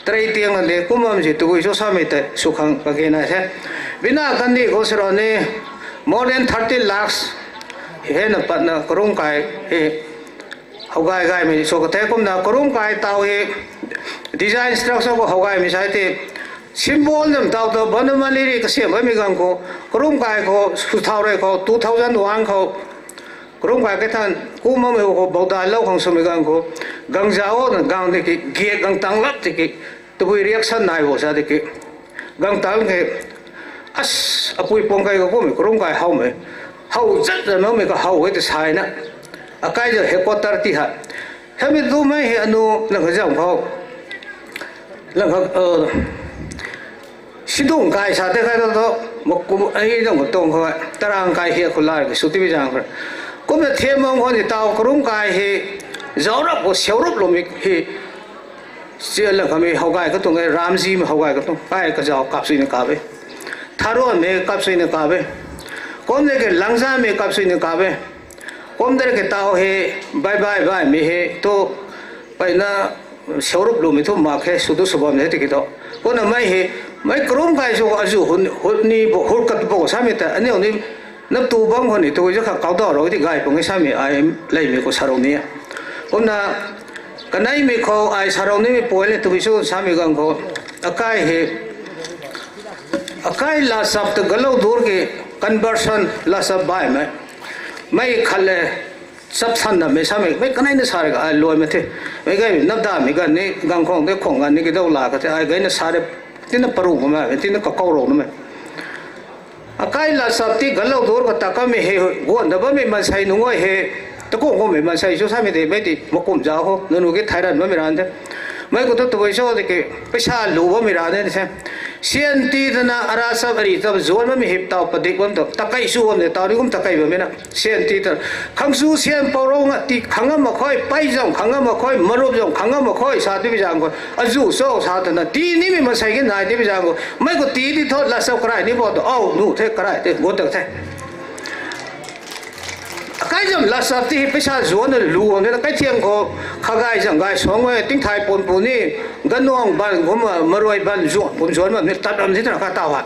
ตรีเตียงนั่นเด็กคุ้มมันจะตัวอีกสามีแต่สุขังก็แค่นั้นเถอะวินาทีนี้ก็สรนี่ more than 30 lakhs เห็นนะปัจจุบันกรุงไก่เขาไก่มีสุขเถอะคุ้มนะกรุงไก่เต่าดีไซน์สตรัคเจอร์ก็เขาไก่มีใช่ที่symbol them tau to banamali ka se mai mi gang ko krum kai ko su thau re ko 2001 ko krum kai ka than ku ma me ko boda lo khong su mi gang ko gang jao na gang de ki ge gang tang lap de ki to bui reaction nai bo sa de ki gang tang ke as apui pong kai ko mi krum kai hau me hau zat na me ka hau he de sai na akai je he ko tar ti ha he mi du mai he anu lang ga jang ko lang ga 시동 가이 사대 가도 먹고 아이도 못 동 거. 따라한 가이 해 콜라 그 수티비 장 거. 그러면 태몽 거니 따오 그런 가이 해 저럽 뭐 세럽 놈이 해 지엘라 가미 하가이 그 동에 람지 하가이 그 동. 가이 그저 값이는 가베. 타로 매 값이는 가베. 곰네게 랑사 매 값이는 가베. 곰들에게 따오 해 바이바이 미해 또 바이나 세럽 놈이 또 막해 수도 수범 해 되기도. 그거는ไม่กลุ่มใครสู้อายุคนนี้บอกคนกัดบอกสามีแต่อันนี้คนนี้นับตัวบางคนนี่ตัวจะขับเก่าต่อเราที่ไกลพวกนี้สามีไอ้ไล่มีก็สารนี้คนน่ะกันไหนมีเขาไอ้สารนี้มีป่วยเลยตัวสู้สามีกันเขาอากาศลาสับตัวกลัวดูร์กี่ conversion ลาสับบ่ายไหมไม่ขัดเลยสับสันน่ะไม่สามีไม่กันไหนนี่สารก็ไอ้รวยไม่เท่ไม่ไงนับได้ไม่กันนี่กังคงได้ของกันนี่ก็ต้องลาก็ไอ้ไงนี่สารที่นั่นปรุงมาที่นั่นก็เกาโรนมาอาการล่าสับที่กันเราดูก็ตาก็ไม่เห็นวัวแต่ว่าไม่มาใส่หนุ่งเห็นตะโกนก็ไม่มาใส่ชุดสามีเด็กไม่ติมากุมจ้าเขาหนุ่งก็ไทยรัฐไม่ร้านเด้ไม่ก็ตัวไปโชว์เด็กไปชาลูว่าไม่ร้านเด้ใช่เสียนตีนั่นอาราสับอะไรตัวจวนไม่เห็นตัวปฏิบัติตัวตะไคร้สู้เนี่ยตอนนี้ก็ตะไคร้แบบนี้นะเสียนตีนั่นขังสู้เสียนปอรงอ่ะตีขังก็มาคอยไปจังขังก็มาคอยมารูปจังขังก็มาคอยสาธิตจังก็อายุโซ่สาธิตนะตีนี่ไม่มาใส่กันไหนที่จังก็ไม่ก็ตีที่ทอดละสับกระไรนี่บอกตัวอ้าวนู่นเท่กระไรเท่กดตัวเท่ใคร cái dòng là sắp thì bây giờ ruộng nó lúa nên là cái thiêng có khá gai chẳng gai sống với tiếng Thái bồn bồn đi gần nuông bàn cũng mà rồi bàn ruộng bồn ruộng mà mình tập làm thế nào cả tao hả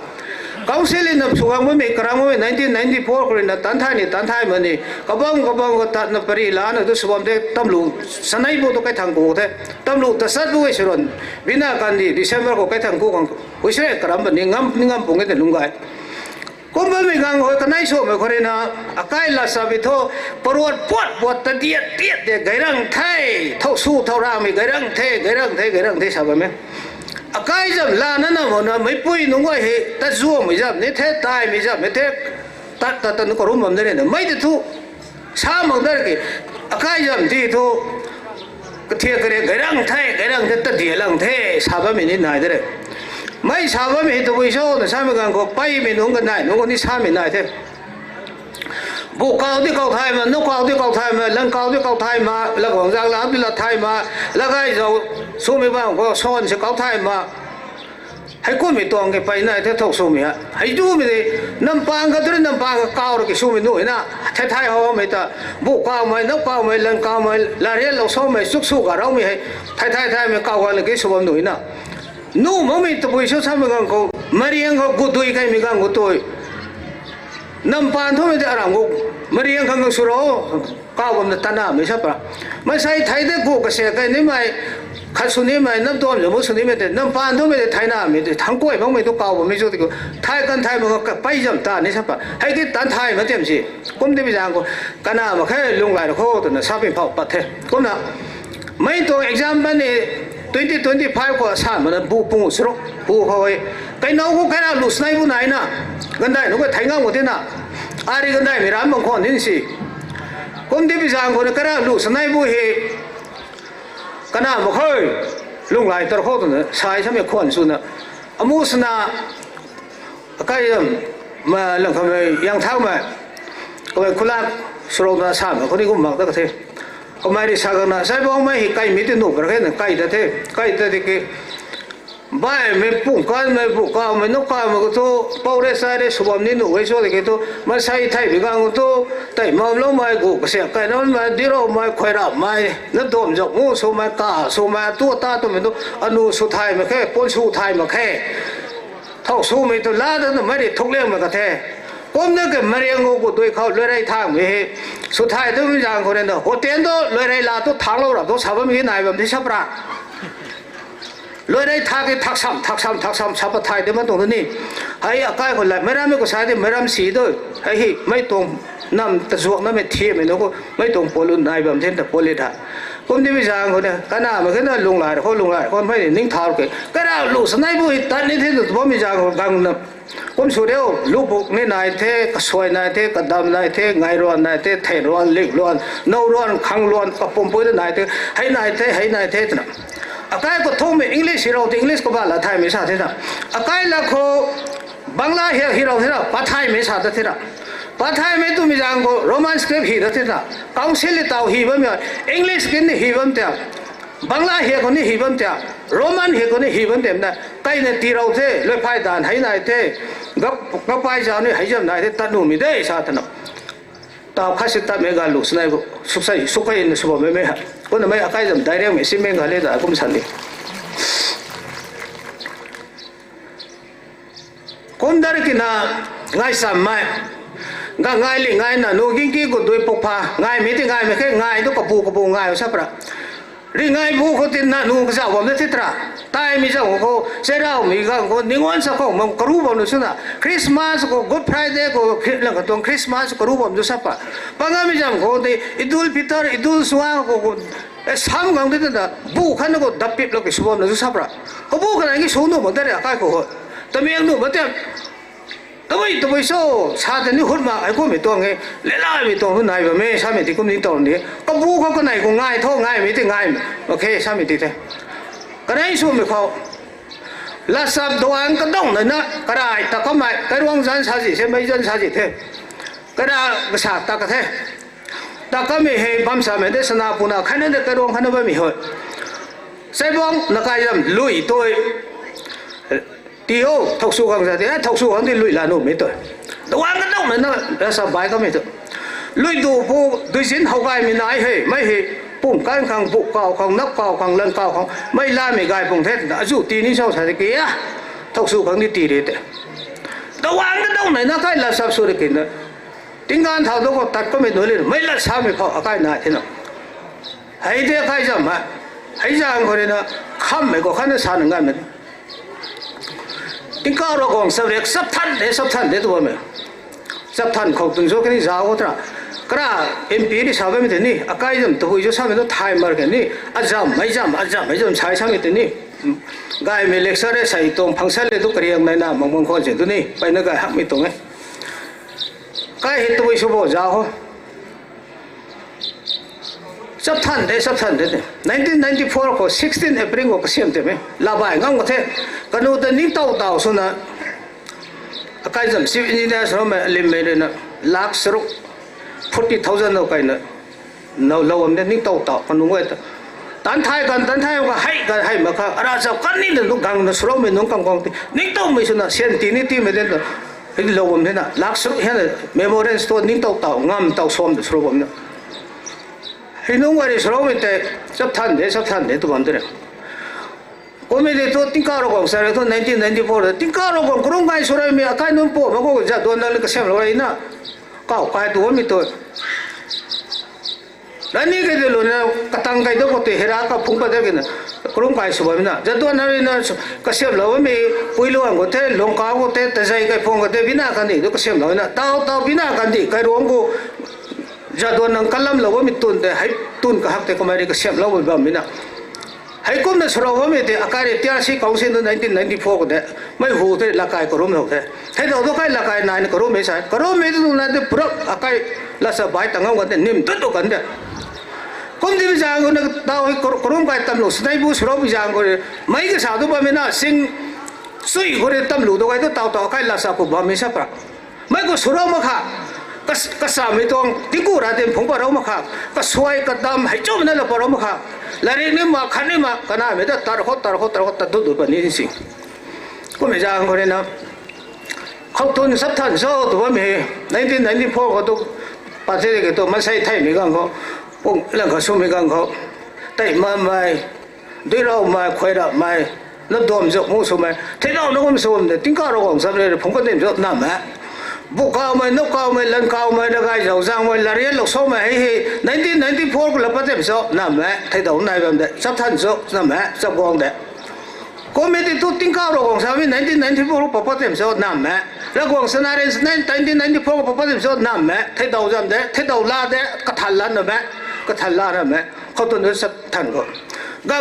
câu xe lên nằm xuống với mình cái với 1994 rồi là tán thai mà nè các bang có tạt nó bari lá nó tôi xem thế tâm lũ sáng nay bộ tôi cái thằng cô thế tâm lũ ta sát với rồi vì na cái gì December có cái thằng cô còn với sẽ cái làm mình ngâm bùng cái lùng gai cũng với mình ngang hồi cái này số mà coi na cái là sao vậy thôi bớt ta tiệt để cái răng thay thâu su thâu ra mình cái răng thay sao vậy cái dầm là nó mà mấy bụi nó ngoài hệ ta ruộng mấy dầm này thế tai mấy dầm này thế ta nó có rung mầm đây này mấy thứ thu sao mà đây cái dầm thì thu cái thiệt cái răng thế ta địa răng thế sao vậy mình này đấy mấy sao vậy mình tụi sao nó sao mình còn có bay mình nó cái này nó còn đi sao mình này thế bộ cao thì cao thay mà nó cao thì cao thay mà lần cao thì cao thay mà là quảng giang là thì là thay mà là cái dầu số mấy bao có son sẽ cao thay mà hay có mấy tuồng cái bay này thế thâu số mấy hay chú mình năm bang cái thứ năm bang cao rồi cái số mình nổi na thay họ mấy ta bộ cao mấy nó cao mấy lần cao mấy là riêng lâu số mấy xúc cả đâu mấy thay mấy cao hơn cái số mình nổi na nu mà mình tụi bây giờ sao mình còn có mấy riêng có cột đuôi cái mình còn cột đuôi năm pan thôi mới làm ngục mà đi ăn khang suro cao bằng là tana mới sắp ra mà sai thấy đấy cụ cái xe cái này mày khát xuân này mày năm tuần rồi mỗi xuân này mày năm pan thôi mới thấy nào mày thằng quậy bằng mày tôi cao bằng mày cho thì thay cần thay mà cái bay dầm ta này sắp ra hay cái tán thay mà tiệm gì cũng đi bây giờ cái nào mà cái lung lại được khô thì nó sắp bị phao bật thế cũng nào mấy tôi exam bên này 2025 của sản mà bu suro bu thôi cái nào cũng cái nào lụt này bu này nè gần đây nó có thấy ngang một thế nào ai gần đây mình làm bằng con thế gì cũng đi bây giờ còn cái nào lụt này bu hi cái nào mà khơi lung lại tao khô tao sai sao mình khoan xuống nè amu sana cái mà lần không yang thao mà cái khula suro na sản mà có đi cũng mặc được thế có mai đi sao cái sai bông mai cái mấy tiền nộp cái này cái thì cái bài mình bung cao mình nó cao mà cái tô bao đây sai đây sụp nên nụ cái số thì cái tô mà sai thay vì cái tô tại mà lâu mai cụ cái xe cái nó mà đi đâu mai khoai đạp mai nó đổm dọc ngô số mai cả số mai tua ta tôi mình tô anu số thay mà cái con số thay mà cái thâu số mình tôi lá đó mới để thúc lên mà cái thế hôm nay cái mà riêng ngô của tôi khâu lưỡi đây thang về số thay tôi mới rằng cái này nó hồ tiền đó lưỡi đây là tôi thang lâu rồi tôi sao mà cái này mà thấy sắp ra lưỡi đây thang cái thắc sắm sắp thay để mà tông thế này hay cái còn lại mấy năm mới có sai thì mấy năm xí thôi hay mấy tông năm tự ruộng nó mới thiê mình nó có mấy tông polun này bằng thế là polit hả cũng đi bây giờ cái này cái nào mà cái nào lung lại con phải nín thao cái nào lụt sân này bụi tận như thế rồi bố bây giờ càng nằm cũng số đều lụt bụng nên này thế cái xoài này thế cái đầm này thế ngày loan này thế thể loan lịch loan nâu loan khang loan cái pom bôi này thế hay này thế nào cái có thông mình English hiểu thì English có bảo là Thái mới sao thế nào cái là có Bangla hiểu thế nào bắt Thái mới sao thế nào bắt Thái mấy tụi mình rằng có Roman script hiểu thế nào câu sẽ là tàu hiểu vậy English cái này hiểu vậy Bangla hiểu cái này hiểu vậy Roman hiểu cái này hiểu vậy cái này tì rau thế lấy phai đàn hay này thế gấp phai sao này hay chấm này thế tận nụ mình đấy sao thế nào tao khai sinh ta mấy cái lũ này súc cái này súc mấy hả có là mấy cái dòng đại đế mình xin mấy cái này là cũng sẵn đi con đã cái na ngay sắm mai ngay liền ngay na nó kinh kinh của tôi bộc phá ngay mấy cái ngay nó có bù ngay sao vậy riêng ngay bù có tiền na nó cái sao vậy thế tra tai mi sao có sẽ đâu mi có những con sao có mà có rú vào nữa sao Christmas có Good Friday có là cái tuần Christmas có rú vào nữa sao vậy bằng ngay mi sao có thì Idul Fitr Idul Suha có sam gang thế là bù khăn nó có đặc biệt là cái số vào nữa sao vậy có bù cái này cái số nó mà đây là cái của tao miệng nó mà tụi bây số sao thế này hốt mà ai cũng phải tuồng cái lẽ lại phải tuồng này và mẹ sao mày thì cũng đi tuồng đấy có bù có cái này cũng ngay thôi ngay mấy thì ngay ok sao mày thì thế cái này số mày khâu là sắp đồ ăn cái đông này nè cái này ta có mày cái ruộng dân sao gì xem mấy dân sao gì thế cái đó cái sạc ta cái thế ta có mày hay bám sao mày để sân nào phụ nào khai nên cái ruộng khai nó với mày hơi sai bông là cái gì lùi tôi tiêu thọc su hàng ra thế thọc su hàng thì lùi là nổ mấy tuổi đồ ăn cái đông này nó là sao bài có mấy tuổi ลุยดูผู้ดุสินเขาไกมีนายเฮ้ไม่เฮ้ปุ่มการขังบุกเก่าขังนับเก่าขังเล่นเก่าขังไม่ล่าไม่ไกปุ่งเทศอาจุตีนี้ชอบใส่ตะกี้อะทุกสู้ขังนี่ตีเด็ดแต่วางก็ต้องไหนนะใครละสับสุดกินนะติงการเท่าตัวก็ตัดก็ไม่หนุนเลยไม่ละสามีเขาใครนายที่นั่นให้เด็กใครจะมาให้จางคนนี้นะข้ามไม่ก็ขันจะสานงานมันติงการเรากองสับเรียกสับทันเด็ดตัวมันสับทันเขาตึงโซ่กันนี่จ้าวตระกระMPนี่ชาวบ้านไม่ถึงนี่อาการยังตัวอยู่ชาวบ้านต้องไทยมากันนี่อาจารย์ไม่จำใช้ช่างกันนี่กายมีเล็กซ่าได้ใส่ตรงพังเสลตุกเรียงในน้ำมงคลเสร็จตัวนี้ไปนึกกายหักไม่ตรงไงกายเห็นตัวอยู่บ่จ้าวสับทันเด็ด1994ก็16 April ก็เสียมเต็มไหมลาบายงั้นก็เท่กันนู้นแต่นี่เต่าสุนัขอาการจำสิบนี่นะสมัยลิมเมอร์นะลักสรุป40,000เอาไปนะเราวันนี้นี่เต่ากันนู้นก็ตันไทยก็ให้มาค่ะอาจจะกันนี่นึกกังนะสรุปไม่นึกกังกองที่นี่เต่าไม่สุนัขเสียนตีนี่ที่ไม่ได้นะเราวันนี้นะลักสรุปเห็นเมมโมเรนส์ตัวนี่เต่างามเต่าส้มสรุปวันนี้ให้นุ่งวันนี้สรุปไม่แต่สับทันเด็ดตัววันเดียวก็ไม่ได้ตัวติงการกองสารตัว1994ติงการกองกรุงไทยสุรามีอาการนุ่มโป้มาก็จะโดนนั่นก็เสียมเราเลยนะก้าวไปตัวมีตัวแล้วนี่ก็เดี๋ยวนะกระตังไก่ตัวก็เตะเฮรากับพุ่งไปได้กันนะกรุงไทยสุรามีนะจะโดนนั่นนะก็เสียมเราไม่ปุยล้วนก็เตะลงก้าวก็เตะแต่ใจไก่พุ่งก็เตะบินากันดิตัวก็เสียมเรานะเต่าบินากันดิไก่ร้องก็จะโดนนั่งกัลลัมเราไม่ตุนแต่ให้ตุนก็หักแต่ก็ไม่ได้ก็เสียมเราไม่บ้ามินะให้กุมนั้นสระว่าไม่ได้อาการที่อาศัยกองเส้น1994ก็ได้ไม่หูเท่ละกายก็รู้ไม่ได้ให้เราต้องใครละกายนายก็รู้ไม่ใช่ก็รู้ไม่ต้องนั่นเด็กปลุกอาการละสบายตั้งเอากันเนี่ยนิ่มตุ๊ดกันเด้กุมที่พิจารณาเนี่ยดาวให้กรุงไปตำรวจสไนบูสระพิจารณาเนี่ยไม่ก็สาวตัวบ้านไม่น่าสิ่งสุยคนตำรวจตัวไอ้ตัวเต่าใครละสับบ้านไม่ใช่ปะไม่ก็สระมาค่ะก็สามีตัวที่กูรัดเต็มผงปะเรามาค่ะก็สวยก็ดำให้จุ่มนั่นแหละปะเรามาค่ะแล้วเรื่องนี้มาขันนี้มาก็น่าไม่ได้ตาร์ทตัดดูแบบนี้จริงก็ไม่จ้างคนนี้นะเขาตุนสับทันโซ่ตัวมี1994ก็ตัวปัจจัยก็ตัวมันใช้ไทยไม่กันเขาปุ่งเรื่องเขาสู้ไม่กันเขาแต่มาไม่ด้วยเราไม่คอยเราไม่นับดอมจะมุ่งสู้ไม่ที่เราน้องมันสู้ไม่ติ้งก้าวเราของสับเลยผมก็เต็มจะน้ำแม่บุกเข้าไม่นกเข้าไม่ลันเข้าไม่ได้ไงเราสร้างไว้ละเรียนเราสู้ไม่ให้1994ก็เราพัฒนาสู้น้ำแม่ที่เราในแบบนี้สับทันสู้น้ำแม่สับกองเด็กก็ไม่ได้ตัวติ้งก้าวเราของสับ1994ก็พัฒนาสู้น้ำแม่แล้วกองสนาเรน1994ก็พัฒนาสู้น้ำแม่ที่เราจำได้ที่เราลาได้ก็ทันล้านน้ำแม่ก็ทันล้านน้ำแม่เขาตัวนี้สับทันก็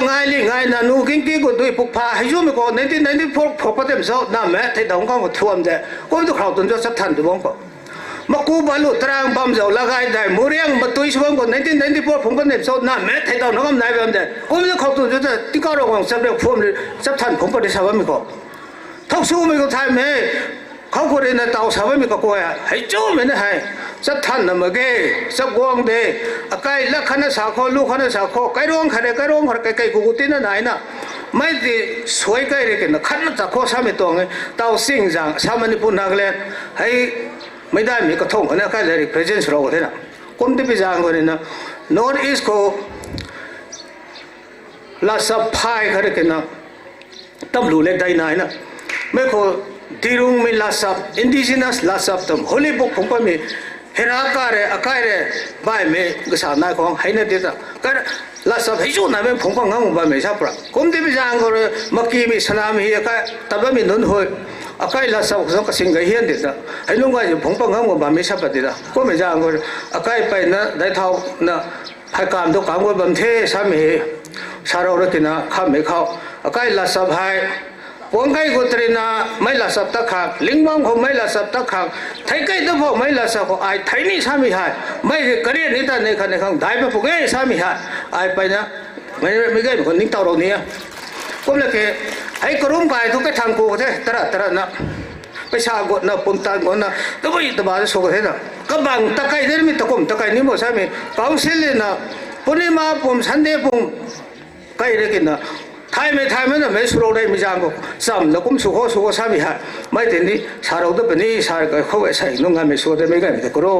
ง่ายนะนูกิ้งก็ด้วยพวกพาให้ยุ่งไม่ก่อน1994พอพัฒนาสู้น้ำแม่ที่เราก็ท่วมได้ก็ไม่ต้องเขาตัวนี้สับทันตัวบ้างก็มากูบอลลูตรางบัมเจ้าละไงได้มูเรียงมาตุยช่วงก่อน1994ผมก็เน็บสู้น้ำแม่ที่เราก็ไม่ได้แบบนี้ก็ไม่ต้องเขาตัวนี้ที่เขาเราของสับเรียกท่วมสับทันผมก็ได้ชาวบ้านไม่ก่อนทุกสู้ไม่ก็ทำให้เขาคนในเตาชาวบ้านไม่ก็กลัวให้จู้ไม่ได้ให้สับทันนะเมื่อกี้สับกวางเดย์ไก่ละขันสาคอลูกขันสาคอไก่ร้องขันไก่กูตีนั่นไหนนะไม่ได้สวยไก่เลยกันนะขันสาคอสามีตัวไงเตาสิ่งจังสามัญปุ่นนักเล่นให้ไม่ได้มีกระทงกันนะไก่เลย presence เราเท่านั้นคนที่ไปจางคนนี้นะ North East ก็ลาสับพายกันเลยกันนะตั้มรู้เล็กได้ไหนนะไม่ก็ที่รุ่งมีลาสับ indigenous ลาสับตั้ม holy book ผมก็มีเฮราการ์อาการ์บ่ายมีก็สาวนายของให้เนี่ยเด็ดก็ลาสับให้จู่นั่นเป็นผมก็งั้นบ่ายมีชอบปะคนที่ไปจางก็เลยเมื่อกี้มีสนามฮีก็แต่ว่ามีนุ่นหัวอาการ์ลาสับก็สิ่งก็เฮียนเด็ดให้นุ่งก็ผมก็งั้นบ่ายมีชอบปะเด็ดก็ไม่จางก็อาการ์ไปนะได้เท่านะให้การทุกการก็บันเทสามีชาเราเรื่องนะข้ามไม่เข้าอาการ์ลาสับให้วงไก่กุตรีน่ะไม่ละสับตะขังลิงมังคงไม่ละสับตะขังไทยไก่ตัวพวกไม่ละสับไอ้ไทยนี่สามีหายไม่กระเรียนนี่ตาในขันในขังได้ไปพวกสามีหายไอ้ไปนะไม่ไก่คนนิ่งเต่าเราเนี่ยก็เลยแค่ไอ้กระรุ่มไก่ทุกcáiทางกูเท่ตระนะไปชากดนะปุ่นตานกดนะตัวไปตัวบ้านสุขเท่นะก็บางตะไก่เดินมีตะกุ่มตะไก่นี่หมดสามีกองเสียเลยนะปุ่นนี่มาปุ่มสันเดปุ่มไก่เด็กนะไทยไม่นะไม่สุราได้ไม่จางก็ซ้ำแล้วก็สุขสามีหายไม่ถึงนี่สารอุดเป็นนี่สารก็เขาไอ้ใส่นุ่งงานไม่สุราได้ไม่กันแต่ก็รู้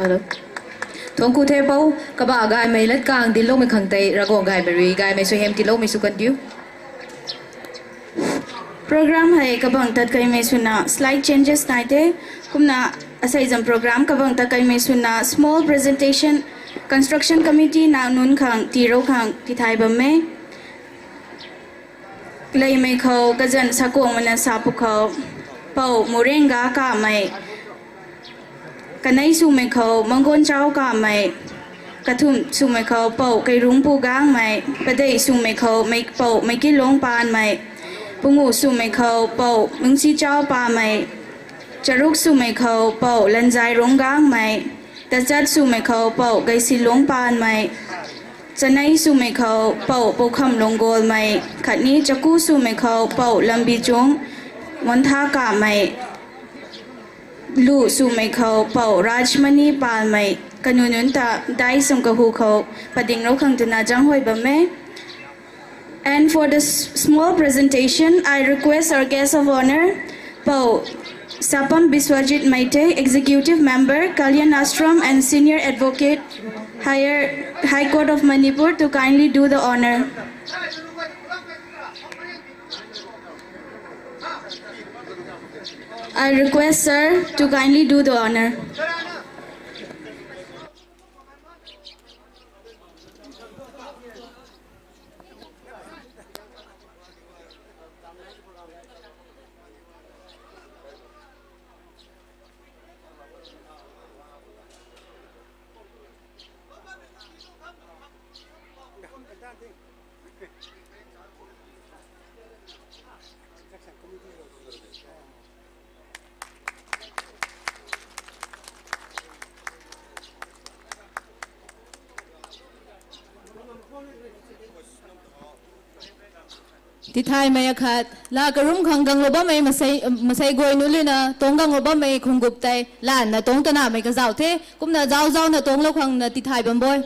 Hello. Tongku the pau kaba gai mai lat kang di lo mai khang tai Ragwang gai beri gai mai so hem ti lo mai su kan diu. Program hai kabang tat kai mai suna slight changes naite kumna asaizam program kabang tat kai mai suna small presentation construction committee na nun khang ti ro khang ti thai bam me lei mai khau kajan sakong mana sapu khau pau morenga ka mai kanai su mai khau mangon chau ka mai kathum su mai khau pau kai rung pu gang mai padai su mai khau mai pau mai ki long pan mai pungu su mai khau pau mung si chau pa mai charuk su mai khau pau lan jai rong gang mai tachat su mai khau pau gai si long pan mai chanai su mai khau pau po kham long gol mai khatni chaku su mai khau pau lambi chong montha ka mai lu su mai khau pau rajmani pal mai kanunun ta dai sum ka hu khau pading ro khang tuna jang hoi ba me. And for the small presentation, I request our guest of honor, Pau Sapam Biswajit Maite, Executive Member, Kalyan Ashram and Senior Advocate, High Court of Manipur, to kindly do the honor. I request sir to kindly do the honor. Tithai may akhat la karum khanggang loba may masay goy nulina tonggang loba may khungup tay lan na tong tana may kazaw the kum na zaw na tong lo khang na tithai bamboy.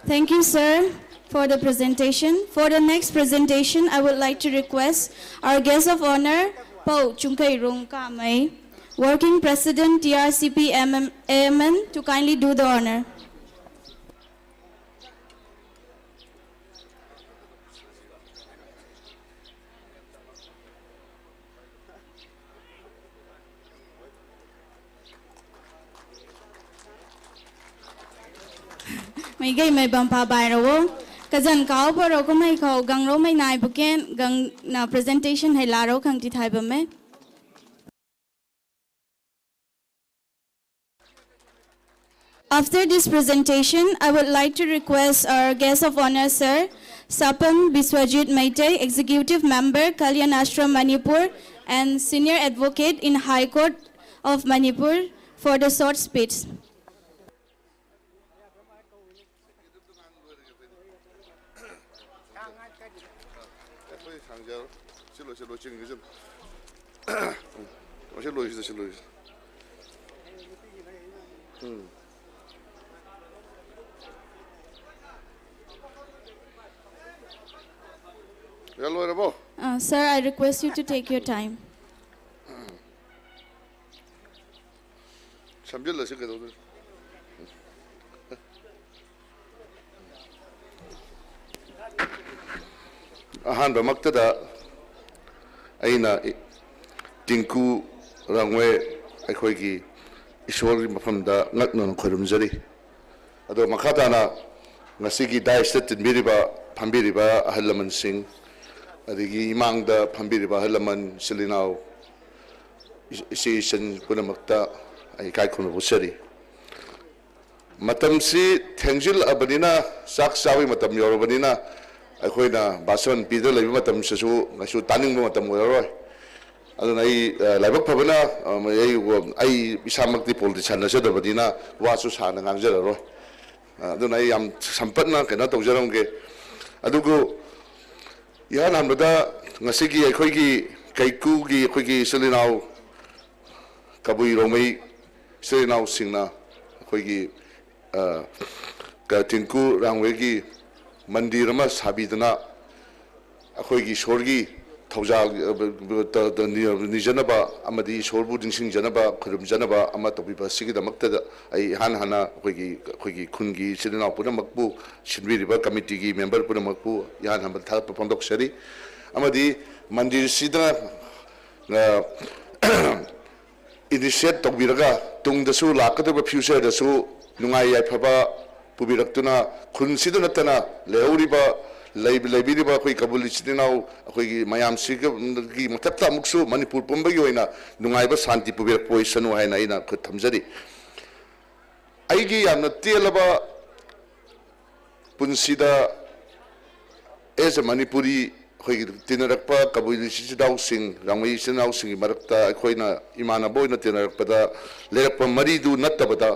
Thank you, sir, for the presentation. For the next presentation, I would like to request our guest of honor, Pau Chungkai Rung Kamai, Working President TRCP AMN, to kindly do the honor. May gay may bampa bayro kazan kao paro ko may ko gang ro may nai buken gang na presentation hay laro kang tithai ba me. After this presentation, I would like to request our guest of honor, sir, Sapam Biswajit Maite, Executive Member, Kalyan Ashram, Manipur, and Senior Advocate in High Court of Manipur, for the short speech. Sir, I request you to take your time. Ahanba maktada aina Tingkao rangwe akhoi ishwari mafamda ngaknon khoirumjari ado makhatana ngasigi daistat tinbiriba phambiriba ahalaman singh adigi imangda phambiriba ahalaman silinau isi san punamakta ai kaikhun busari matamsi thengjil abanina sak sawi matam yorbanina akhoi basan pidra lebi matam sasu ngasu taning matam oroi aduna ai laibak phabana ai isamakti politician nasada badina wasu sana ngangjaro aduna ai am sampatna kena tawjaramge adugo yan hamda ngasigi akhoi Keikhu gi akhoi silinau kabui romai silinau singna akhoi ka Tingkao rangwe gi mandir ma sabidana akhoi gi sorgi थौजाल निजनबा अमदी ईश्वरबु निंसिंजनबा खुरुमजनबा अमा तौबिबा सिगिदमक्तदा आई हान हाना अखोगी खुनगी सिदना पुनमकबु सिनबिरिबा कमिटीगी member पुनमकबु यान हम था पंदोक्सरी अमदी मंदिर सिदा initiate तौबिरगा तुंगदसु लाकदबा फ्यूचरदसु नुंगाई याफबा पुबिरक्तुना खुनसिदा नतना लेहौरिबा लेबिरिबा अखोई कबुल इचिनाउ अखोई मयाम सिगी मथक्ता मुक्सु मणिपुर पुंबगी ओइना नुंगाइबा शांति पुबिरक पोइसनु हाइना आइना खुद थमजरी आइगी यामना तेलबा पुंसिदा एज अ मणिपुरी अखोई तिनरकपा कबुल इचिनाउ सिंग रांगई इचिनाउ सिंगी मरक्ता अखोइना इमानबो ओइना तिनरकपदा लेरकपा मरिदु नत्तबदा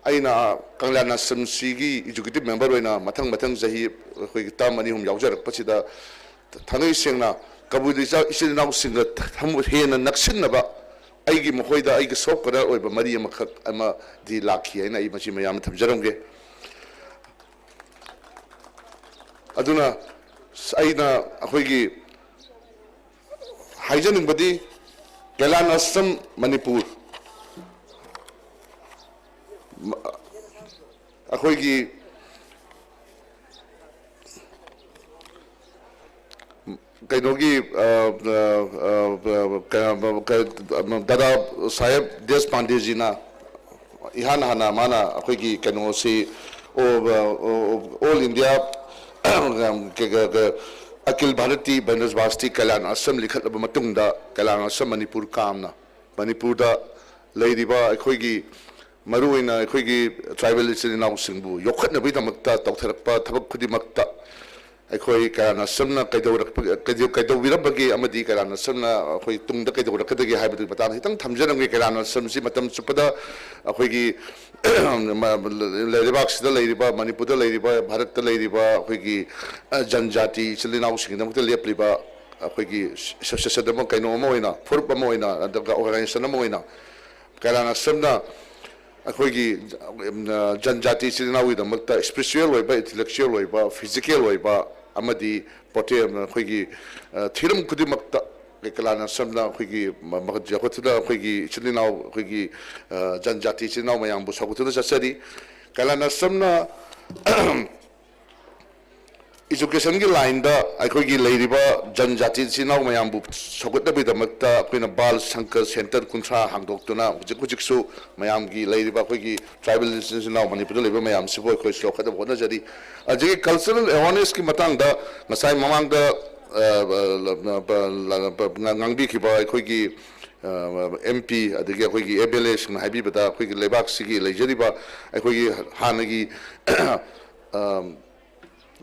अना कंगलाना समसीगी एजुकेटिव मेंबर होना मथंग मथंग जही अखोई ताम मनी हम यावजरकपसिदा थंगई सेंगना कबुल इचिनाउ सिंग हेना नक्सिनबा अगी मखोइदा अगी सोकरा ओइबा मरी अमखक अमा दि लाखी हैना ई मची मयाम थमजरमगे अदुना अइना अखोइगी हाइजनिंगबदी केलान असम मणिपुर अखोइगी कइनोगी दादा साहेब देश पांडे जी ना इहान हाना माना अखोइगी कइनो से ऑल इंडिया अखिल भारतीय बनस्वास्ती कल्याण असम लिखलब मतुंगदा कल्याण असम मणिपुर कामना मणिपुरदा लेरिबा अखोइगी मरुइना अखोइगी ट्राइबल इचिनाउ सिंगबु योखनबैदमक्ता तौथरकपा थबक खुदिमक्ता अखोई कल्याण असमना कैदौबिरबगे अमदी कल्याण असमना अखोई तुंगदा कैदौरकदगे हाइबदु बताम हितंग थमजनमगे कल्याण असमसि मतम चुपदा अखोइगी लेरिबाक्सिदा लेरिबा मणिपुरदा लेरिबा भारतदा लेरिबा अखोइगी जनजाति इचिनाउ सिंगदमक्ता लेप्लिबा अखोइगी सससदम कैनो अमा होइना फुरुप अमा होइना अदगा ऑर्गनाइजेशन अमा होइना कल्याण असमना अखोइगी जनजाति इचिनाउगिदमक्ता स्पिरिचुअल होइबा इंटेलेक्चुअल होइबा फिजिकल होइबा अमदी पोटे अखोइगी थिरम खुदिमक्ता कल्याण असमना अखोइगी मगजखुदा अखोइगी इचिनाउ अखोइगी जनजाति इचिनाउ मयांबु सगुतुदा चसरी कल्याण असमना एजुकेशन की लाइन अखोइगी लेरिबा जनजाति इचिनाउ मयांबु सगुतबैदमक्ता अखोइना बाल शंकर सेंटर कुंथ्रा हांगदोक्तुना हुजिकसु मयांगी लेरिबा अखोइगी ट्राइबल इचिनाउ मणिपुर लेबा मयांसिबो अखोइ सोखदा होनजरी अजगे कल्चरल अवेयरनेस की मतंगदा Masai ममांगदा ngangbikhiba akhoi MP adagi akhoi ABLA sing haibibada akhoi lebak sigi lejariba akhoi hanagi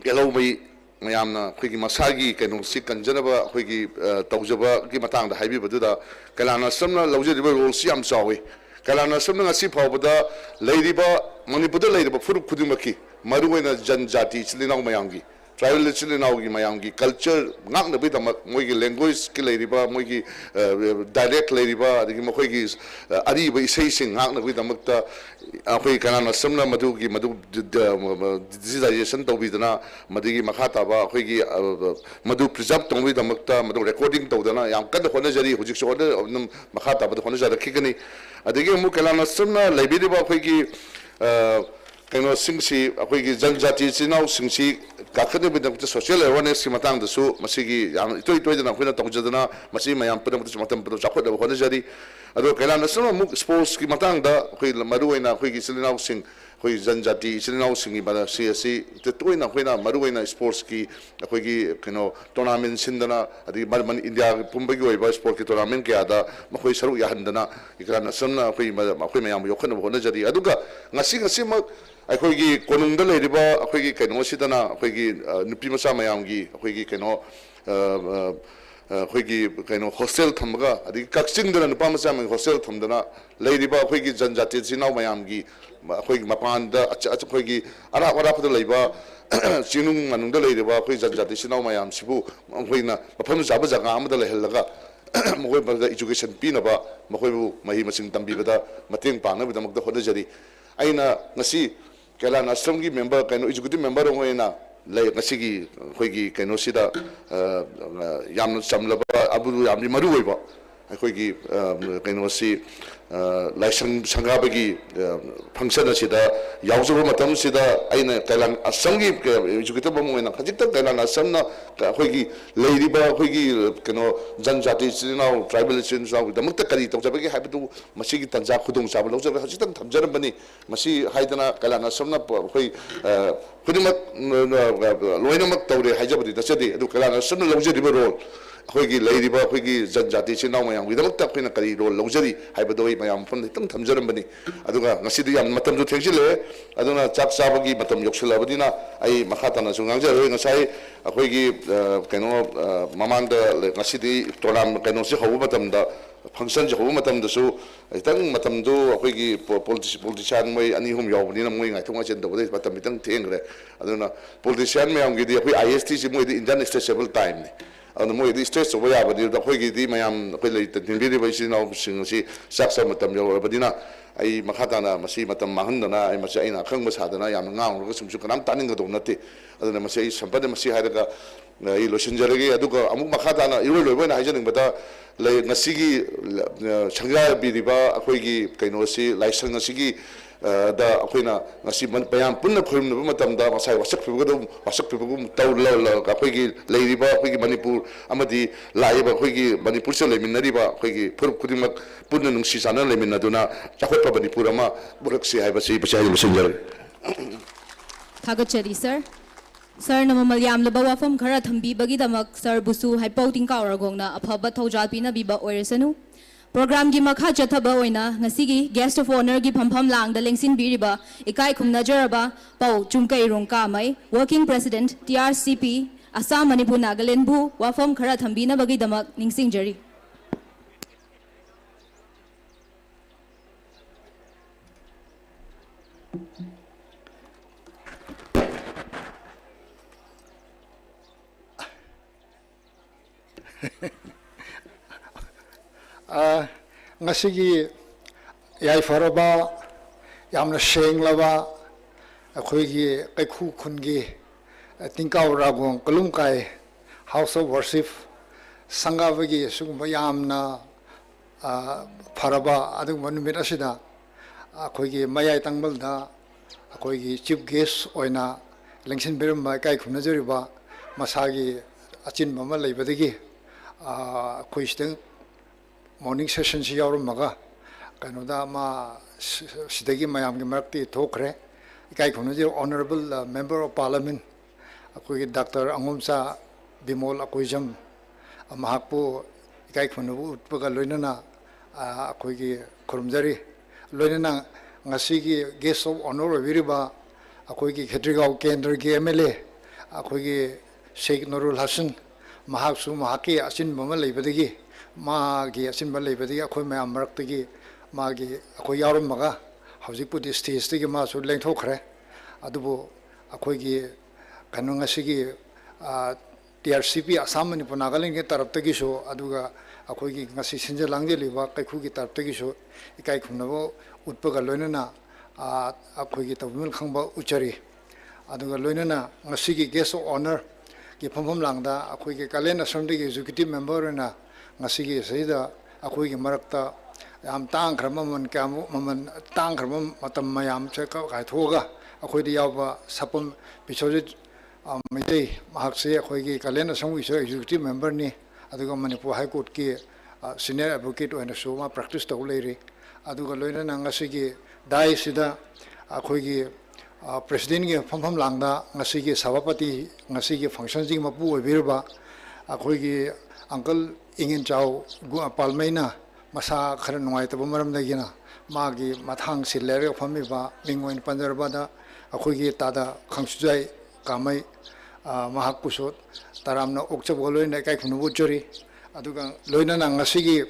gelomai mayamna akhoi masagi kaino sikanjanaba akhoi tawjaba gi matang da haibibada kalana samna lawjariba role si am chawi kalana samna ngasi phawbada leiriba manipurda leiriba furup khudimaki maruina janjati chilinaw mayamgi tribal इचिनाउगी मयांगी culture नाकनबैदमक मोइगी language की लेरिबा मोइगी direct लेरिबा अदगी मखोइगी Ariba इसैसिंग नाकनबैदमक्ता अखोइ कनाना समना मदुगी मदु digitisation तौबिदना Madgi मखा ताबा अखोइगी मदु preserve तौबिदमक्ता मदु recording तौदना याम कद होनजरी हुजिक सो मखा ताबा होनजरखिगनी अदगी मु कनाना समना लेबिरिबा अखोइगी कनो सिंगसी अखोइगी जनजाति इचिनाउ सिंगसी काखदबैदमक्ता सोशल अवेयरनेस की मतंगदसु मसिगी याम इतोइदना अखोइना तौजदना मसि मयाम पुदमक्ता मतम पुद चाखोदबा होनजरी अदो कलाना सम मु स्पोर्ट्स की मतंगदा अखोइ मरुइना अखोइगी इचिनाउ सिंग अखोइ जनजाति इचिनाउ सिंगी बदा सीएसी तोइना अखोइना मरुइना स्पोर्ट्स की अखोइगी कनो टूर्नामेंट सिंदना अदि मन इंडिया पुंबगी ओइबा स्पोर्ट की टूर्नामेंट के आदा मखोइ सरु याहंदना इकराना समना अखोइ मयाम योखनबा होनजरी अदुगा ngasi mak अखोइगी कोनुंगदा लेरिबा अखोइगी कनो सिदना अखोइगी नुपी मसा मयांगी अखोइगी कनो अखोइगी कनो हॉस्टल थमगा अदि कक्सिंगदना नुपा मसा म हॉस्टल थमदना लेरिबा अखोइगी जनजाति सिनाउ मयांगी अखोइगी मपानदा अखोइगी अरा अराफदा लेबा चिनुंग मनुंगदा लेरिबा अखोइ जनजाति सिनाउ मयाम सिबु अखोइना मफम जाबा जगा अमदा लेहलगा मखोइ बदा एजुकेशन पिनबा मखोइबु मही मसिंग तंबीबदा मतेंग पांगबदमक्ता होदजरी आइना ngasi केलान असम की मेंबर कनो एजुकेटिव मेंबर होइना lay ngasigi khoigi kaino sida yam chamlaba abu yamni maru oiba akhoi kaino si laisang sangabagi function asida yaujaba matam sida aina kailan asamgi executive moina khajita kailan asamna akhoi leiriba akhoi kaino janjati sinau tribal sinau damakta kari tawjabagi haibatu masigi tanja khudung sabal lawjaba khajita thamjarambani masi haidana kailan asamna akhoi khudimak loinamak tawre haijabadi dasadi adu kailan asamna lawjadiba role अखोगी लेरिबा अखोगी जनजाति सिनाव मयाम गिदमक्ता अखोइना करी role लौजरी हाइबदो मयाम फम तंग थमजरमबनी अदुगा ngasidu yam matam ju thengile aduna chak sabagi matam yoksilabadina ai makhatana su ngangjaro ngasai अखोगी kaino mamanda ngasidi toram kaino si hobu matam da function jo hobu matam da su itang matam do अखोगी politician moi ani hum yawbani na moi ngai thonga chen do de matam itang thengre aduna politician meyam gidi अखोई IST si moi di Indian stable time ni and more the stress of where but the Hogi Mayam related in video now see Saxa Matam Badina, I Mahatana, Masi Matam Mahandana, I must say in a Kangas Hadana, I'm now some Sukanam Tanning the Donati, and I must say somebody must see Hadaga, Iloshinjari, Aduka, Amu Mahatana, you will win Hijaning, but like Nasigi Shanga Bidiba, Akoigi, Kainosi, Lysan Nasigi. Da akoina ngasi man payam punna khurm nu matam da masai wasak pibugum tawla akoigi leiriba akoigi manipur amadi laiba akoigi manipur se leminariba akoigi puruk kudimak punna nungsi sana leminaduna chakotpa manipur ama buraksi haiba sei pachai messenger Thagachari sir sir namamal yamlaba wafam khara thambi bagi damak sir busu haipau Tingkao Ragwang aphaba thawjal pina biba oiresanu program gi makha chathaba oina ngasigi guest of honor gi phampham lang da lengsin biriba ikai khumna jaraba pau chumkai rongka mai working president TRCP Assam Manipur Nagaland bu wafam khara thambina bagi damak ningsing jari ngasigi yai faraba yamna shenglaba akhoi Keikhu khungi Tingkao Ragwang Kalum kai house of worship sangabagi sugumba yamna faraba adu manumit asida akhoi mayai tangbalda akhoi chief guest oina lengsin beramba Keikhu najariba masagi achin mama leibadagi akhoi steng morning session si yarum maga kanoda ma sidagi mayam gi marakti thokre Keikhu ji honorable member of parliament akoi Dr. Angumsa Bimol akoijam mahakpu Keikhu nu utpaga loinana akoi gi khurumjari loinana ngasi gi guest of honor viriba akoi gi Khetrigao Kendra gi MLA akoi gi Sheikh Nurul Hasan mahaksu mahaki asin mama leibadagi magi asinba leibadi akhoi mayam marakti magi akhoi yarum maga haujipu stage tigi ma su lengthokre adubu akhoi gi kanu ngasigi TRCP Assam Manipur Nagaland gi tarap tagi so aduga akhoi gi ngasi sinja langje liba Keikhu gi tarap tagi so ikai khumnabo utpaga loinana akhoi gi tabmil khangba uchari aduga loinana ngasigi guest of honor gi phomphom langda akhoi gi Kalen Assembly gi executive member na ngasigi saida akhoi gi marakta yam tang khrama man kamu man tang khrama matam mayam che ka kai thoga akhoi di yawa sapam bichojit mite mahakse akhoi gi Kalen Assembly executive member ni aduga Manipur High Court ki senior advocate oina soma practice to leiri aduga loina ngasigi dai sida akhoi gi president gi phomphom langda ngasigi sabapati ngasigi function ji mapu obirba akhoi gi uncle ingin chau palmaina masa khara nuai ta maram dagina magi mathang silere phamiba mingoin panjarbada akhoi gi tada khangsujai kamai mahakpusot taramna okchab goloi na Keikhu nu chori aduga loina na ngasigi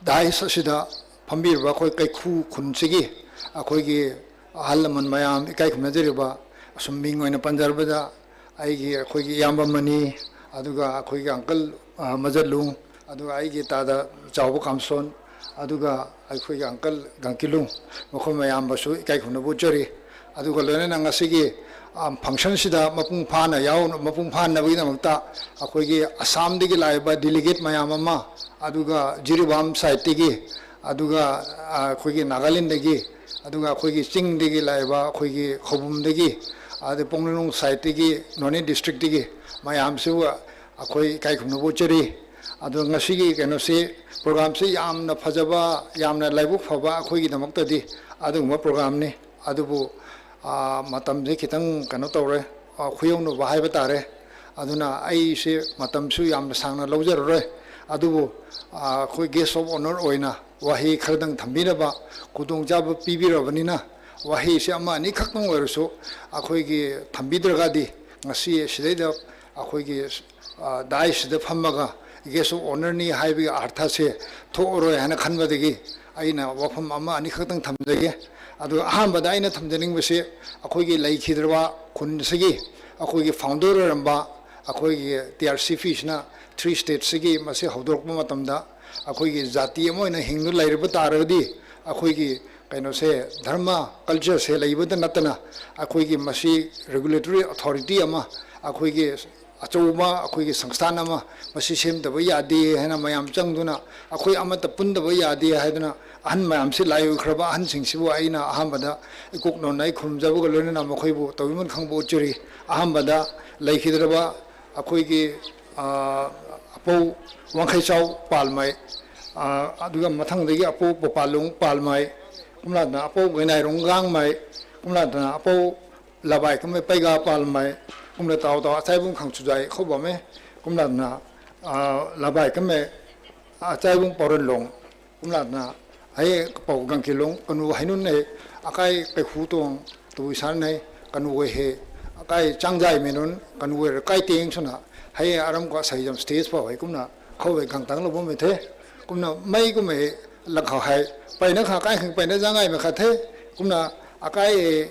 dai sasida phambirba khoi Keikhu khunchigi akhoi gi halaman mayam Keikhu najariba asum mingoin panjarbada aigi akhoi gi yamba mani aduga akhoi gi uncle majalung aduga aigi tada chawba kamson aduga akhoi gi uncle gangkilung mokhoi mayam basu Keikhu nu chori aduga lone na ngasigi function sida mapung phana yaw mapung phan na bina makta akhoi Assam digi laiba delegate mayam ama aduga Jiribam side tigi aduga akhoi Nagaland digi aduga akhoi Ching digi laiba akhoi Khobum digi ade Ponglong side tigi Noni district digi mayam su akhoi Keikhu na bochari aduga ngasigi keno se program se yamna phajaba yamna laibuk phaba akhoi gi damakta di aduguma program ni adubu matam je kitang kano tawre khuyong no bahai batare aduna ai se matam su yamna sangna lawjar re adubu khoi guest of honor oina wahi khardang thambina ba kudong jab pibira banina wahi se ama ni khaknong oirsu akhoi gi thambidraga di ngasi sidaida akhoi gi dai sida phammaga guest of honor ni haibi artha se thoroi hana khanbadegi aina wafam ama ani khaktang thamjage adu ahambada aina thamjaning base akhoi laikhidraba khun akhoi founder ramba akhoi TRCP na 3 states sigi mase hawdorkma matamda akhoi jati amoina hingnu lairba taradi akhoi kaino se dharma culture se laibada natana akhoi masi regulatory authority ama akhoi achouba akhoi sangsthana ama masi semdaba yade hena mayam changduna akhoi amata pundaba yade haiduna ahan mayam se layu khraba ahan singsibu aina ahambada ikokno nai khumjabu galone na mokhoibu tawiman khangbo churi ahambada laikhidraba akhoi gi apau wangkhai chau palmai aduga mathangdagi apau popalung palmai kumla na apau gainai rongang mai kumla na apau labai kame paiga palmai kumla taw taw achaibung khangchujai khobame kumla na labai kame achaibung poronlong kumla na ai pau gangkilong kanu hainun ne akai Keikhu tong tuisan ne kanu he akai changjai menun kanu we kai teng suna hai aram ko saijam stage pa hai kumna khowe gangtang lo bom the kumna mai ku me lakha hai paina kha kai khang paina jangai me kha the kumna akai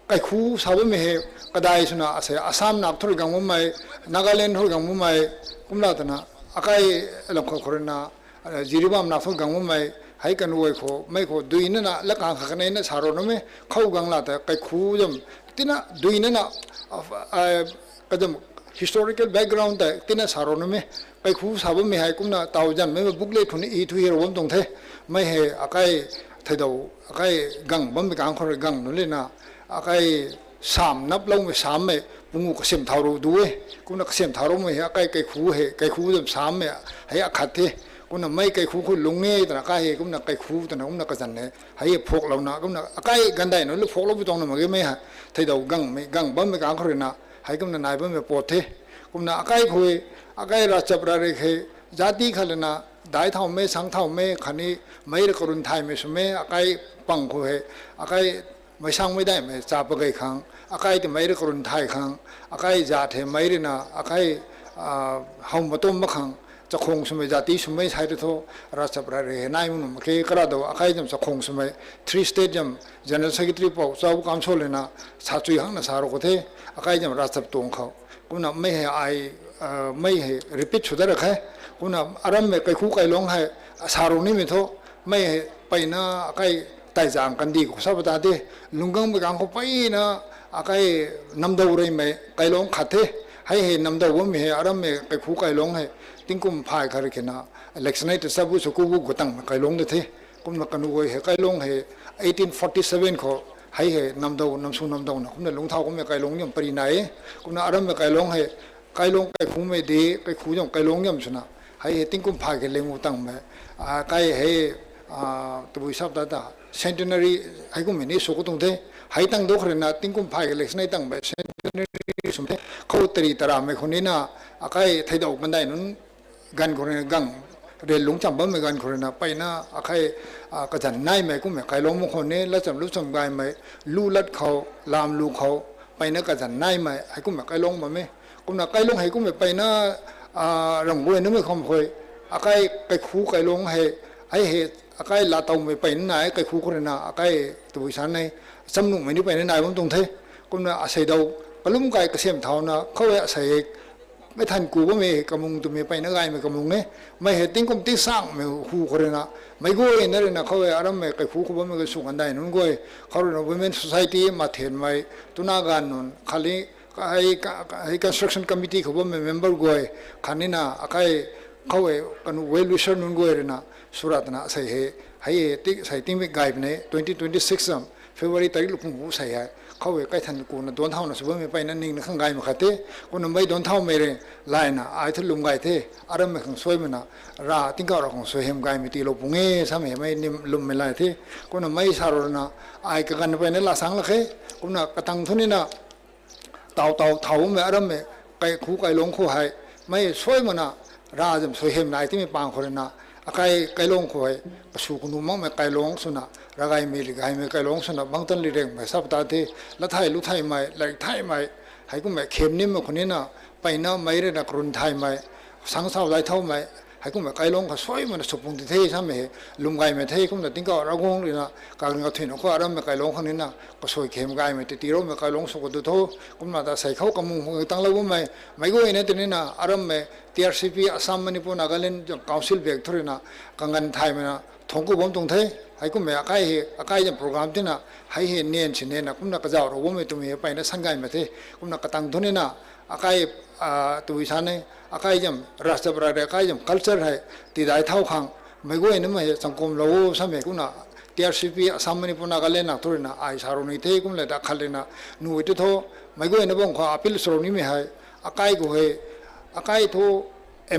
Keikhu sabe me he kadai suna ase Assam nak thul gang mai Nagaland hol gang mai kumla tana akai lakha khorna Jiribam na thul gang mai hai kan woi kho mai kho duina na laka khakane na saro no me khau gang la ta Keikhu jam tina duina na kadam historical background ta tina saro no me Keikhu sabe me hai kumna tawjan me booklet thuni I thu hero bom tong the mai he akai thaidau akai gang bam gang khor gang no le na akai sam nap long me sam me pungu kasem tharo duwe kumna kasem tharo me akai Keikhu jam sam me hai akhathe kumna mai Keikhu khu lungne ta ka he kumna Keikhu ta kumna ka janne hai phok launa kumna akai gandai no le phok lo butong na mage me ha thaidau gang me gang bam me gang khor na hai kumna nai bam me pothe kumna akai khoi akai ra chapra re khe jati khalna dai thau me sang thau me khani mai re korun thai me sume akai pang kho he akai mai sang mai dai me cha pa gai khang akai te mai re korun thai khang akai ja the mai re na akai hom batom ma khang chakhong sume jati sume sai re tho ra chapra re nai mun ke kara do akai jam chakhong sume 3 state jam general secretary po chau kam so le na sa chui hang na sa ro ko the akai jam ra chap tong khau kuna mai he ai mai he repeat chudar kha kuna aram me Keikhu kailong hai saro ni me tho mai he paina akai tai jang kan di ko sabata de lungang be gang ko paina akai namdau rei me kailong khathe hai he namdau me he aram me Keikhu kailong hai tingkum phai khar khena election night sabu suku bu gotang kailong de the kumna kanu goi he kailong he 1847 ko hai he namdau namsu namdau na kumna lungthau ko me kailong yam pari nai kumna aram me kailong he kailong Keikhu me de Keikhu jam kailong yam suna hai he tingkum phai ke lengu tang me kai he tu sab da centenary hai ko me ni so ko tung the hai tang do khre na tingkum phai ke election night tang me centenary sum the khau tari tara me khuni na akai thaidau bandai nun gan khore gang re lung cham bam me gan khore na paina akai ka jan nai me ku me kailong mo khone la cham lu cham gai me lu lat khau lam lu khau paina ka jan nai me hai ku me kailong ma me kumna kailong hai ku me paina rang boi no me khom khoi akai Keikhu kailong hai ai he akai la tau me pain nai Keikhu khore na akai tu san nai samnu me ni paina nai bom tong the kumna asai dau Kalum kai kasem thau na khawe asai ไม่ทันกูก็ไม่กำมุงตัวไม่ไปนักไงไม่กำมุงเนี่ยไม่เห็นติ้งก็ติ้งสร้างไม่หูคนเลยนะไม่กูเองนั่นเลยนะเขาเออารมณ์ไม่ไก่หูเขาไม่ก็สู้กันได้นู่นก็เขาเรื่อง women society มาเห็นไหมตุนาการนู่นखालीไอ้ construction committee เขาไม่ member ก็ขันนี้นะไอ้เขาเออกัน well wisher นู่นก็เลยนะสุรัตนะใส่ให้ติ๊กใส่ติ้งไม่ไกลไปเนี่ย2026 February ตาริลุกหูใส่ให้เขาเออใกล้ทันกูนะโดนเท่านะสุดไม่ไปนั่นนิ่งนะข้างไกลมาขัดเต้กูนั่นไม่โดนเท่าไม่เลยไล่นะไอ้ที่ลุงไกลเต้อารมณ์ไม่ของสวยมันนะราติ้งก็เราของสวยเห็นไกลไม่ตีลบปุงเอ๋สามีไม่นิ่มลุมไม่ไล่เต้กูนั่นไม่สารนะไอ้กันไปนั่นละสังละเคกูนั่นกระตังทุนนี่นะเต่าไม่อารมณ์ไม่ไก่คู่ไก่ลงคู่ให้ไม่สวยมันนะราจำสวยเห็นไหนที่ไม่ปางคนนะไก่ลงคู่ให้ประสูกุนุมังไม่ไก่ลงสุนะรายมีหรือไงไม่ไกลลงสนับบางต้นลีเร่งไม่ทราบตาที่ละไทยรู้ไทยไม่ละไทยไม่ให้กูไม่เข้มนิ่มคนนี้นะไปน้าไม่ได้นักรุนไทยไม่สังสาวไรเท่าไม่ให้กูไม่ไกลลงก็สวยมันสุภุงที่เท่ใช่ไหมลุงไก่ไม่เท่กูไม่ติ้งก็รักงงเลยนะการเงินถิ่นเขาอารมณ์ไม่ไกลลงคนนี้นะก็สวยเข้มไก่ไม่ตีเราไม่ไกลลงสุขดูโตกูมาแต่ใส่เขากำมุงตั้งแล้วกูไม่กูเองเนี่ยตัวนี้นะอารมณ์ไม่ TRCP อัสสัมมณีปุ่นนักเล่นจัง council เบกทุเรนะกังกันไทยมันนะทงกูบ่มตรงเท่ให้กูไม่อาใกล้จะโปรแกรมที่น่ะให้เห็นเนียนชิ้นเนียนะกูนักกระเจ้าเราบ่ไม่ตัวมีไปนะสังกัดมาเท่กูนักกระตังทุนนี่นะอาใกล้ตัววิชาเนี่ยอาใกล้จำรัฐบาลอาใกล้จำ culture ให้ตีได้เท่าขังไม่กูเองนี่ไม่สังคมเราสมัยกูน่ะ TRCP สามมันปุ่นนักเล่นนักทุเรนะไอ้สารนี่เท่กูเลยดักขัดเลยนะนู่นที่โตไม่กูเองนี่บ่งขออภิลสรุปนี่ไม่ให้อาใกล้กูให้อาใกล้โต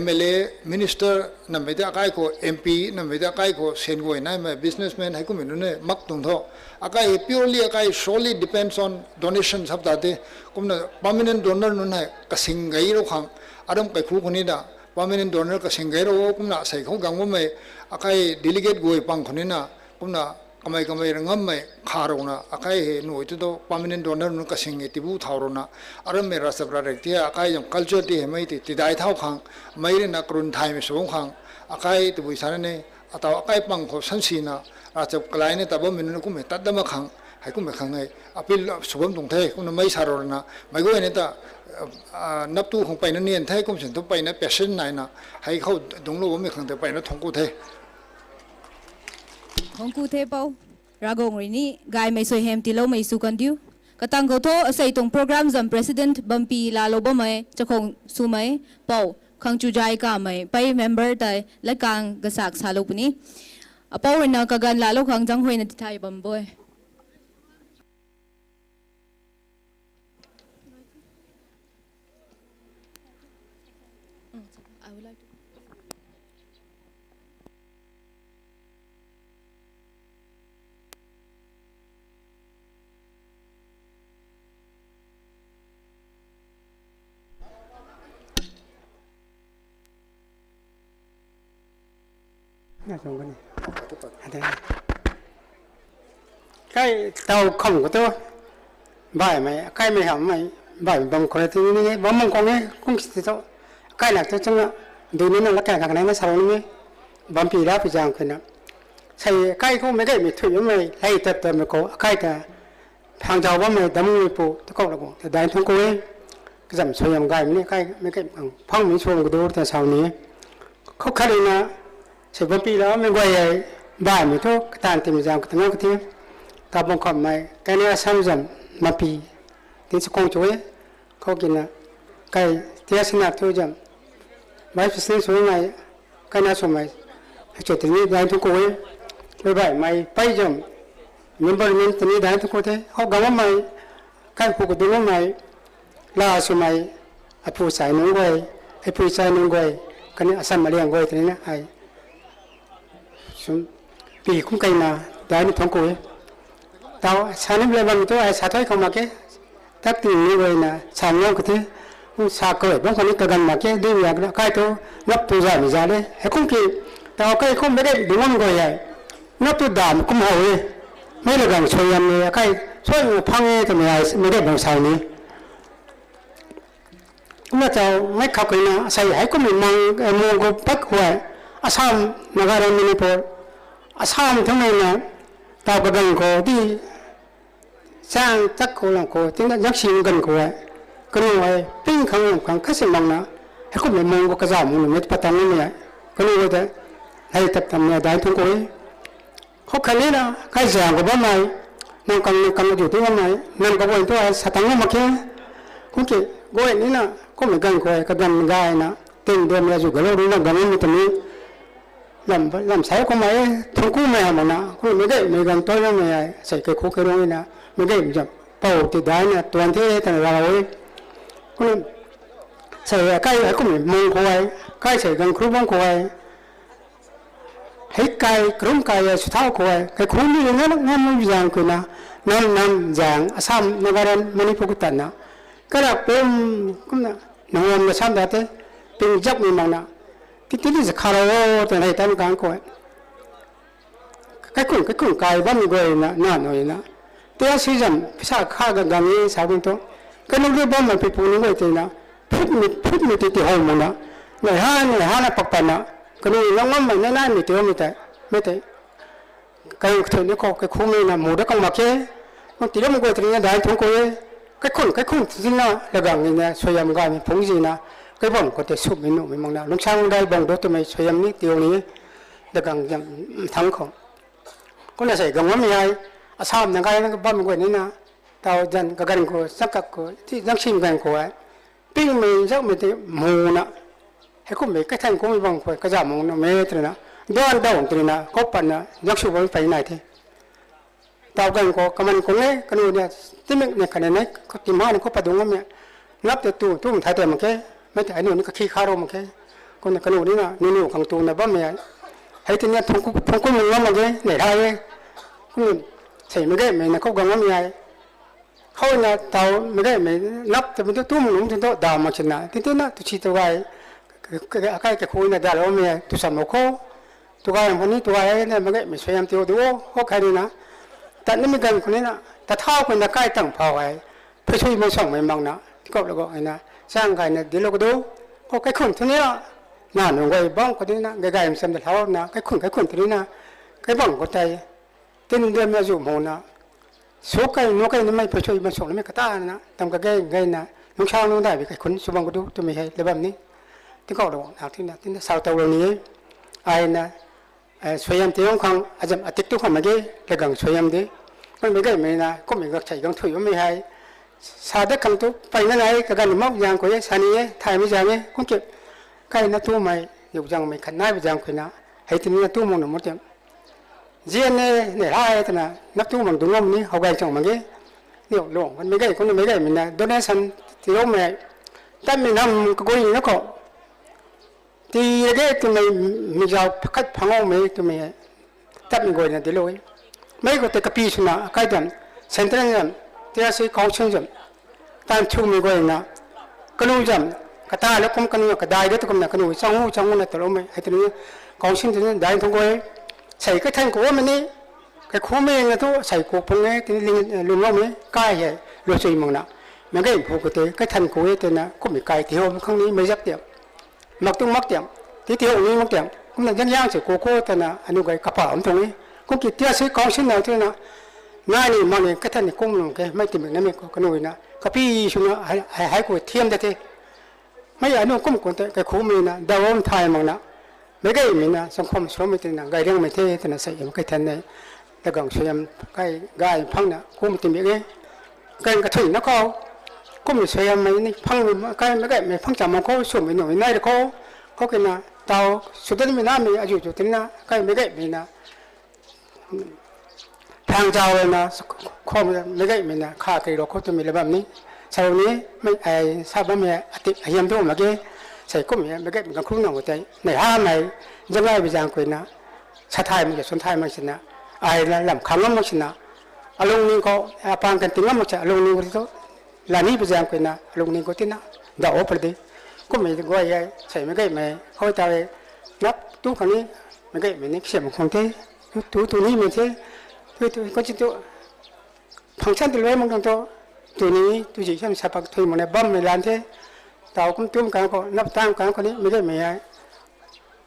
MLA minister นั่นไม่ได้ใกล้ก็ MP นั่นไม่ได้ใกล้ก็เซนก็นั่นไม่ businessman ให้กูไม่รู้เนี่ยมักตรงเท่าใกล้ purely ใกล้ solely depends on donation สับตาเต้กูเนี่ย permanent donor นั่นให้กสิงไกเราขังอารมณ์ไก่คู่คนนี้ด่า permanent donor กสิงไกเรากูเนี่ยใส่เขากังว่าไม่ใกล้ delegate กูปังคนนี้นะกูเนี่ยกำไมเรื่องไม่ขาดนะใกล้หน่วยที่โต permanent donor นั่นกสิงไอติบูท่านะอารมณ์ไม่รัฐบาลเรื่องที่ใกล้ยัง culture ที่ไม่ติดได้เท่าขังไม่ได้นักรุนไทยไม่สูงขังใกล้ตัววิชาเนี่ยอัตราใกล้ปังเขาสันสีนะราชกลายเนี่ยแต่ว่ามันนั่นกูไม่ตัดดำขังให้กูไม่ขังไงอภิลสุวรรณตรงเทกูนั่นไม่สารนะไม่กูเนี่ยแต่นับตู้ของไปนั่นเนี่ยเทกูฉันต้องไปนั่นเปลี่ยนไหนนะให้เขาตรงโลกไม่ขังแต่ไปนั่นทงกูเทของกูเทเปารากงรีนี่กายไม่สวยเฮมติโลไม่สุกันดิวกตังเขาโทใส่ตรงโปรแกรมจำ president บัมปีลาโลบ่ไม่จะคงสู้ไหมเป่าขังจูใจกาไม่ไป member แต่และกางกษักสาลูปนี้เป่าวันนักการลาโลขังจังหวยในไทยบัมบ่อยน่าสงสารใกล้เตาข่มก็ตัวบ่ายไหมใกล้ไม่หำไหมบ่ายบางคนที่นี่บางบางคนเนี่ยคงสิโตใกล้หลักตัวจังละดูนี่นั่นละแก่กันไหนไม่สารนี่บางปีแล้วปีจางคนนะใช่ใกล้เขาไม่ได้มีถุยไม่ไล่ตัดตัวไม่ก็ใกล้แต่ทางเจ้าว่าไม่ดำมือปูตะกอกละกูแต่ได้ทั้งกูเองก็จำช่วยยังไงไม่ใกล้ไม่ใกล้พังมีช่วงก็ดูแต่เช้านี้เขาขัดเลยนะใช่บางปีแล้วไม่ไหวบ่ายมีทุกตานเต็มจางก็ตั้งก็ที่ตาบงคำไม่แค่นี้ซ้ำจำมาปีที่สกงช่วยเขากินนะใกล้ที่สนับทุกจำไม่เป็นสิ่งสวยไหมแค่นี้สมัยจุดนี้ได้ทุกคนไม่บ่ายไม่ไปจำมีบริเวณที่นี้ได้ทุกคนเท่เขากำว่าไม่ใกล้ผูกดูว่าไม่ล่าสมัยไอ้ผู้ชายนุ่งไว้ไอ้ผู้ชายนุ่งไว้กันนี้อาศัยมาเลี้ยงไว้ที่นี่นะไอ้ปีคุ้มกันนะได้ในท้องกูเต่าชาเนี่ยเลยบางตัวไอ้ชาถ้อยเขามาแก่ตักตีนี่ไว้นะชาเงาก็ที่ชาเกิดบางคนนี่ก็กันมาแก่ดีอย่างนั้นใกล้ตัวนับตัวใจไม่ได้เลยไอ้คุ้มกี่แต่ใกล้คุ้มไม่ได้ดูมันก็ใหญ่นับตัวดำคุ้มเอาเลยไม่ละกันช่วยยันเลยใกล้ช่วยพังทำไมไม่ได้บางสายนี้เมื่อเจ้าไม่ขับกันนะใส่ให้คุ้มมังมังก็ปักหัวอาสามนครมินิปูอาสามทั้งนั้นนะตากระดังโคที่สร้างจักรโคลังโคที่นั่นยักษ์ชิงกันโคก็นู่นไอ้ปิ้งขังขังขั้นสิมังนะ ให้คุณมองก็กระจายมึงไม่ปะตังนี่เนี่ยก็รู้ว่าแต่ให้ตัดทำเนี่ยได้ทุกคนเขาคันนี้นะใครเสียงก็บ้าไหมนั่งกันอยู่ที่บ้านไหนนั่งก็วันตัวสตังค์มาแค่คุณเก๋ก็เห็นนี่นะก็เหมือนกันก็กระดันได้นะเต็มเดิมเราอยู่กับเราดูนั่งกันนี่ตรงนี้ลำใช้ก็ไม่ทั้งคู่ไม่เอามันนะคุณไม่ได้ไม่กันตัวนั่นไม่ใส่กระคุกกระโดดนะไม่ได้จะเป่าติดได้เนี่ยตัวที่แต่เราคุณใส่ใกล้ก็เหมือนมองคอยใกล้ใส่กันครูบ้างคอยให้ไก่กลุ่มไก่สุดท้ายคอยไก่คุ้มนี่งั้นมันอย่างคือนะนั่นอย่างซ้ำในการมันนี่พวกตันนะก็เราเป็นก็นะน้องมันซ้ำได้แต่เป็นจับมีมังนะที่นี่จะคาราโอแต่ในตามกลางคอยไก่คุ้มไก่บ้านมีก็นะน่าหน่อยนะแต่สิ่งจำพิชาข้ากันกันนี้สาวเป็นตัวก็นึกเรื่องบ้านมันเป็นปูนไว้ตีนะพูดมีติดหัวมันนะในห้านะปักปันนะก็นี่น้องมันนั่นมีตัวไม่แต่ก็เธอเนี่ยก็คุ้มเลยนะหมูได้ก็มาแค่มันตีแล้วมันก็ตีเนี่ยได้ทุกคนก็คุ้มจริงนะแล้วก็เนี่ยช่วยยำกันพงจีนะก็บ่งก็จะสุบไม่หนุ่มไม่มองนะลูกช่างได้บ่งดูตัวไม่ช่วยยำนี่เตียวนี้แล้วก็ยังทั้งของก็เลยใส่กังว่าไม่ใช่อาสามนั่งกันก็บ้านมันก็นี่นะตาวจันก็กันก็สักก็ที่นักชิมกันก็ปิ้งมีสักมีแต่หมูนะให้คุณไม่ก็ท่านคุณไม่บังคับก็จะมองนะไม่ตระนะดอนดาวตระนะก็ปันนะยักษ์ชูบไปไหนที่ตาวกันก็มันคงเนี่ยกันเนี่ยที่มันเนี่ยขนาดนี้ก็ที่มาเนี่ยก็ปัดดวงเนี่ยนับแต่ตู้มันถ่ายแต่มันแค่ไม่แต่อันนี้ก็ขี้คารมมันแค่คนกันนี่นะนี่ของตู้นะบ้านเนี่ยให้ที่เนี่ยพงคุณมันมันแค่ไหนได้คุณใส่ไม่ได้ไม่นะเขากังว่าไม่ได้เขาเนี่ยตาวไม่ได้ไม่นับแต่มันตู้มันหนุ่มจนตัวดาวมาชนะที่นะตุชิตไว้ใครจะคุยเนี่ยได้แล้วเนี่ยตุสามโคตัวกันคนนี้ตัวเนี่ยมันก็ไม่ช่วยยำตัวดูเขาใครดีนะแต่นี่มีกันคนนี้นะแต่ถ้าคนจะใกล้ตั้งพอไว้เพื่อช่วยมันส่งไม่มั่งนะก็แล้วก็ไอ้นะสร้างกันเนี่ยเดี๋ยวเราก็ดูก็ใครคนที่นี้น่าหนุ่มก็บ้องคนนี้นะใกล้ๆมันสำเร็จแล้วนะใครคนที่นี้นะใครบ้องก็ใจที่นี่เดินมาอยู่หมู่นะสุกไก่นกไก่นี่ไม่เพื่อช่วยมันส่งแล้วไม่กระต้านะทำกับใกล้นะน้องชาวน้องได้ไปใครคนสุบังก็ดูตัวไม่ใช่เลยแบบนี้ที่ก็รู้หากที่นั่นสาวตัวนี้ไอ้นะช่วยยำที่ของอาจจะติดตัวของมันก็เลยกังช่วยยำดีมันไม่ได้ไม่นะก็ไม่ก็ใช้กังถุยก็ไม่ให้สาดกังตัวไปนั่นไงก็การมั่งยางก็ยังสานีไทยไม่จังไงก็เก็บใกล้นั่นตัวไม่อยู่จังไม่ขันน้าไปจังคนนะให้ที่นี่ตัวมันหมดจังเจียนเนี่ยได้แต่นะนับตัวมันดูงอมนี่เขาไกลจังมันก็เดี๋ยวลงมันไม่ได้คนไม่ได้มันนะโดนนั่นสันที่เราไม่แต่ไม่นำก็ยังนักก็ที่เด็กที่ไม่จะพักพังเอาไม่ที่ไม่ตัดไม่ก่อนนะเดี๋ยวเลยไม่ก็แต่กระปีชนะใครจันเซ็นเตอร์จันที่อาศัยของเชิงจันตามชูไม่ก่อนนะก็รู้จันกระต่ายแล้วก็กันก็ได้ด้วยตัวกันนะก็รู้ช่างหูนะตัวเราไม่ให้ตัวนี้ของเชิงจันได้ทั้งก่อนใส่ก็แทงกูว่ามันนี่ก็คู่ไม่นะตัวใส่กูพงเนี่ยที่ลิงเราไม่ใกล้เหรอรู้สึกมั้งนะมันก็ผูกก็เตะก็แทงกูเนี่ยนะก็ไม่ไกลที่ห้องข้างนี้ไม่ยับเดียวมักต้องมักเตียงที่เที่ยวนี้มักเตียงก็มันย่างๆสิโกโก้แต่นะอันนี้ก็กระเป๋าตรงนี้ก็กิจเที่ยวซื้อของชิ้นไหนที่นะง่ายนี่มันเนี่ยก็ท่านนี่กุ้งลงแกไม่ติดแบบนั้นไม่ก็นู่นนะก็พี่ชุนให้กูเทียมได้ที่ไม่อันนู้นกุ้งคนแต่ก็คู่มีนะดาวน์ไทยมั้งนะไม่ก็มีนะสังคมสมมตินะไกลเรื่องไม่เท่แต่นะใส่ยังก็ท่านเนี่ยแต่ก็ช่วยยังไกลพังนะคู่มีติดแบบนี้กันกระถิ่นนะก็มีช่วยยังไม่นี่พังไกลไม่ก็ไม่พังจำมันก็ส่งไปหน่อยนั่นเขากินนะเตาสุดท้ายมีน้ำมีอายุจุดนี้นะไกลไม่ก็มีนะทางเจ้าเลยนะข้อไม่ได้มีนะข้าเคยรู้เขาจะมีอะไรแบบนี้ชาวนี้ไม่ทราบว่ามีอติเยี่ยมตัวเมื่อกี้ใส่ก็มีไม่ได้มีการคุ้มหน่อยใจในห้าไหนยังไงไปจางคุยนะชาไทยมันจะสนไทยมันชนะละลำคำนั้นมันชนะอารมณ์นี้ก็ปานกันติ้งมันจะอารมณ์นี้ก็ที่ลานี้ไปจางคุยนะอารมณ์นี้ก็ที่นะดาวประเดี๋ยวก็มีก็ยังใส่ไม่ได้ไม่เขาจะนับตู้คนนี้ไม่ได้ไม่นี่เสียมันคงที่ตู้นี้มันที่ก็จะตัวฟังก์ชันตัวเล็กมันตัวนี้ตัวจีฉันสับถุยมันเนี่ยบ้มในร้านที่เต่าคุ้มตุ้มกันก็นับตั้งกันคนนี้ไม่ได้ไม่ไง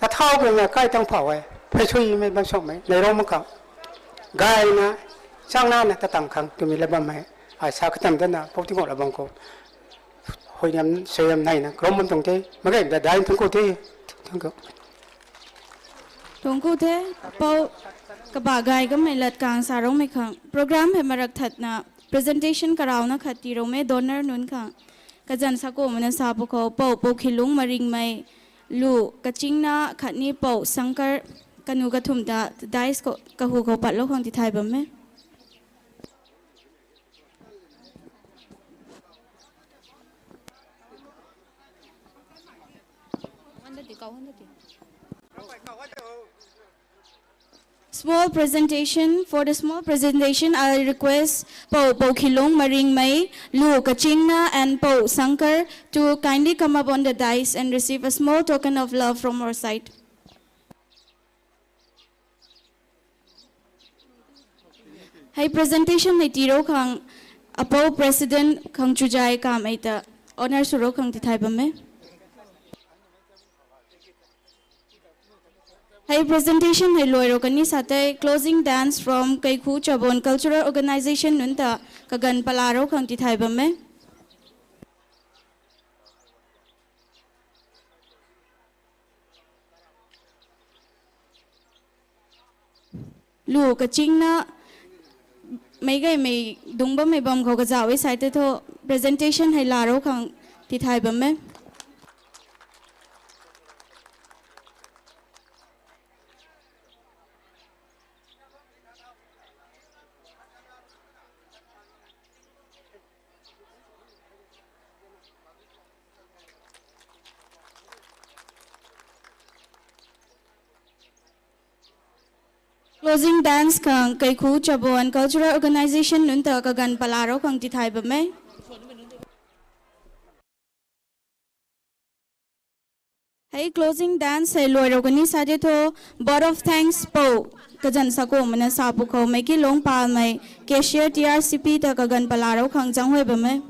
ถ้าเท่ากันนะใกล้ต้องเผาไว้ไปช่วยไม่บ้างส่งไหมในโรงมันก็กายนะช่างหน้านะถ้าตั้งครั้งตัวมีอะไรบ้างไหมไอ้สาวก็ทำได้นะพวกที่หมดระบังก็ห hồi năm xây năm này nè có muốn tổng thế mà cái đã đại thông cô thế thông cô thế bao các bà gái các mày lật càng xa rong mày khang program hay mà rắc thật na presentation karao na khati rong mày donor nun khang cái dân sa cô mình sa bồ câu bao bao khilung mà ring mày lu cái chính na khát ni bao sangkar kanu cái thum da dice ko cái hu ko pat lo khang ti thai bấm mày Small presentation. For the small presentation, I request Po Khilong, Maring Mai, Lu Kachingna, and Po Sankar to kindly come up on the dais and receive a small token of love from our side. Hai presentation ni tiro khang Apo President Khang Chujai kam aita honor suro khang tithai bame. Hai presentation hai loiro kani sate closing dance from Keikhu Chabon Cultural Organization nunta kagan palaro khang tithai bame. Lu kaching na mấy cái mày đúng bấm mày bấm khâu cái giáo ấy sai tới thôi presentation hay là đâu khang thì thay bấm ấy Closing dance kang Keikhu Chabon Cultural Organization nunta kagan palaro kang tithai bame. Hey closing dance hey loiro kani sade tho board of thanks po kajan sako mana sapu ko mai ki long pal mai cashier TRCP ta kagan palaro kang janghoi bame.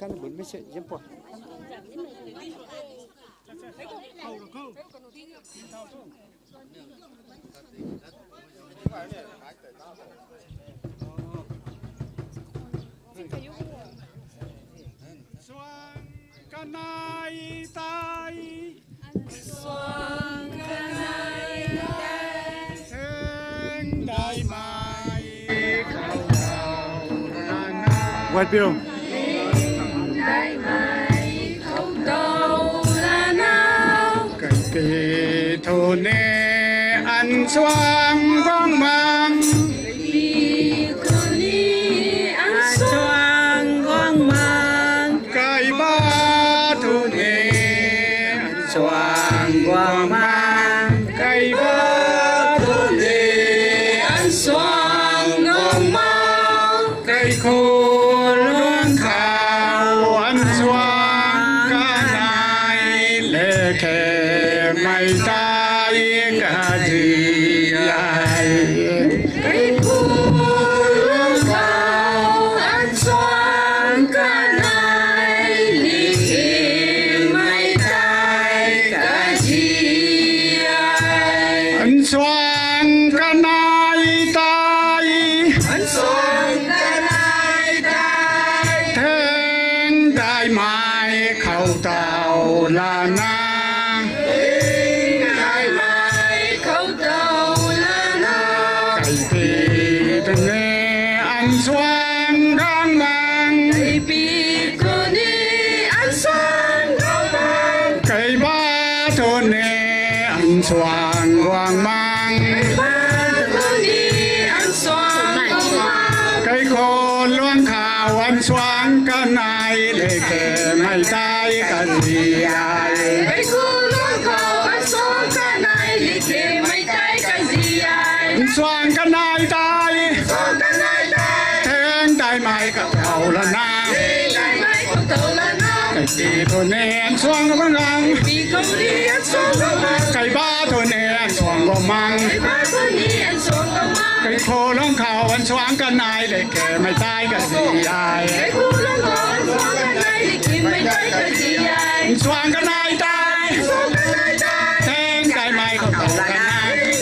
Kan bun mi se jempo. Xuân kanai tai Xuân kanai tai Hương đại mai What bill? đại mai khâu đầu là nào kỳ thù nê ăn xoang quang mang kỳ thù ni ăn xoang quang mang cây ba thù nê ăn xoang quang mang cây ba thù nê ăn xoang quang mang cây khô luôn khao ăn xoang cả ngày lệ khe mày tai cả gì ai cây khô luôn khao ăn xoang cả ngày lệ khe mày tai cả gì ai ăn xoang cả ngày tai ăn xoang cả ngày tai Thiên đại mai khẩu tàu là na đại mai khâu đầu là nào Cây thì từng nghe ăn xoan đang mang cây pi cô ni ăn xoang quang mang Cây ba thôn nè ăn xoan quang mang ba cô ni ăn xoang quang mang Cây khô luôn khảo วันสว่างกันไหนเลยแค่ไม่ได้กันเสียไอ้คู่ร้องเขาวันสว่างกันไหนเลยแค่ไม่ได้กันเสียสว่างกันไหนได้สว่างกันไหนได้แทงได้ไหมกับเขาละนะได้ไหมกับเขาละนะไอ้ปีตัวเนียนสว่างกับมังปีเขาเรียนสว่างกับมังไก่บ้าตัวเนียนสว่างกับมังไก่บ้าตัวเนียนสว่างกับมังไก่โคร้องเขาวันสว่างกันไหนเลยแค่ไม่ได้กันเสียไอ้คู่ร้องเขาวันสว่างกันไหนเลยแค่ไม่ได้กันเสียสว่างกันไหนได้สว่างกันไหนได้แทงได้ไหมกับเขาละนะ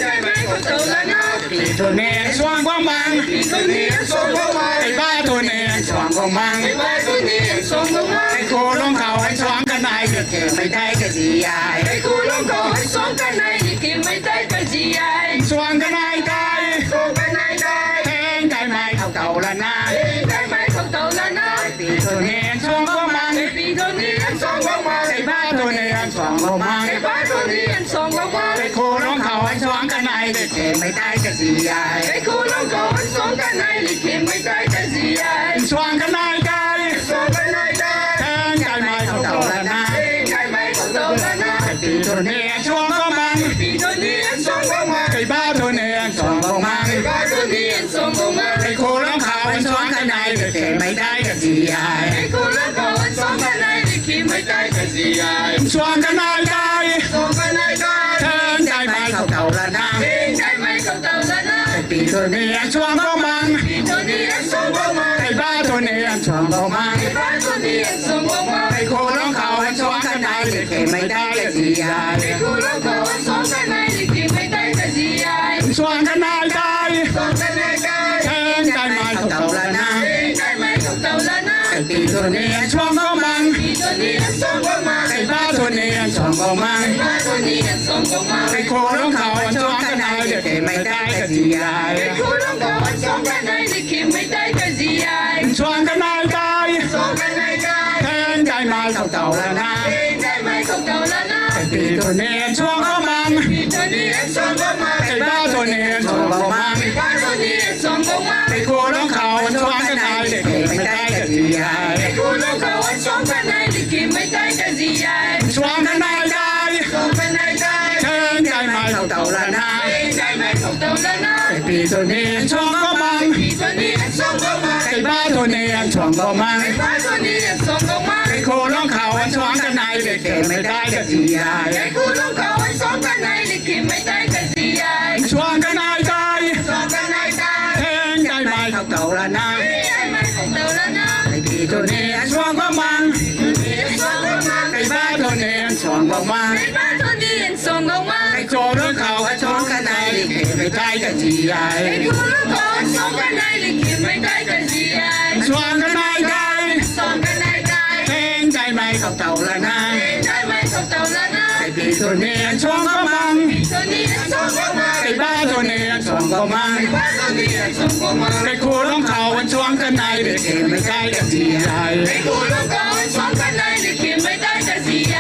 ได้ไหมกับเขาละนะปีตัวเนียนสว่างกับมังปีตัวเนียนสว่างกับมังไก่บ้าตัวเนียนสว่างกับมังไก่บ้าตัวเนียนสว่างกับมังไอ้โคร้องเขาวันสว่างกันไหนเลยแค่ไม่ได้กันเสียไอ้คู่ร้องเขาวันสว่างกันไหนเลยแค่ไม่ได้กันเสียสว่างกันไหนได้สว่างกันไหนได้แทงได้ไหมเขาเก่าละนะได้ไหมเขาเก่าละนะปีตัวเนียนสว่างกับมังปีตัวเนียนสว่างกับมังไอ้บ้าตัวเนียนสว่างกับมังไอ้บ้าตัวเนียนสว่างกับมังไอ้โคร้องเขาวันสว่างกันไหนเลยแค่ไม่ได้กันเสียไอ้คู่ร้องเขาวันสว่างกันไหนเลยแค่ไม่ได้กันเสียสว่างกันไหนได้สว่างกันไหนได้แทงได้ไหมเขาเก่าละนะได้ไหมเขาเก่าละนะปีตัวเนียนสว่างกับมังปีตัวเนียนสว่างกับมังไอ้บ้าตัวเนียนสว่างกับมังไอ้บ้าตัวเนียนสว่างกับมังไอ้โคร้องเขาวันสว่างกันไหนเลยแค่ไม่ได้กันเสียไอ้คู่ร้องเขาวันสว่างกันไหนเลยแค่ไม่ได้กันเสียสว่างกันไหนได้สว่างกันไหนได้แทงได้ไหมเขาเก่าละนะได้ไหมเขาเก่าละนะปีตัวเนียนสว่างกับมังปีตัวเนียนสว่างกับมังไอ้บ้าตัวเนียนสว่างกับมังไอ้บ้าตัวเนียนสว่างกับมังไอ้โคร้องเขาวันสว่างกันไหนเลยแค่ไม่ได้กันเสียไอ้คู่ร้องเขาวันสว่างกันไหนเลยแค่ไม่ได้กันเสียสว่างกันไหนได้สว่างกันไหนได้แทงได้ไหมเขาเก่าละนะได้ไหมเขาเก่าละนะปีตัวเนียนสว่างกับมังปีตัวเนียนสว่างกับมังไอ้บ้าตัวเนียนสว่างกับมังไอ้บ้าตัวเนียนสว่างกับมังไอ้โคร้องเขาวันสว่างกันไหนเลยแค่ไม่ได้กันเสียไอ้คู่ร้องเขาวันสว่างกันไหนเลยแค่ไม่ได้กันเสียสว่างกันไหนได้สว่างกันไหนได้แทงได้ไหมเขาเก่าละนะได้ไหมเขาเก่าละนะปีตัวเนียนสว่างกับมังปีตัวเนียนสว่างกับมังไอ้บ้าตัวเนียนสว่างกับมังไอ้บ้าตัวเนียนสว่างกับมังไอ้โคร้องเขาวันสว่างกันไหนเลยแค่ไม่ได้กันเสียไอ้คู่ร้องเขาวันสว่างกันไหนเลยแค่ไม่ได้กันเสียสว่างกันไหนได้สว่างกันไหนได้แทงได้ไหมเขาเก่าละนะได้ไหมเขาเก่าละนะปีตัวเนียนสว่างกับมังปีตัวเนียนสว่างกับมังไอ้บ้าตัวเนียนสว่างกับมังไอ้บ้าตัวเนียนสว่างกับมังไอ้โคร้องเขาวันสว่างกันไหนเลยแค่ไม่ได้กันเสียไอ้คู่ร้องเขาวันสว่างกันไหนเลยแค่ไม่ได้กันเสียสว่างกันไหนได้สว่างกันไหนได้แทงได้ไหมเขาเก่าละนะได้ไหมเขาเก่าละนะไอ้ปีตัวเนียนสว่างกับมังไอ้บ้าตัวเนียนสว่างกับมังไอ้บ้าตัวเนียนสว่างกับมังไอ้โคร้องเขาวันสว่างกันไหนเลยแค่ไม่ได้กันเสียไอ้คู่ร้องเขาวันสว่างกันไหนเลยแค่ไม่ได้กันเสียสว่างกันไหนได้สว่างกันไหนได้แทงได้ไหมเขาเก่าละนะได้ไหมเขาเก่าละนะไอ้ปีตัวเนียนสว่างกับมังปีตัวเนียนสว่างกับมังไอ้บ้าตัวเนียนสว่างกับมังไอ้บ้าตัวเนียนสว่างกับมังไอ้โคร้องเขาวันสว่างกันไหนเลยแค่ไม่ได้กันเสียไอ้คู่ร้องเขาวันสว่างกันไหนเลยแค่ไม่ได้กันเสีย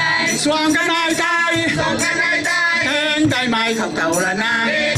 สว่างกันไหนได้สว่างกันไหนได้แทงได้ไหมเขาเก่าละนะ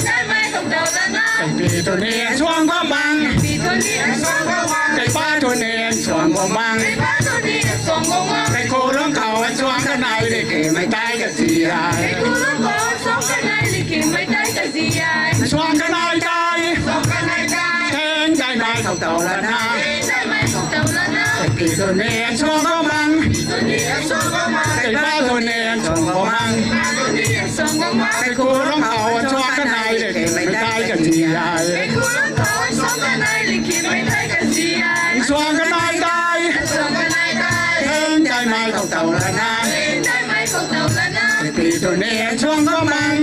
ได้ไหมเขาเก่าละนะไอ้ปีตัวเนียนสว่างกับมังปีตัวเนียนสว่างกับมังไอ้บ้าตัวเนียนสว่างกับมังไอ้บ้าตัวเนียนสว่างกับมังไอ้โคร้องเขาวันสว่างกันไหนเลยแค่ไม่ได้กันเสียไอ้คู่ร้องเขาวันสว่างกันไหนเลยแค่ไม่ได้กันเสียสว่างกันไหนได้สว่างกันไหนได้แทงได้ไหมเขาเก่าละนะได้ไหมเขาเก่าละนะไอ้ปีตัวเนียนสว่างกับมังปีตัวเนียนสว่างกับมังไอ้บ้าตัวเนียนสว่างกับมังไอ้บ้าตัวเนียนสว่างกับมังไอ้โคร้องเขาวันสว่างกันไหนเลยแค่ไม่ได้กันเสียไอ้คู่ร้องเขาวันสว่างกันไหนเลยแค่ไม่ได้กันเสียสว่างกันไหนได้สว่างกันไหนได้แทงได้ไหมเขาเก่าละนะได้ไหมเขาเก่าละนะไอ้ปีตัวเนียนสว่างกับมัง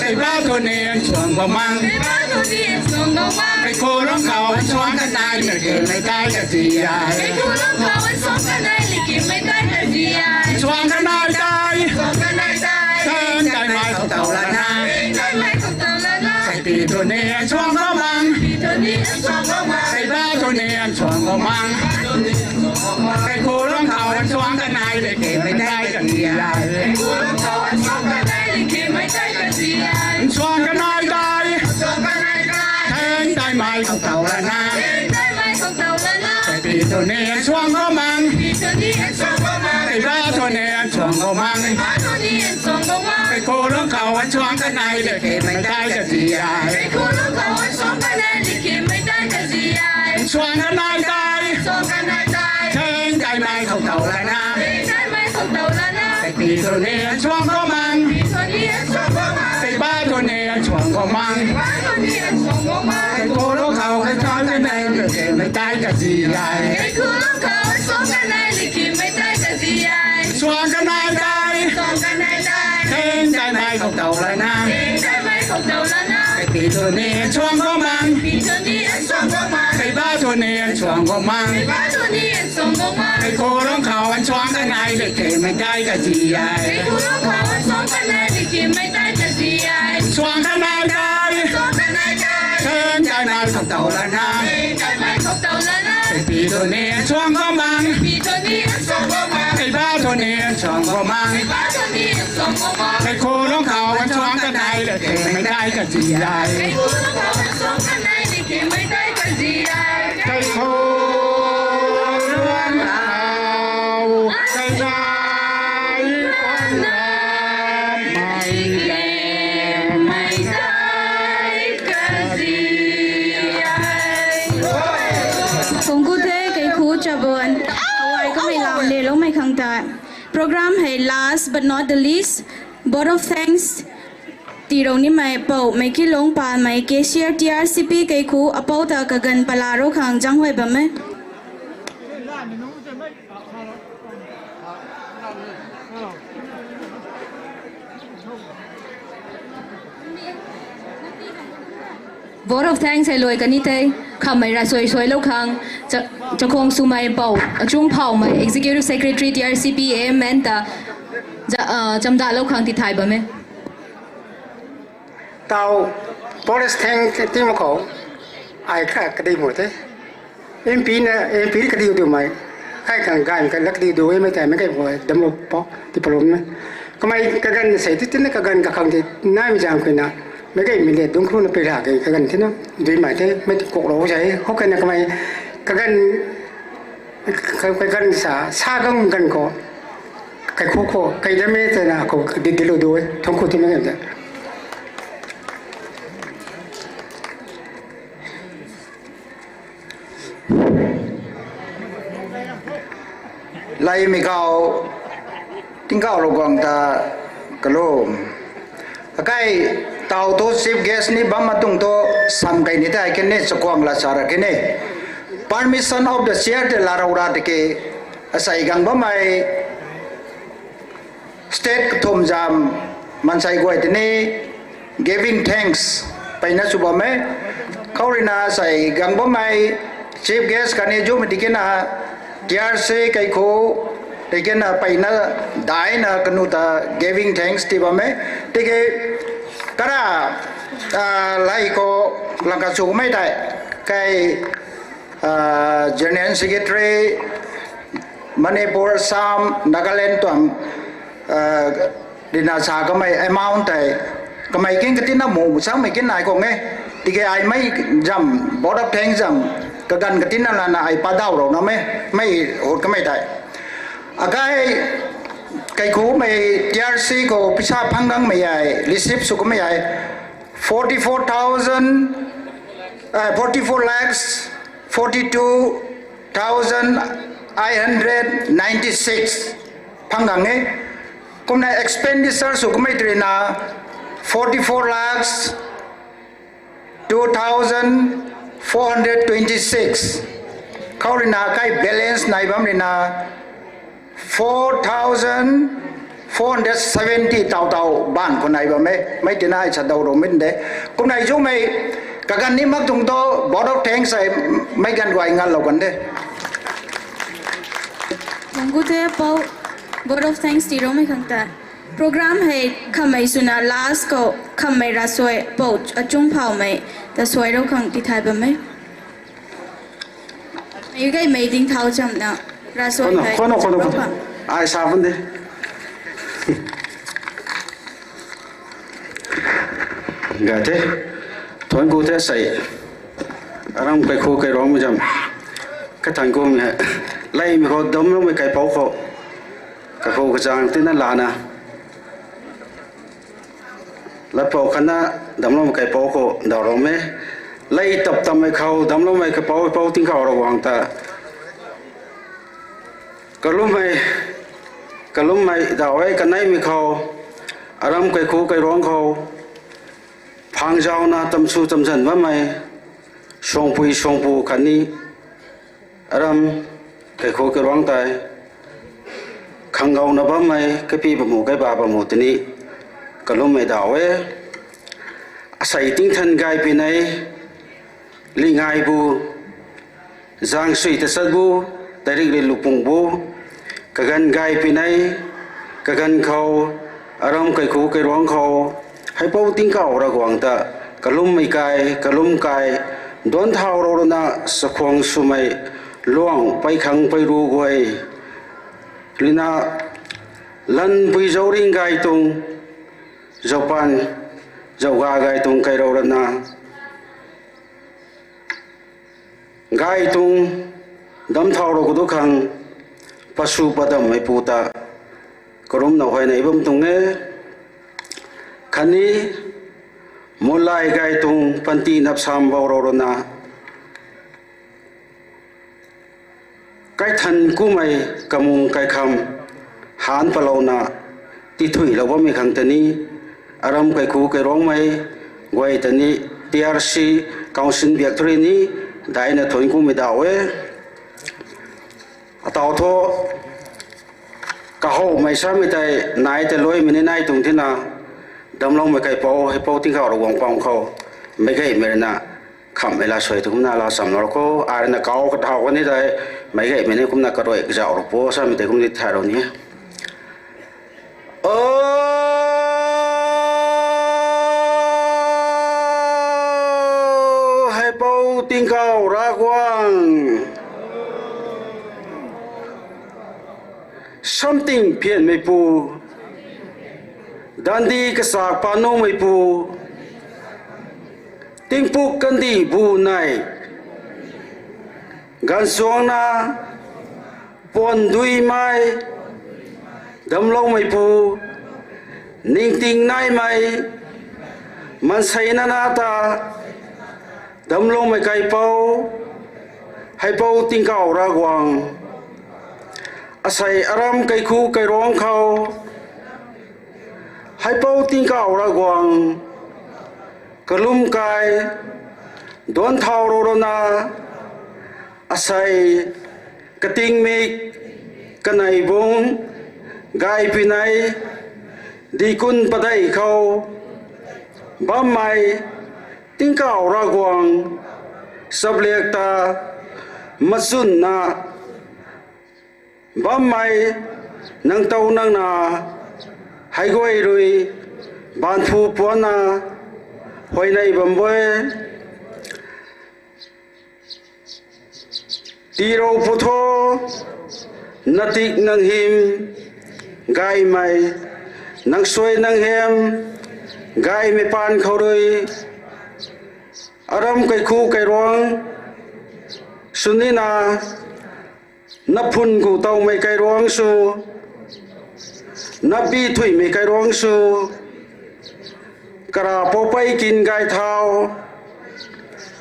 ไอ้บ้าตัวเนียนสว่างกับมังไอ้บ้าตัวเนียนสว่างกับมังไอ้โคร้องเขาวันสว่างกันไหนเลยแค่ไม่ได้กันเสียไอ้คู่ร้องเขาวันสว่างกันไหนเลยแค่ไม่ได้กันเสียสว่างกันไหนได้สว่างกันไหนได้แทงได้ไหมเขาเก่าละนะได้ไหมเขาเก่าละนะไอ้ปีตัวเนียนสว่างกับมังปีตัวเนียนสว่างกับมังไอ้บ้าตัวเนียนสว่างกับมังไอ้โคร้องเขาวันสว่างกันไหนเลยแค่ไม่ได้กันเสียไอ้คู่ร้องเขาวันสว่างกันไหนเลยแค่ไม่ได้กันเสียสว่างกันไหนได้สว่างกันไหนได้แทงได้ไหมเขาเก่าละนะได้ไหมเ không tàu lên á cái bị tôi nè chuông có mang bị tôi đi ăn xong có mang cái ba tôi nè chuông có mang ba tôi đi ăn xong có mang cái cô lớn cầu anh chuông cái này để kể mày tay cái gì ai cái cô lúc cầu ăn xong cái này thì kiếm mấy tay cái gì ai chuông cái này tay xong cái này tay thêm cái này không tàu lên á cái mai không tàu lên á cái bị tôi nè chuông có mang bị tôi đi ăn xong có mang cái ba tôi nè chuông có mang ba tôi đi ăn xong có mang cái cô lớn cầu cái chuông cái này để kể mày tay cái gì ai cái cô lúc cầu ăn xong cái này thì kiếm mấy tay cái gì ai chuông cái này tay xong cái này tay thêm cái này không tàu lên á cái mai không tàu lên á cái bị tôi nè chuông có mang bị tôi đi ăn xong có mang cái ba tôi nè chuông có mang ba tôi đi ăn xong có mang cái cô lớn cầu anh choáng cái này để kể mày tay cái gì ai cái cô lúc cầu ăn xong cái này thì kiếm mấy tay cái gì ai choáng cái này tay xong cái này tay thêm cái này không tàu lên á cái mai không tàu lên á cái bị tôi nè choáng có mang bị tôi đi ăn xong có mang cái ba tôi nè choáng có mang ba tôi đi ăn xong có mang cái cô lớn cầu anh choáng cái này để kể mày tay cái gì ai cái cô lúc cầu ăn xong cái này thì kiếm mấy tay cái gì ai cái cô lớn cầu cái dài con mày mấy tay cái gì ai Kung cụ thể cái khu cho bọn Hawaii có mấy làm lê lông mấy khang ta program hay last but not the least board of thanks ti rong ni mai pau mai ki long pa mai cashier TRCP Keikhu apau ta ka gan palaro khang jang hoi ba me Vote of thanks hay lôi cái ní thế, khăm mày ra xuôi lâu khang, cho khong su mày bảo, trung bảo mày executive secretary TRCP AMN ta, chăm đã lâu khang thì thay bả mẹ. tàu police tank tim ko ai ka ka di mo te MP ka di du mai kai kan gan ka lak di du mai ta mai kai bo dam lo po ti problem me ko mai ka gan sai ti tin ka gan ka khang ti nai mi jam ko na mai kai mi le dong khu na pe ra ka gan ti no dui mai te mai ti ko ro sai ho ka na ka mai ka gan sa gan ko kai ko kai da me te na ko di lo du thong ko ti me ga lai mi cao Tingkao Ragwang ta Kalum akai tàu to chief guest ni bam matung to sam kai ni ta ken ne chakwang la sara ken ne permission of the chair de la raura de ke asai gang ba mai state thom jam mansai goi de ne giving thanks paina suba me kaurina sai gang ba mai chief guest kan ne jo mi dikena TRC Keikhu tegena paina dai na kanuta giving thanks ti ba me tege kara lai ko langka chu mai dai kai general secretary Manipur Sam Nagaland tuam dina sa ka mai amount tai ka mai kin ka tina mu sang mai kin nai ko nge tege ai mai jam board of thanks jam ka gan ka tina la na ai pa dau ro na me mai hot ka mai dai agai Keikhu mai TRC ko pisa phangang mai ai receipt su ko mai ai 44 lakhs 42,996 phangang e kumna expenditure su ko mai trina 44 lakhs 2,426 kaurina kai balance nai bam rina 4,470 tau ban ko nai ba mai tina ai cha dau ro min de kum nai ju mai ka gan ni mak tung to board of thanks sai mai gan wai ngal lo gan de Kung te pau board of thanks ti rong mai khang ta program hai khamai suna last ko khamai ra soi pau achung phau mai ta soi ro khang ti thai ba mai you guys made ding thau cham na ra soi mai kono ai sa vấn đề gà thế thoáng cô thế sậy arang Keikhu cái rong jam cái thành công này lấy mình có đấm nó mới cái bao khổ cái khổ cái trang tên là na lấy bao khăn na đấm nó một cái bao khổ đào rồi mấy lấy tập tâm mấy khâu đấm nó mấy cái bao tiếng khâu rồi hoàng ta cái lúc mày đào ấy cái này mình khâu aram cái khu cái rong khâu phang giao na tâm su tâm dần với mày song pui khani aram cái khu cái rong tai khang gao na ba mai cái pi ba mu cái ba mu tini cái lúc mày đào ấy sai tinh thần gai pi này li ngai bu giang suy ta sát bu tarik le lupung bu cái gan gai pi này cái gan khâu aram cái khu cái rong khâu hay bao Tingkao Ragwang ta Kalum mai kai don thao ro na sakhong sumai luang pai khang pai ru goi lina lan pui zo ring gai tung zopan zoga gai tung kai ro na gai tung dam thao ro ku khang pasu padam mai puta korum na hoi nei bum tung ne khani mulai gai tung panti nap sam bawro na kai than ku mai kamung kai kham han palo na ti thui lo mi khang tani aram kai khu kai rong mai goi tani TRC council biak thri ni dai na thoi ku mi dawe ataw tho ka ho mai sa mi tai nai te loi mi nai tung thina đâm long mấy cái bao Tingkao Ragwang quang khâu mấy cái mày na khăm mày là soi cũng na là sắm nó có ai na cao cái thao cái này đây mấy cái mày này cũng na cái rồi cái dạo rồi sao mình thấy cũng đi thay rồi nhé hay bao Tingkao Ragwang something phiền mày pu Dandi kesak panu mai pu tingpuk kandi bu nai gan suang na pon dui mai dam lo mai pu ning ting nai mai man sai na na ta dam lo mai kai pau hai pau Tingkao Ragwang asai aram kai khu kai rong khau hai bao Tingkao Ragwang Kalum kai don thao ro na asai kating mi kanai bung gai pinai di kun padai khau bam mai Tingkao Ragwang sablek ta masun na bam mai nang tau nang na hai goi rui ban phu puana hoi nei bam boy tiro putho natik nang him gai mai nang soi nang hem gai me pan khau rui aram kai khu kai rong sunina naphun gu tau mai kai rong su nabi thui mi kai rong su kara popai kin gai thao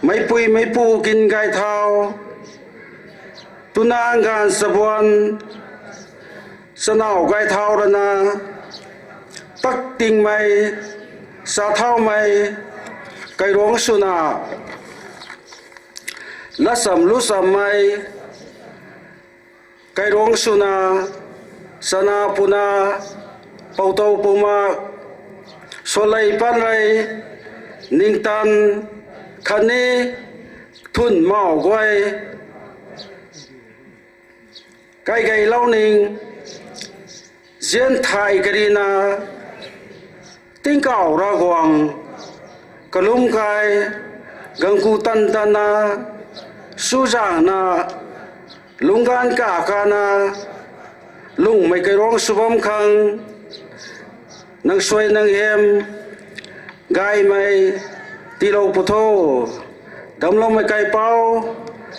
mai pu kin gai thao tuna ngan sabon sanau gai thao rana tak ting mai sa thao mai kai rong su na lasam lu sam mai kai rong su na sana puna pauto puma solai panrai ningtan khani thun mau goi kai gai lau ning zen thai garina Tingkao Ragwang Kalum kai gangku tan tana sujang na lungan ka kana lung mai kai rong subam khang nang soi nang hem gai mai ti lo pu tho dam lo mai kai pau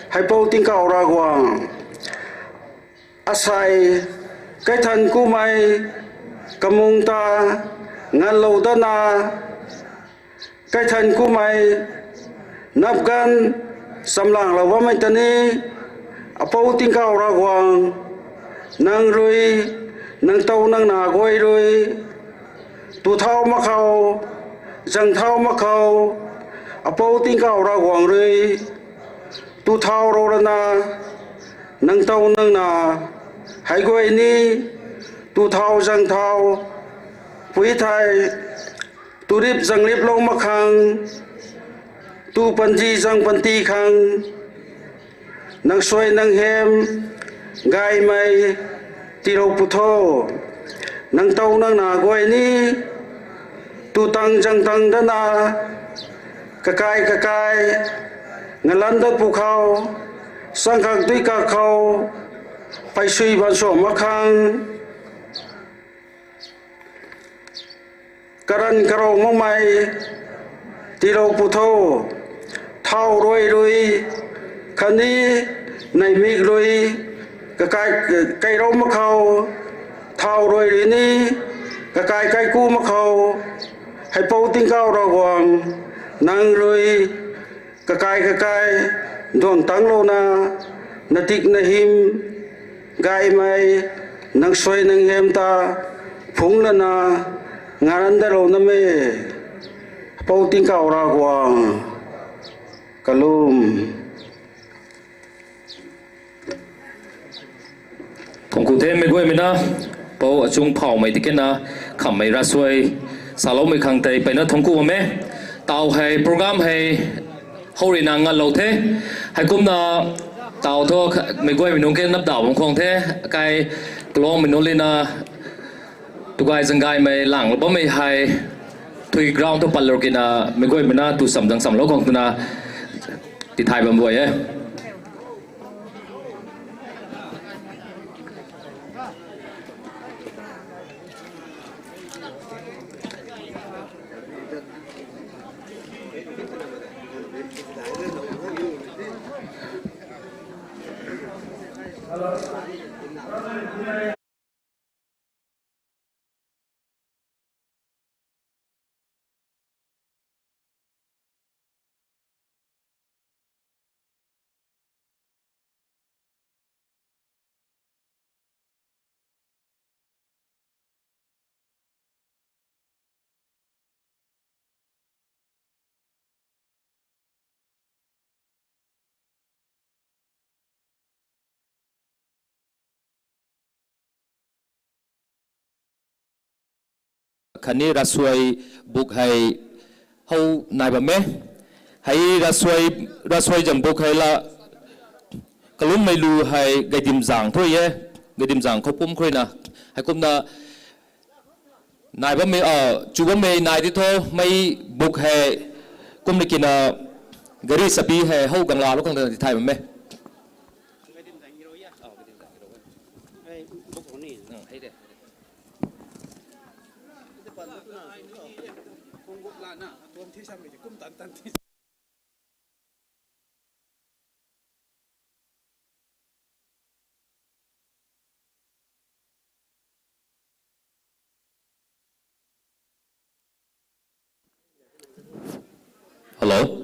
hai po Tingkao Ragwang asai cái thân của mày kamung ta ngan lâu đó na cái thân của mày nắp gan sầm làng là vợ mày tên đi po Tingkao Ragwang nang rồi nang tàu nang nà quay rồi tu thao mắc khâu răng thao mắc khâu po Tingkao Ragwang rồi tu thao rồi na nang tàu nang nà hai quay ni tu thao răng thao quý thai tu rip răng rip lâu mắc khang tu pan ji răng pan ti khang nang xoay nang hem gai mày ti rau pu thô nang tàu nang nà quay ni tu tăng răng tăng đó na cái cái ngân lan đất pu khao sang khang tuy cả khao phải suy ban sổ mắc khang karan karo mong mai ti rau pu thô thao rồi rồi khani này mi rồi cái rau mắc khâu thao rồi đi ni cái cu mắc khâu hay po Tingkao Ragwang nang rồi cái don tang lo na tik na him gai mai nang soi nang hem ta phung la na ngaran da lo na me po Tingkao Ragwang Kalum Thong cụ thế mấy người mình na bao chung phao mấy tiết na khăm mấy ra xuôi sao mấy khang tây bên na thong cụ mà tàu hay program hay hậu riêng năng lâu thế hay cũng na tàu thôi mấy người mình nông cái nắp đảo bằng khoang thế cái long mình nông lên na tụi cái dân gai mấy làng bao mấy hay thui ground thôi palor kia na mấy người mình na tụ sầm sầm lâu khoang tụi na thì thay bằng vậy ấy. Khani rasoi book hay hau nai ba me hay rasoi jam book hay la kalum mai lu hay gaidim jang thôi ye gaidim jang khopum khoi na hay kum na nai ba me chu ba me nai ti tho mai book hay kum ni kina gari sapi hay hau gangla lo kang ti thai ba me Hello.